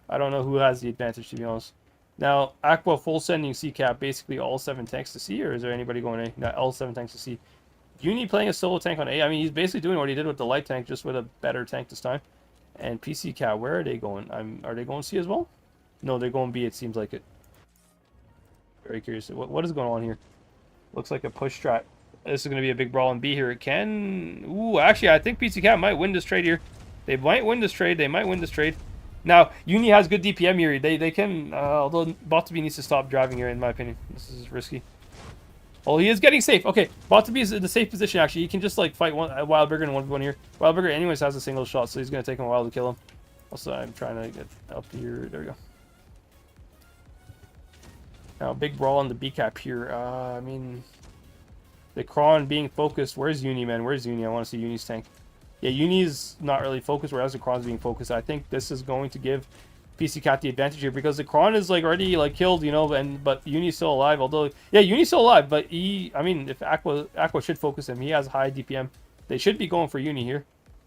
I don't know who has the advantage, to be honest. Now, AQVA full sending CCAT, basically all 7 tanks to C, or is there anybody going A? Not all 7 tanks to C. Uni playing a solo tank on A. I mean, he's basically doing what he did with the light tank, just with a better tank this time. And PCCAT, where are they going? Are they going C as well? No, they're going B, it seems like it. Very curious. What is going on here? Looks like a push strat. This is going to be a big brawl in B here. It can... Ooh, actually, I think PCCAT might win this trade here. They might win this trade. They might win this trade. Now, Uni has good DPM here. They can... although WOTB needs to stop driving here, in my opinion. This is risky. Oh, he is getting safe. Okay, WOTB is in the safe position, actually. He can just, like, fight Wildburger and 1v1 here. Wildburger, anyways, has a single shot, so he's going to take him a while to kill him. Also, I'm trying to get up here. There we go. Now, big brawl on the B cap here. I mean, the Kron being focused. Where's Uni, man? Where's Uni? I want to see Uni's tank. Yeah, Uni's not really focused, whereas the Kron's being focused. I think this is going to give PCCAT the advantage here because the Kron is like already like killed, you know, but Uni's still alive. Although, yeah, Uni's still alive, but I mean, if AQVA should focus him, he has high DPM. They should be going for Uni here.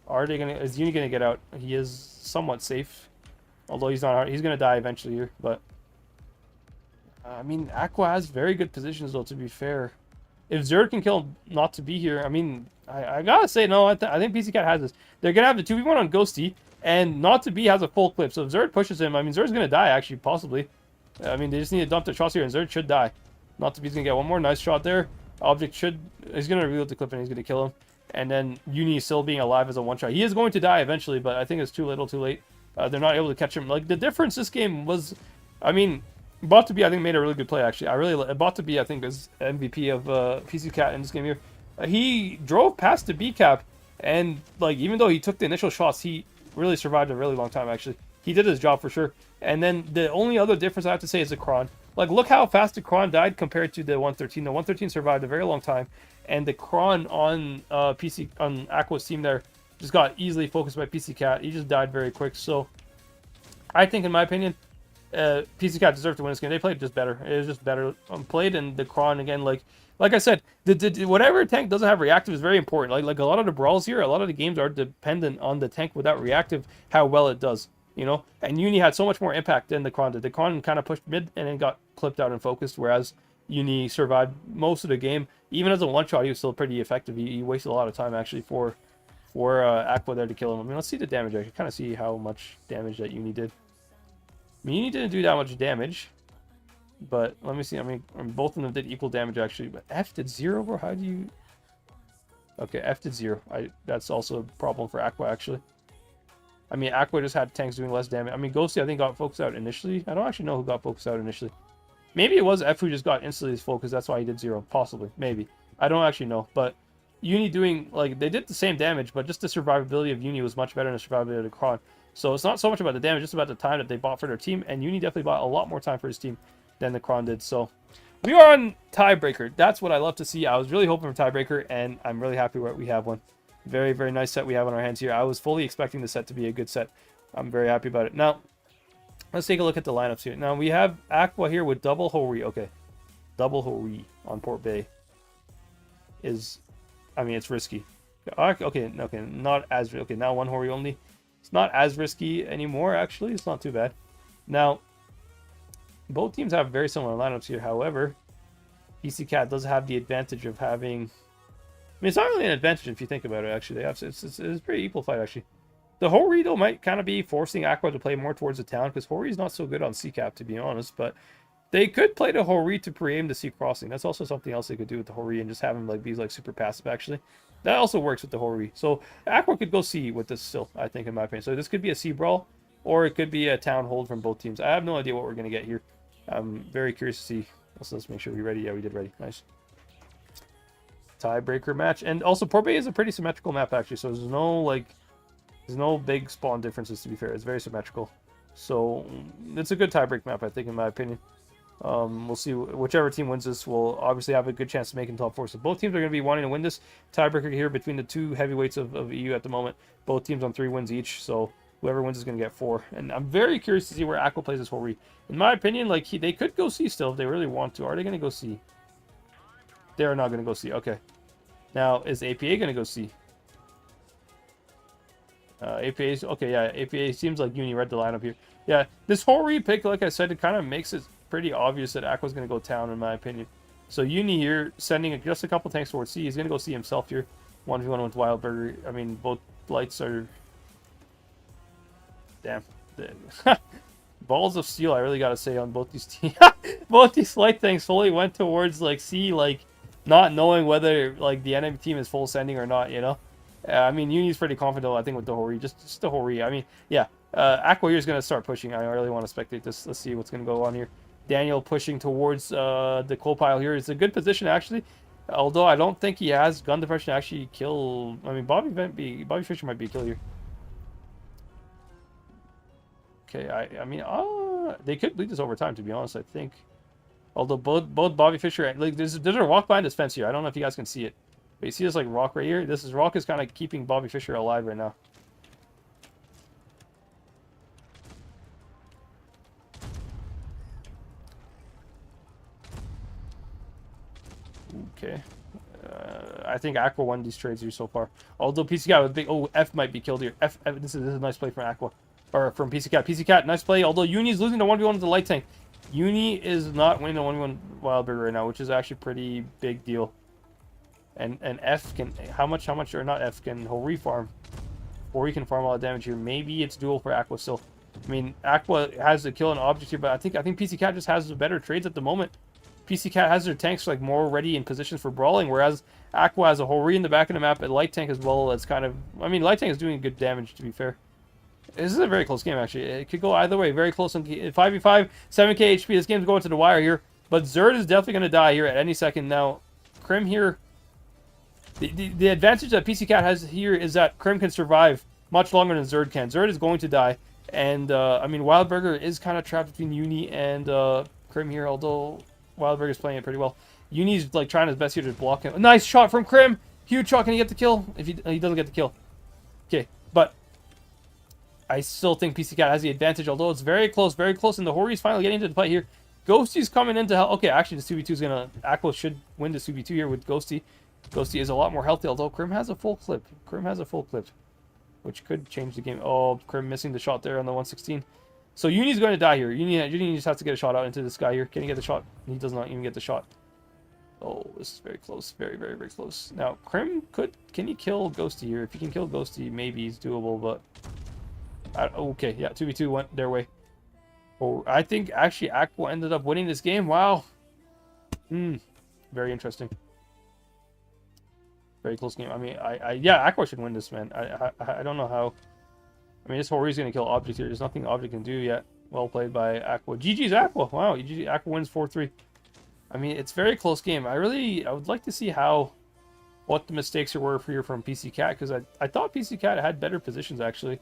Is Uni gonna get out? He is somewhat safe, although he's not. He's gonna die eventually here, but. I mean, AQVA has very good positions, though, to be fair. If Zerd can kill him not to be here, I mean, I gotta say, no, I think PCCAT has this. They're gonna have the 2v1 on Ghosty, and not to be has a full clip. So if Zerd pushes him, I mean, Zerd's gonna die, actually, possibly. I mean, they just need to dump their shots here, and Zerd should die. Not to be's gonna get one more nice shot there. Object should... He's gonna reload the clip, and he's gonna kill him. And then Uni still being alive as a one-shot. He is going to die eventually, but I think it's too little, too late. They're not able to catch him. Like, the difference this game was... I mean... WOTB, I think, made a really good play, actually. WOTB, I think, is MVP of PCCAT in this game here. He drove past the B cap, and, like, even though he took the initial shots, he really survived a really long time, actually. He did his job for sure. And then the only other difference I have to say is the Kron. Like, look how fast the Kron died compared to the 113. The 113 survived a very long time, and the Kron on AQVA's team there just got easily focused by PCCAT. He just died very quick, so... I think, in my opinion, PCCAT deserved to win this game. They played just better. It was just better played, and the Kron again, like I said, whatever tank doesn't have reactive is very important. Like a lot of the brawls here, a lot of the games are dependent on the tank without reactive, how well it does, you know. And Uni had so much more impact than the Kron did. The Kron kind of pushed mid and then got clipped out and focused, whereas Uni survived most of the game. Even as a one shot, he was still pretty effective. He wasted a lot of time actually for AQVA there to kill him. I mean, let's see the damage. I can kind of see how much damage that Uni did. I mean, Uni didn't do that much damage, but let me see. I mean, both of them did equal damage actually. But F did 0, bro. How do you? Okay, F did 0. That's also a problem for AQVA actually. I mean, AQVA just had tanks doing less damage. I mean, Ghosty I think got focused out initially. I don't actually know who got focused out initially. Maybe it was F who just got instantly focused. That's why he did 0. Possibly, maybe. I don't actually know, but Uni doing like they did the same damage, but just the survivability of Uni was much better than the survivability of the Kron. So it's not so much about the damage, just about the time that they bought for their team. And Uni definitely bought a lot more time for his team than the Kron did. So we are on tiebreaker. That's what I love to see. I was really hoping for tiebreaker, and I'm really happy we have one. Very, very nice set we have on our hands here. I was fully expecting the set to be a good set. I'm very happy about it. Now, let's take a look at the lineups here. Now, we have AQVA here with double Hori. Okay. Double Hori on Port Bay is, I mean, it's risky. Okay, not as, okay, now one Hori only. It's not as risky anymore, actually. It's not too bad. Now, both teams have very similar lineups here. However, PCCAT does have the advantage of having... I mean, it's not really an advantage if you think about it, actually. They have, it's a pretty equal fight, actually. The Hori, though, might kind of be forcing AQVA to play more towards the town, because Hori is not so good on C-Cap, to be honest. But they could play the Hori to pre-aim the C crossing. That's also something else they could do with the Hori and just have him like be like super passive, actually. That also works with the Hori. So AQVA could go C with this still, I think, in my opinion. So this could be a C brawl, or it could be a town hold from both teams. I have no idea what we're going to get here. I'm very curious to see. Let's make sure we're ready. Yeah, we did ready. Nice. Tiebreaker match. And also, Port Bay is a pretty symmetrical map, actually. So there's no big spawn differences, to be fair. It's very symmetrical. So it's a good tiebreak map, I think, in my opinion. We'll see. Whichever team wins this will obviously have a good chance to make it top 4. So both teams are going to be wanting to win this tiebreaker here between the two heavyweights of EU at the moment. Both teams on 3 wins each. So whoever wins is going to get 4. And I'm very curious to see where AQVA plays this Hori. In my opinion, like they could go C still if they really want to. Are they going to go C? They are not going to go C. Okay. Now, is APA going to go C? APA is... Okay, yeah. APA seems like Uni read the lineup here. Yeah, this Hori pick, like I said, it kind of makes it pretty obvious that AQVA's going to go town, in my opinion. So Uni here, sending just a couple tanks towards C. He's going to go C himself here. 1v1 with Wildburger. I mean, both lights are... Damn. Balls of steel, I really got to say, on both these teams. Both these light tanks fully went towards, like, C, like, not knowing whether, like, the enemy team is full sending or not, you know? I mean, Uni's pretty confident, I think, with the Hori. Just the Hori. I mean, yeah. AQVA here is going to start pushing. I really want to spectate this. Let's see what's going to go on here. Daniel pushing towards the coal pile here. It's a good position, actually. Although I don't think he has gun depression to actually kill... I mean, Bobby Fischer might be a kill here. Okay, I mean, they could lead this over time, to be honest, I think. Although both Bobby Fischer... Like, there's a rock behind this fence here. I don't know if you guys can see it. But you see this, like, rock right here? This rock is kind of keeping Bobby Fischer alive right now. Okay. I think AQVA won these trades here so far. Although PCCAT with big... Oh, F might be killed here. F this is a nice play from AQVA. Or from PCCAT. PCCAT, nice play. Although Uni's losing the 1v1 with the light tank. Uni is not winning the 1v1 Wildburger right now, which is actually pretty big deal. And F can... How much, or not F, can Hori farm? Hori can farm a lot of damage here. Maybe it's dual for AQVA still. I mean, AQVA has the kill and object here, but I think PCCAT just has the better trades at the moment. PCCAT has their tanks like more ready in positions for brawling, whereas AQVA has a Hori in the back of the map, and light tank as well. That's kind of... I mean, light tank is doing good damage, to be fair. This is a very close game, actually. It could go either way. Very close. 5v5, 7k HP. This game's going to the wire here. But Zerd is definitely going to die here at any second. Now, Krim here... The advantage that PCCAT has here is that Krim can survive much longer than Zerd can. Zerd is going to die. And, I mean, Wildburger is kind of trapped between Uni and Krim here, although Wildburger is playing it pretty well. Uni's, like, trying his best here to block him. Nice shot from Krim! Huge shot. Can he get the kill? If he doesn't get the kill. Okay, but... I still think PCCAT has the advantage, although it's very close, and the Hori's finally getting into the fight here. Ghosty's coming into help. Okay, actually, the 2v2 is going to... AQVA should win the 2v2 here with Ghosty. Ghosty is a lot more healthy, although Krim has a full clip. Which could change the game. Oh, Krim missing the shot there on the 116. So Uni's going to die here. Uni just has to get a shot out into this guy here. Can he get the shot? He does not even get the shot. Oh, this is very close. Very, very, very close. Now, Krim could... Can he kill Ghosty here? If he can kill Ghosty, maybe he's doable, but... okay, yeah, 2v2 went their way. Oh, I think actually AQVA ended up winning this game. Wow. Very interesting. Very close game. I mean, yeah, AQVA should win this, man. I don't know how. I mean, this Hori's going to kill Object here. There's nothing Object can do yet. Well played by AQVA. GG's AQVA. Wow, AQVA wins 4-3. I mean, it's a very close game. I would like to see what the mistakes were here from PCCAT, because I thought PCCAT had better positions, actually.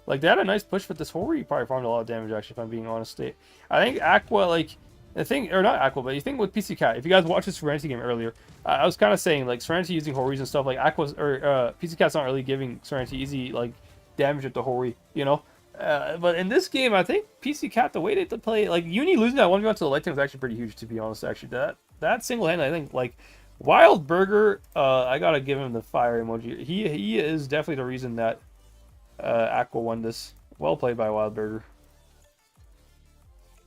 Like, they had a nice push, but this Hori probably farmed a lot of damage, actually, if I'm being honest. I think AQVA, like, the thing, or not AQVA, but you think with PCCAT, if you guys watched this Serenity game earlier, I was kind of saying, like, Serenity using Horis and stuff, like, AQVA's, or PCCAT's not really giving Serenity easy, like, damage at the Hori, you know? But in this game, I think PCCAT, the way they play, like, Uni losing that 1v1 to the light tank was actually pretty huge, to be honest, actually. That single-handed, I think, like, Wild Burger, I gotta give him the fire emoji. He is definitely the reason that AQVA won this. Well played by Wild Burger.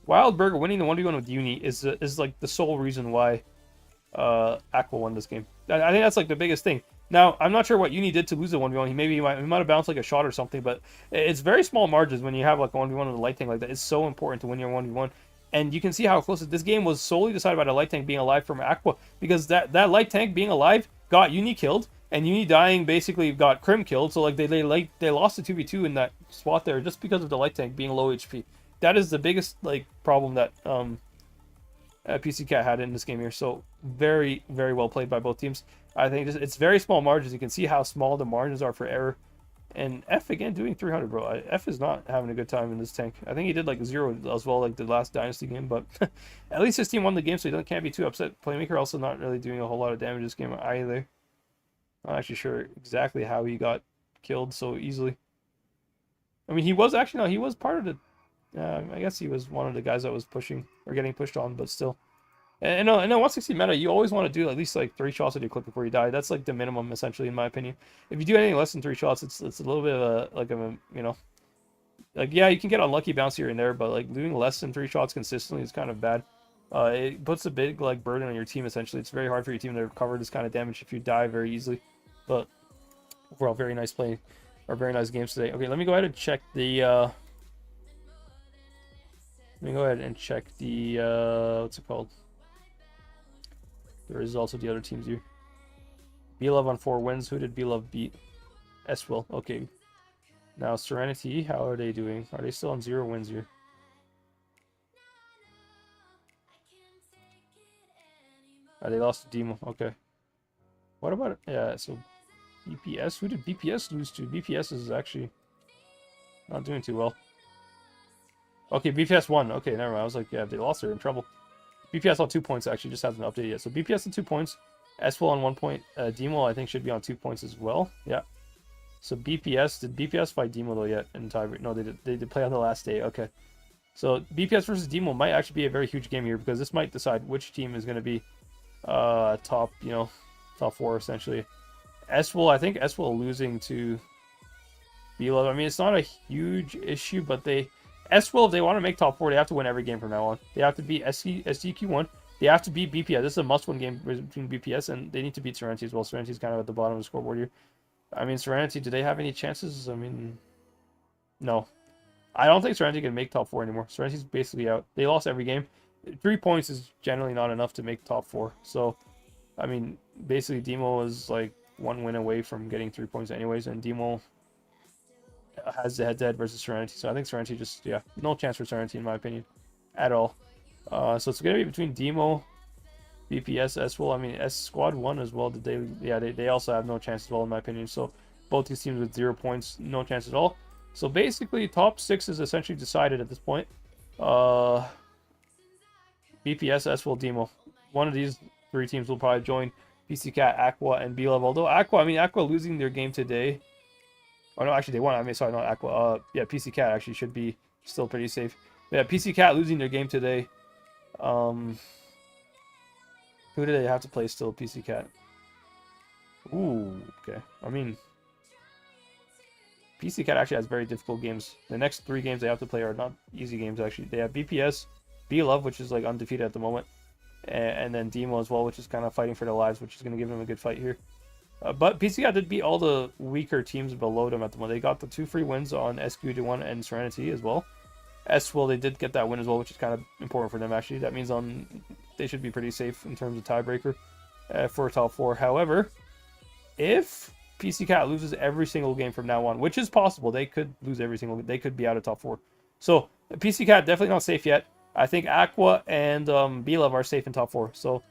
Wild Burger winning the 1v1 with Uni is like the sole reason why AQVA won this game. I think that's like the biggest thing. Now, I'm not sure what Uni did to lose the 1v1. He might have bounced like a shot or something, but it's very small margins when you have like a 1v1 with a light tank like that. It's so important to win your 1v1. And you can see how close this game was solely decided by the light tank being alive from AQVA, because that light tank being alive got Uni killed, and Uni dying basically got Krim killed. So like they lost the 2v2 in that spot there just because of the light tank being low HP. That is the biggest like problem that PCCAT had in this game here. So very, very well played by both teams. I think it's very small margins. You can see how small the margins are for error. And F again doing 300, bro. F is not having a good time in this tank. I think he did like 0 as well, like the last Dynasty game. But at least his team won the game, so he can't be too upset. Playmaker also not really doing a whole lot of damage this game either. Not actually sure exactly how he got killed so easily. I mean, he was part of the... I guess he was one of the guys that was pushing or getting pushed on, but still. And in a 160 meta, you always want to do at least like 3 shots at your clip before you die. That's like the minimum, essentially, in my opinion. If you do anything less than 3 shots, it's a little bit of a you know, like, yeah, you can get unlucky bounce here and there, but like doing less than 3 shots consistently is kind of bad. It puts a big like burden on your team, essentially. It's very hard for your team to recover this kind of damage if you die very easily. But overall, very nice play, or very nice games today. Okay, let me go ahead and check the what's it called? The results of the other teams here. B-Love on 4 wins. Who did B-Love beat? S-Will. Okay. Now Serenity, how are they doing? Are they still on 0 wins here? They lost to Demo. Okay. What about it? Yeah, so BPS. Who did BPS lose to? BPS is actually not doing too well. Okay, BPS won. Okay, never mind. I was like, yeah, if they lost, they're in trouble. BPS on 2 points, actually, just hasn't updated yet. So BPS on 2 points. S-Will on 1 point. Demo, I think, should be on 2 points as well. Yeah. So BPS, did BPS fight Demo, though, yet? In tiebreak? No, they did play on the last day. Okay. So BPS versus Demo might actually be a very huge game here, because this might decide which team is going to be top 4, essentially. S-Will, I think S-Will losing to B-Love. I mean, it's not a huge issue, but S-Will, if they want to make top 4, they have to win every game from now on. They have to beat SDQ1. They have to beat BPS. This is a must-win game between BPS, and they need to beat Serenity as well. Serenity's kind of at the bottom of the scoreboard here. I mean, Serenity, do they have any chances? I mean, no. I don't think Serenity can make top 4 anymore. Serenity's basically out. They lost every game. 3 points is generally not enough to make top 4. So, I mean, basically Demo is like 1 win away from getting 3 points anyways, and Demo has the head-to-head versus Serenity. So I think Serenity just, yeah, no chance for Serenity in my opinion at all. So it's going to be between Demo, BPS, S-Will. I mean, S-Squad won as well. They also have no chance as well in my opinion. So both these teams with 0 points, no chance at all. So basically top 6 is essentially decided at this point. BPS, S-Will, Demo. One of these 3 teams will probably join PCCAT, AQVA, and B-Love. Although AQVA losing their game today Oh no, actually they won. I mean, sorry, not AQVA. Yeah, PCCAT actually should be still pretty safe. But yeah, PCCAT losing their game today. Who do they have to play still? PCCAT. Ooh, okay. I mean, PCCAT actually has very difficult games. The next 3 games they have to play are not easy games, actually. They have BPS, B-Love, which is like undefeated at the moment, and then Demo as well, which is kind of fighting for their lives, which is going to give them a good fight here. But PCCAT did beat all the weaker teams below them at the moment. They got the 2 free wins on SQD1 and SNTY as well. Well, they did get that win as well, which is kind of important for them, actually. That means they should be pretty safe in terms of tiebreaker for top 4. However, if PCCAT loses every single game from now on, which is possible, they could lose every single. They could be out of top 4. So PCCAT definitely not safe yet. I think AQVA and B-Love are safe in top 4. So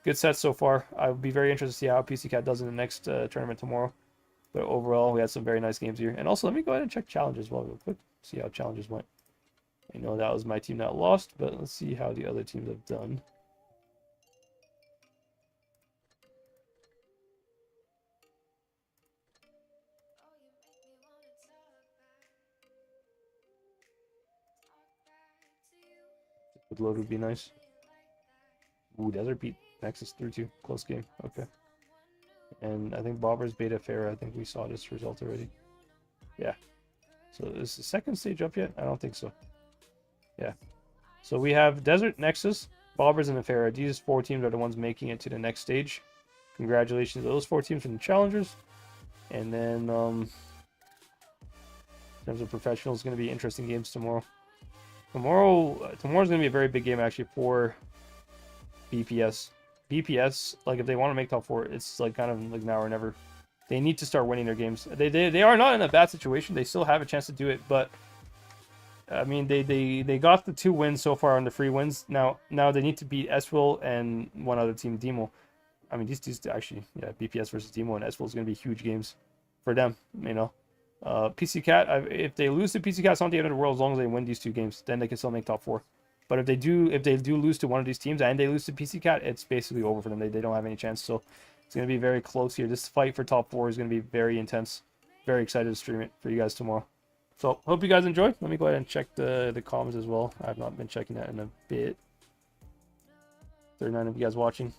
good sets so far. I would be very interested to see how PCCAT does in the next tournament tomorrow. But overall, we had some very nice games here. And also, let me go ahead and check challenges as well real quick. See how challenges went. I know that was my team that lost, but let's see how the other teams have done. Would load would be nice. Ooh, Desert beat Nexus 3-2. Close game. Okay. And I think Bobber's Beta Fair. I think we saw this result already. Yeah. So is the second stage up yet? I don't think so. Yeah. So we have Desert, Nexus, Bobbers, and Afera. These 4 teams are the ones making it to the next stage. Congratulations to those 4 teams from the challengers. And then in terms of professionals, it's going to be interesting games tomorrow. Tomorrow's going to be a very big game actually for BPS. BPS, like if they want to make top 4, it's like kind of like now or never. They need to start winning their games. They are not in a bad situation. They still have a chance to do it, but I mean they got the 2 wins so far on the free wins. Now they need to beat SWIL and one other team, Demo. I mean these actually, yeah, BPS versus Demo and SWIL is going to be huge games for them, you know. PCCAT, if they lose to PCCAT, it's not the end of the world as long as they win these 2 games. Then they can still make top 4. But if they do lose to one of these teams and they lose to PCCAT, it's basically over for them. They don't have any chance. So it's going to be very close here. This fight for top 4 is going to be very intense. Very excited to stream it for you guys tomorrow. So hope you guys enjoyed. Let me go ahead and check the comments as well. I've not been checking that in a bit. 39 of you guys watching.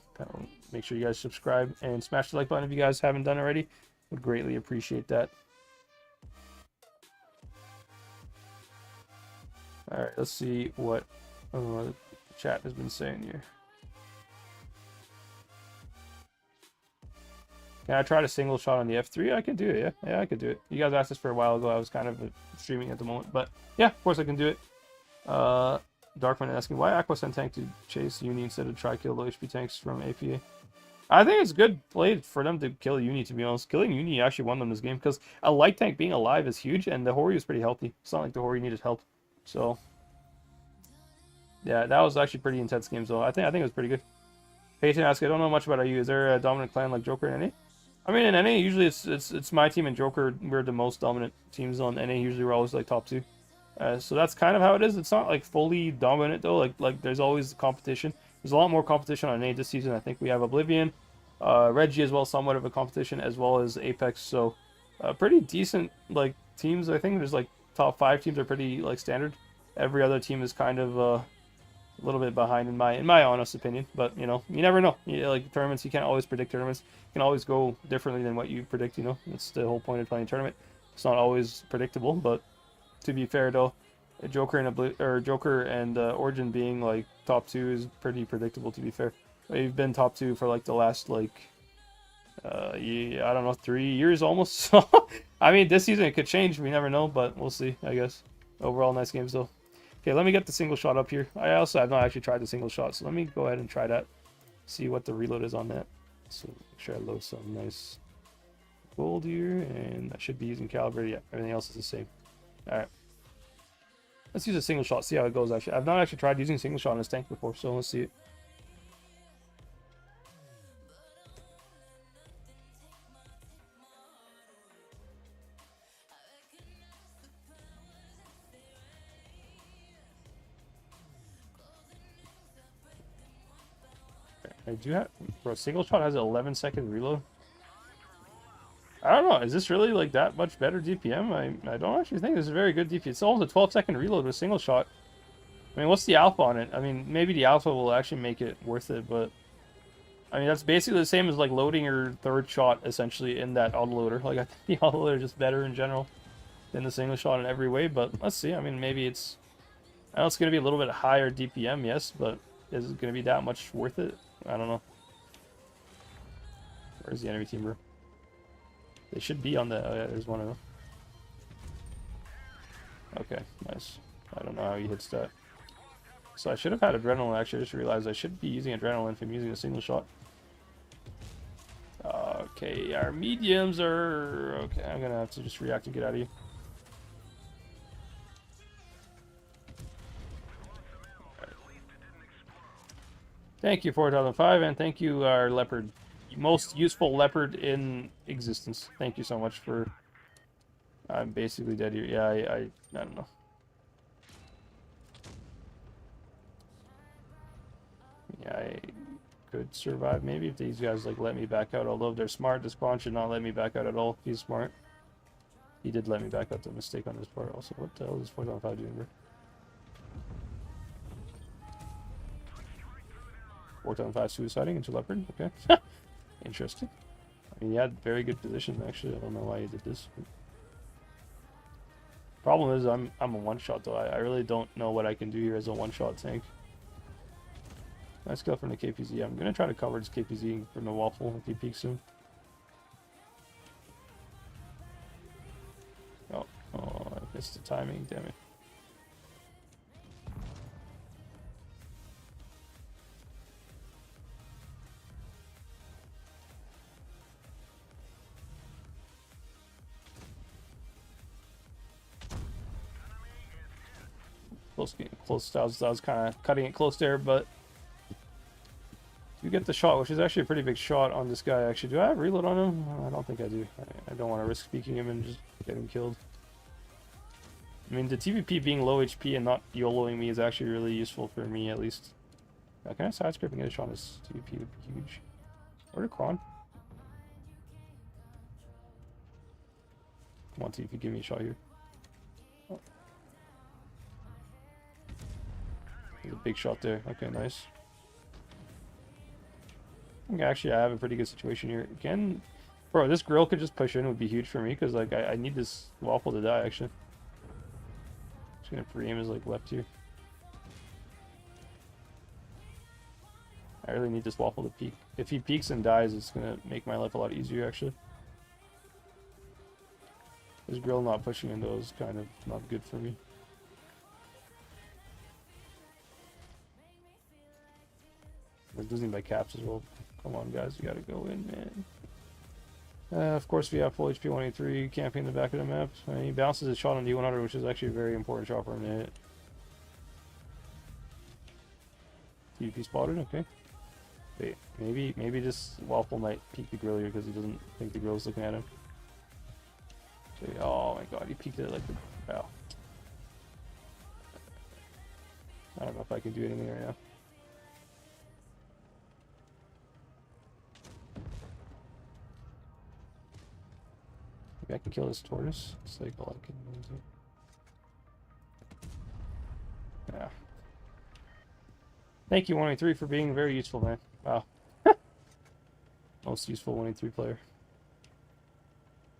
Make sure you guys subscribe and smash the like button if you guys haven't done already. Would greatly appreciate that. All right, let's see what the chat has been saying here. Can I try to single shot on the F3? I can do it, yeah. Yeah, I could do it. You guys asked this for a while ago. I was kind of streaming at the moment. But yeah, of course I can do it. Darkman asking, why AQVA sent tank to chase Uni instead of try kill low HP tanks from APA? I think it's good play for them to kill Uni, to be honest. Killing Uni actually won them this game because a light tank being alive is huge and the Hori was pretty healthy. It's not like the Hori needed help. So yeah, that was actually pretty intense game. So I think it was pretty good. Peyton asks, I don't know much about IU. Is there a dominant clan like Joker in NA? I mean, in NA usually it's my team and Joker. We're the most dominant teams on NA. Usually we're always like top 2. So that's kind of how it is. It's not like fully dominant though. Like there's always competition. There's a lot more competition on NA this season. I think we have Oblivion, Reggie as well, somewhat of a competition, as well as Apex. So pretty decent like teams. I think there's like top 5 teams are pretty like standard. Every other team is kind of a little bit behind in my honest opinion, but you know, you never know. Like tournaments, you can't always predict tournaments. You can always go differently than what you predict. You know, that's the whole point of playing a tournament. It's not always predictable, but to be fair though, Joker and Origin being like top 2 is pretty predictable. To be fair, we've been top 2 for like the last like I don't know, 3 years almost. So I mean, this season it could change. We never know, but we'll see. I guess overall, nice games though. Okay, let me get the single shot up here. I also have not actually tried the single shot, so let me go ahead and try that. See what the reload is on that. So make sure I load some nice gold here, and I should be using calibrated. Yeah, everything else is the same. All right, let's use a single shot. See how it goes. Actually, I've not actually tried using single shot on this tank before, so let's see it. I do have, bro, single shot has an 11-second reload. I don't know. Is this really like that much better DPM? I don't actually think this is a very good DPM. It's almost a 12-second reload with a single shot. I mean, what's the alpha on it? I mean, maybe the alpha will actually make it worth it, but I mean, that's basically the same as like loading your third shot essentially in that autoloader. Like, I think the autoloader is just better in general than the single shot in every way, but let's see. I mean, maybe it's, I know it's going to be a little bit higher DPM, yes, but is it going to be that much worth it? I don't know. Where's the enemy team, bro? They should be on the, oh yeah, there's one of them. Okay, nice. I don't know how he hits that. So I should have had adrenaline, actually. I just realized I should be using adrenaline if I'm using a single shot. Okay, our mediums are... Okay, I'm gonna have to just react and get out of here. Right. Thank you, 4005, and thank you, our leopard. Most useful leopard in existence. Thank you so much for... I'm basically dead here. Yeah, I don't know. Yeah, I could survive maybe if these guys like let me back out. Although if they're smart, this pawn should not let me back out at all. If he's smart. He did let me back out. The mistake on his part also. What the hell is 4.5 doing, bro? 4.5 suiciding into leopard. Okay. Interesting. I mean, he had very good position actually. I don't know why he did this. Problem is, I'm a one-shot though. I really don't know what I can do here as a one-shot tank. Nice kill from the KPZ. I'm gonna try to cover this KPZ from the waffle if he peeks soon. Oh, I missed the timing. Damn it. Close. I was kind of cutting it close there, but you get the shot, which is actually a pretty big shot on this guy. Actually, do I have reload on him? I don't think I do. I don't want to risk peeking him and just get him killed. I mean, the TVP being low HP and not YOLOing me is actually really useful for me, at least. Can I side script and get a shot on this TVP? Would be huge. Or to Kron. Come on, TVP, give me a shot here. Oh. There's a big shot there. Okay, nice. I think actually I have a pretty good situation here. Again, bro, this grill could just push in would be huge for me because like I need this waffle to die actually. Just gonna pre-aim his like left here. I really need this waffle to peek. If he peeks and dies, it's gonna make my life a lot easier actually. This grill not pushing into is kind of not good for me. We're losing by caps as well. Come on, guys, you gotta go in, man. Of course, we have full HP 183 camping in the back of the map. He bounces his shot on D100, which is actually a very important shot for him to hit. TVP spotted, okay. Wait, maybe this waffle might peek the grill here because he doesn't think the grill's looking at him. Okay, oh my god, he peeked it like the... Wow. I don't know if I can do anything right now. Maybe I can kill this tortoise. It's like all I can do. Yeah. Thank you, 183, for being very useful, man. Wow. Most useful 183 player.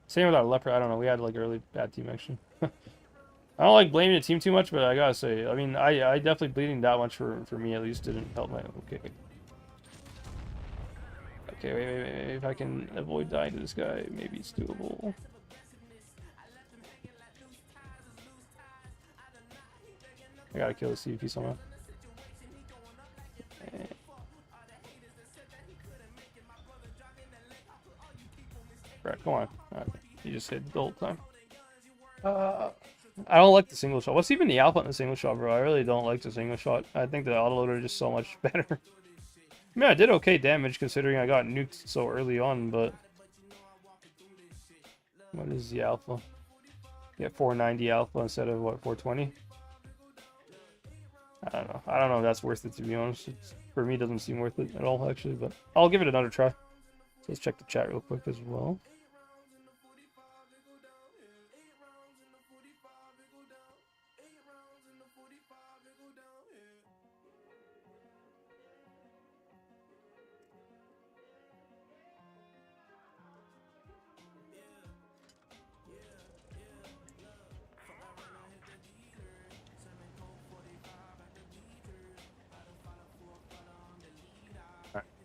Same with our leopard. I don't know. We had like early bad team action. I don't like blaming the team too much, but I gotta say, I mean, I definitely bleeding that much for me at least didn't help my. Okay. Okay, wait. If I can avoid dying to this guy, maybe it's doable. I gotta kill the CVP somehow. Right, come on. Right. You just hit the whole time. I don't like the single shot. What's even the alpha in the single shot, bro? I really don't like the single shot. I think the autoloader is just so much better. I mean, I did okay damage considering I got nuked so early on, but... What is the alpha? Yeah, 490 alpha instead of, what, 420? I don't know. I don't know if that's worth it, to be honest. For me, it doesn't seem worth it at all, actually, but I'll give it another try. So let's check the chat real quick as well.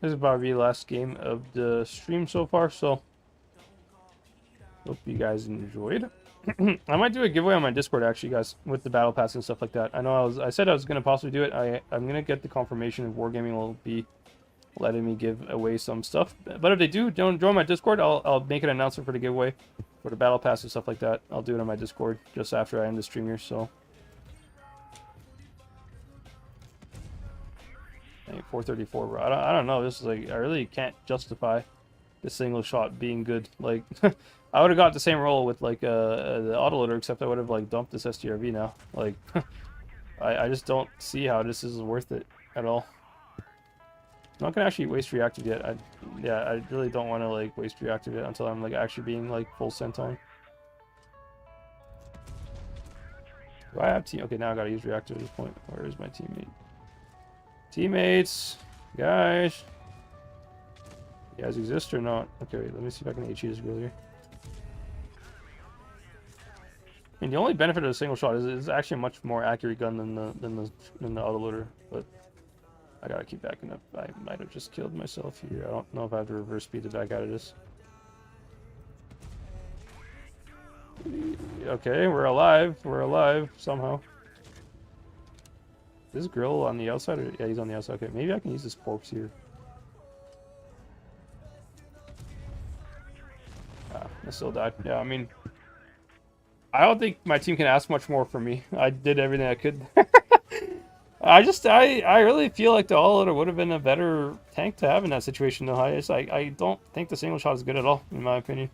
this is probably the last game of the stream so far, so hope you guys enjoyed. I might do a giveaway on my Discord actually, guys, with the battle pass and stuff like that. I know I said I was gonna possibly do it. I'm gonna get the confirmation if Wargaming will be letting me give away some stuff. But if they do, don't join my Discord. I'll make an announcement for the giveaway for the battle pass and stuff like that. I'll do it on my Discord just after I end the stream here. So, hey, 434, bro. I don't know. This is like I really can't justify the single shot being good. Like. I would have got the same roll with like the autoloader, except I would have like dumped this STRV now. Like, I just don't see how this is worth it at all. I'm not gonna actually waste reactive yet. I really don't want to like waste reactive yet until I'm like actually being like full sent on. Do I have team? Okay, now I gotta use reactive at this point. Where is my teammate? Teammates, guys, you guys exist or not? Okay, wait, let me see if I can HE this girl here. I mean, the only benefit of a single shot is it's actually a much more accurate gun than the autoloader, but I gotta keep backing up. I might have just killed myself here. I don't know if I have to reverse speed to back out of this. Okay, we're alive. We're alive somehow. Is this grill on the outside? Or, yeah, he's on the outside. Okay, maybe I can use this corpse here. Ah, I still died. Yeah, I mean, I don't think my team can ask much more from me. I did everything I could. I really feel like the autoloader would have been a better tank to have in that situation though. I don't think the single shot is good at all, in my opinion.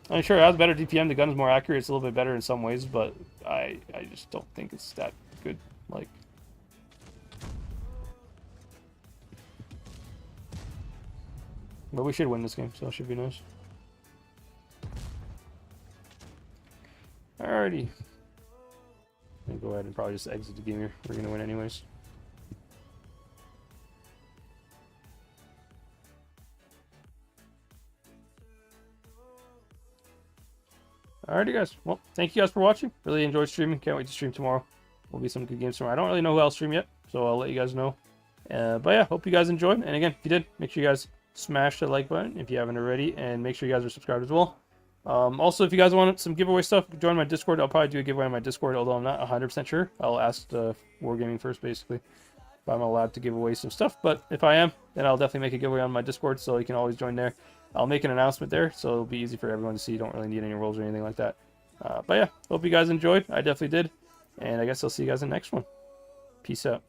I'm sure it has better DPM, the gun's more accurate, it's a little bit better in some ways, but I just don't think it's that good. Like, but we should win this game, so it should be nice. Alrighty. I'm gonna go ahead and probably just exit the game here. We're gonna win anyways. Alrighty, guys. Well, thank you guys for watching. Really enjoyed streaming. Can't wait to stream tomorrow. Will be some good games tomorrow. I don't really know who else stream yet, so I'll let you guys know. But yeah, hope you guys enjoyed. And again, if you did, make sure you guys smash the like button if you haven't already, and make sure you guys are subscribed as well. Also, if you guys want some giveaway stuff, join my Discord. I'll probably do a giveaway on my Discord, although I'm not 100% sure. I'll ask Wargaming first, basically, if I'm allowed to give away some stuff. But if I am, then I'll definitely make a giveaway on my Discord, so you can always join there. I'll make an announcement there, so it'll be easy for everyone to see. You don't really need any rolls or anything like that. But yeah, hope you guys enjoyed. I definitely did. And I guess I'll see you guys in the next one. Peace out.